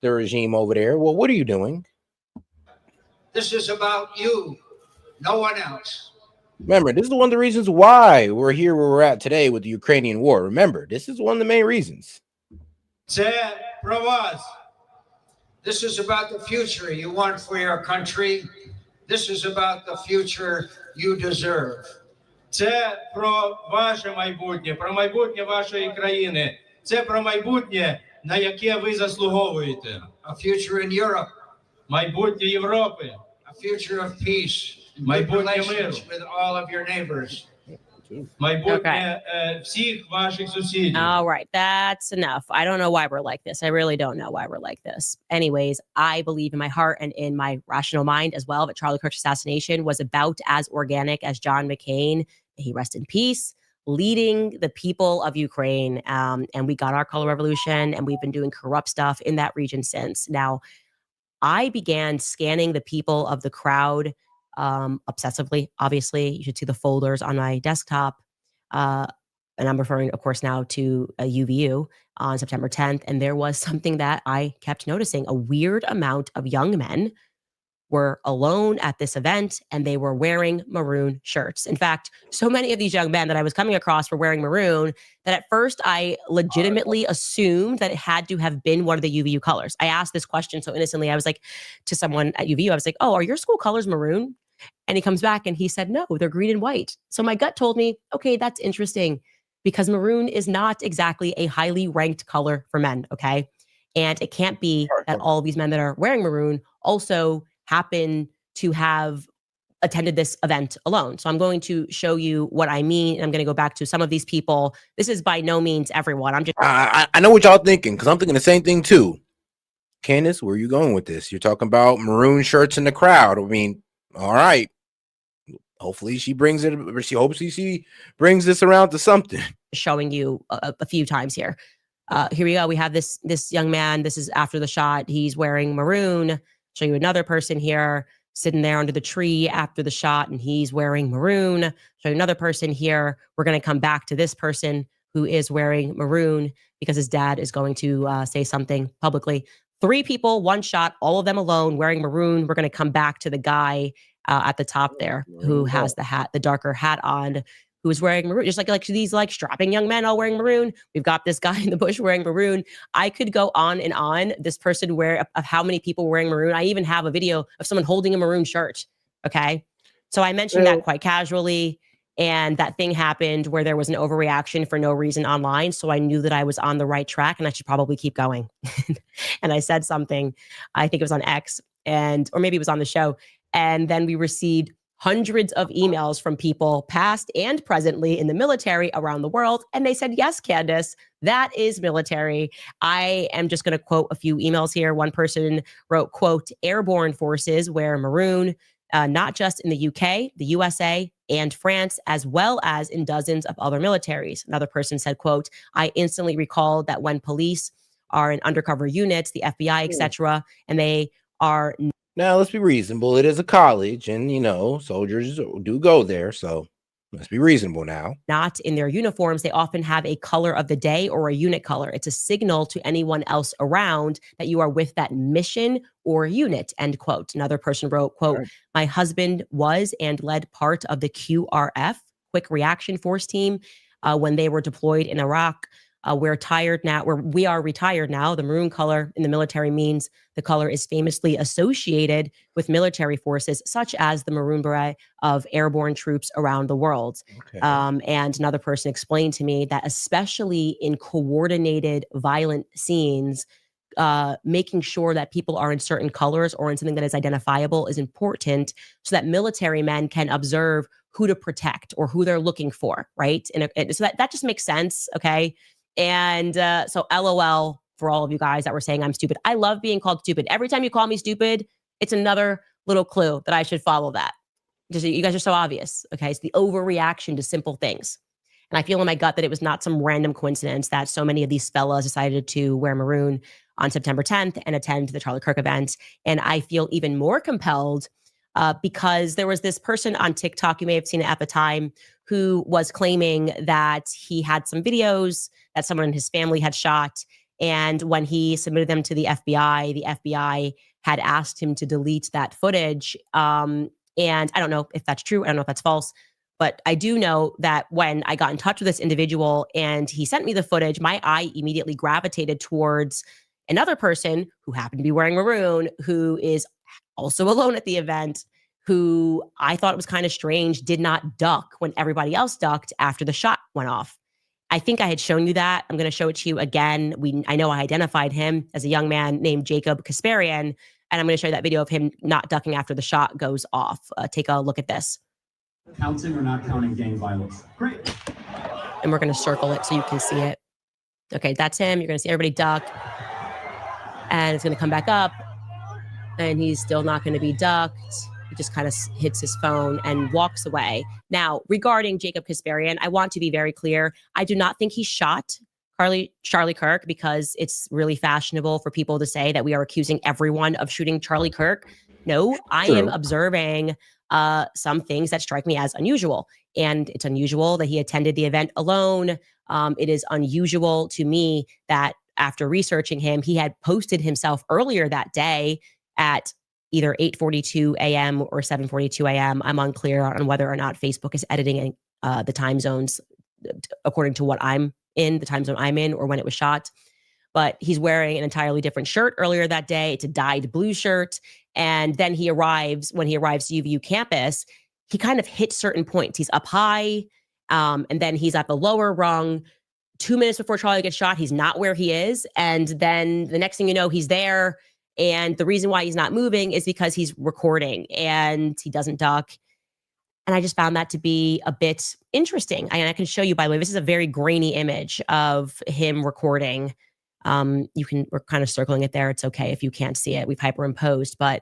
S4: the regime over there? Well, what are you doing?
S5: This is about you, no one else.
S4: Remember, this is one of the reasons why we're here where we're at today with the Ukrainian war. Remember, this is one of the main reasons.
S5: Це про вас. This is about the future you want for your country. This is about the future you deserve. Це про ваше майбутнє, про майбутнє вашої країни. Це про майбутнє, на яке ви заслуговуєте. A future in Europe. Майбутнє Європи. A future of peace. Майбутнє миру. With all of your neighbors. Майбутнє всіх ваших сусідів.
S13: All right, that's enough. I don't know why we're like this. I really don't know why we're like this. Anyways, I believe in my heart and in my rational mind as well that Charlie Kirk's assassination was about as organic as John McCain, may he rest in peace, leading the people of Ukraine. And we got our color revolution, and we've been doing corrupt stuff in that region since. Now, I began scanning the people of the crowd obsessively. Obviously, you should see the folders on my desktop. And I'm referring, of course, now to a UVU on September 10th. And there was something that I kept noticing. A weird amount of young men were alone at this event, and they were wearing maroon shirts. In fact, so many of these young men that I was coming across were wearing maroon that at first I legitimately assumed that it had to have been one of the UVU colors. I asked this question so innocently. I was like, to someone at UVU, I was like, oh, are your school colors maroon? And he comes back and he said, no, they're green and white. So my gut told me, okay, that's interesting, because maroon is not exactly a highly ranked color for men, okay? And it can't be that all of these men that are wearing maroon also happen to have attended this event alone. So I'm going to show you what I mean. I'm going to go back to some of these people. This is by no means everyone. I'm just
S4: I know what y'all thinking, because I'm thinking the same thing too. Candace, where are you going with this? You're talking about maroon shirts in the crowd. I mean, all right. Hopefully she brings it. She brings this around to something.
S13: Showing you a few times here. Here we go. We have this young man. This is after the shot. He's wearing maroon. Show you another person here sitting there under the tree after the shot, and he's wearing maroon. Show you another person here. We're going to come back to this person who is wearing maroon because his dad is going to say something publicly. 3 people, 1 shot, all of them alone wearing maroon. We're going to come back to the guy at the top there who has the hat, the darker hat on, who is wearing maroon, just like these like strapping young men all wearing maroon. We've got this guy in the bush wearing maroon. I could go on and on. This person of how many people were wearing maroon. I even have a video of someone holding a maroon shirt. Okay. So I mentioned that quite casually. And that thing happened where there was an overreaction for no reason online. So I knew that I was on the right track and I should probably keep going. And I said something, I think it was on X, or maybe it was on the show. And then we received hundreds of emails from people past and presently in the military around the world. And they said, yes, Candace, that is military. I am just going to quote a few emails here. One person wrote, quote, airborne forces wear maroon, not just in the UK, the USA, and France, as well as in dozens of other militaries. Another person said, quote, I instantly recalled that when police are in undercover units, the FBI, etc., and they are...
S4: Now, let's be reasonable. It is a college, and, soldiers do go there, so let's be reasonable now.
S13: Not in their uniforms, they often have a color of the day or a unit color. It's a signal to anyone else around that you are with that mission or unit, end quote. Another person wrote, quote, my husband was and led part of the QRF, Quick Reaction Force team, when they were deployed in Iraq. We are retired now. The maroon color in the military means the color is famously associated with military forces, such as the Maroon Beret of airborne troops around the world. Okay. And another person explained to me that especially in coordinated violent scenes, making sure that people are in certain colors or in something that is identifiable is important so that military men can observe who to protect or who they're looking for, right? And so that just makes sense, okay? And so LOL for all of you guys that were saying I'm stupid. I love being called stupid. Every time you call me stupid, it's another little clue that I should follow that. Just you guys are so obvious. Okay. It's the overreaction to simple things. And I feel in my gut that it was not some random coincidence that so many of these fellas decided to wear maroon on September 10th and attend the Charlie Kirk event. And I feel even more compelled because there was this person on TikTok, you may have seen it at the time, who was claiming that he had some videos that someone in his family had shot. And when he submitted them to the FBI had asked him to delete that footage. And I don't know if that's true. I don't know if that's false. But I do know that when I got in touch with this individual and he sent me the footage, my eye immediately gravitated towards another person who happened to be wearing maroon, who is also alone at the event, who I thought was kind of strange, did not duck when everybody else ducked after the shot went off. I think I had shown you that. I'm going to show it to you again. I know I identified him as a young man named Jacob Kasparian, and I'm going to show you that video of him not ducking after the shot goes off. Take a look at this.
S18: Counting or not counting gang violence? Great.
S13: And we're going to circle it so you can see it. Okay, that's him. You're going to see everybody duck, and it's going to come back up, and he's still not going to be ducked. He just kind of hits his phone and walks away. Now, regarding Jacob Kasparian, I want to be very clear. I do not think he shot Charlie Kirk, because it's really fashionable for people to say that we are accusing everyone of shooting Charlie Kirk. No, I am observing some things that strike me as unusual. And it's unusual that he attended the event alone. It is unusual to me that after researching him, he had posted himself earlier that day at either 8:42 a.m. or 7:42 a.m. I'm unclear on whether or not Facebook is editing the time zones according to what I'm in, the time zone I'm in, or when it was shot. But he's wearing an entirely different shirt earlier that day. It's a dyed blue shirt. And then when he arrives to UVU campus, he kind of hits certain points. He's up high, and then he's at the lower rung. 2 minutes before Charlie gets shot, he's not where he is. And then the next thing you know, he's there. And the reason why he's not moving is because he's recording and he doesn't duck. And I just found that to be a bit interesting. And I can show you, by the way, this is a very grainy image of him recording. We're kind of circling it there. It's okay if you can't see it. We've hyperimposed, but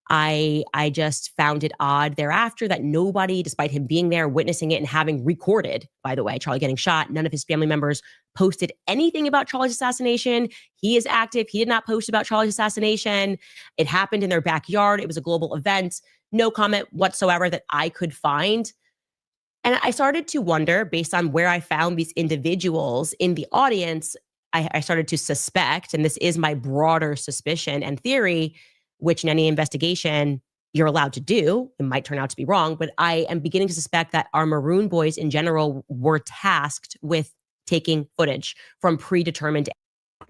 S13: I just found it odd thereafter that nobody, despite him being there, witnessing it and having recorded, by the way, Charlie getting shot, none of his family members posted anything about Charlie's assassination. He is active. He did not post about Charlie's assassination. It happened in their backyard. It was a global event. No comment whatsoever that I could find. And I started to wonder, based on where I found these individuals in the audience, I started to suspect, and this is my broader suspicion and theory, which in any investigation you're allowed to do. It might turn out to be wrong, but I am beginning to suspect that our Maroon Boys in general were tasked with taking footage from predetermined.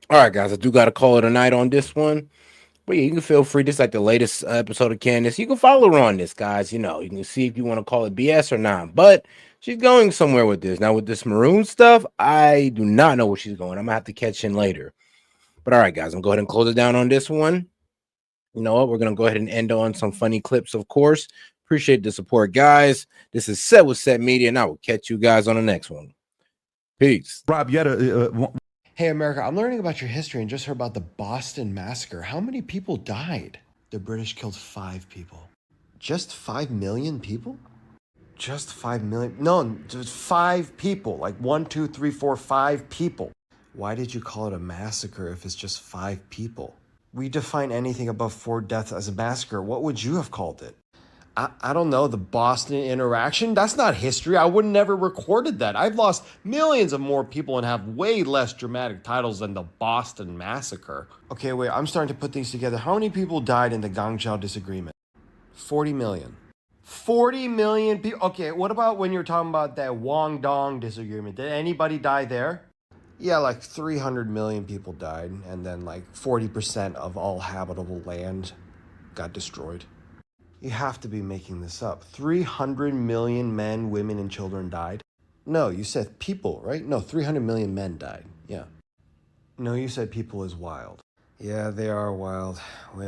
S4: All right, guys, I do got to call it a night on this one. But yeah, you can feel free. This is like the latest episode of Candace. You can follow her on this, guys. You know, you can see if you want to call it BS or not. But she's going somewhere with this. Now, with this Maroon stuff, I do not know where she's going. I'm going to have to catch in later. But all right, guys, I'm going to go ahead and close it down on this one. You know what? We're going to go ahead and end on some funny clips, of course. Appreciate the support, guys. This is Set with Set Media, and I will catch you guys on the next one. Peace.
S21: Rob, you had a... Hey, America, I'm learning about your history and just heard about the Boston Massacre. How many people died? The British killed 5 people. Just 5 million people? Just 5 million? No, just 5 people. Like 1, 2, 3, 4, 5 people. Why did you call it a massacre if it's just 5 people? We define anything above 4 deaths as a massacre. What would you have called it? I don't know, the Boston interaction? That's not history. I would never recorded that. I've lost millions of more people and have way less dramatic titles than the Boston Massacre. Okay, wait, I'm starting to put things together. How many people died in the Guangzhou disagreement? 40 million. 40 million people. Okay, what about when you're talking about that Guangdong disagreement? Did anybody die there? Yeah, like 300 million people died, and then like 40% of all habitable land got destroyed. You have to be making this up. 300 million men, women, and children died? No, you said people, right? No, 300 million men died. Yeah. No, you said people is wild. Yeah, they are wild. Women.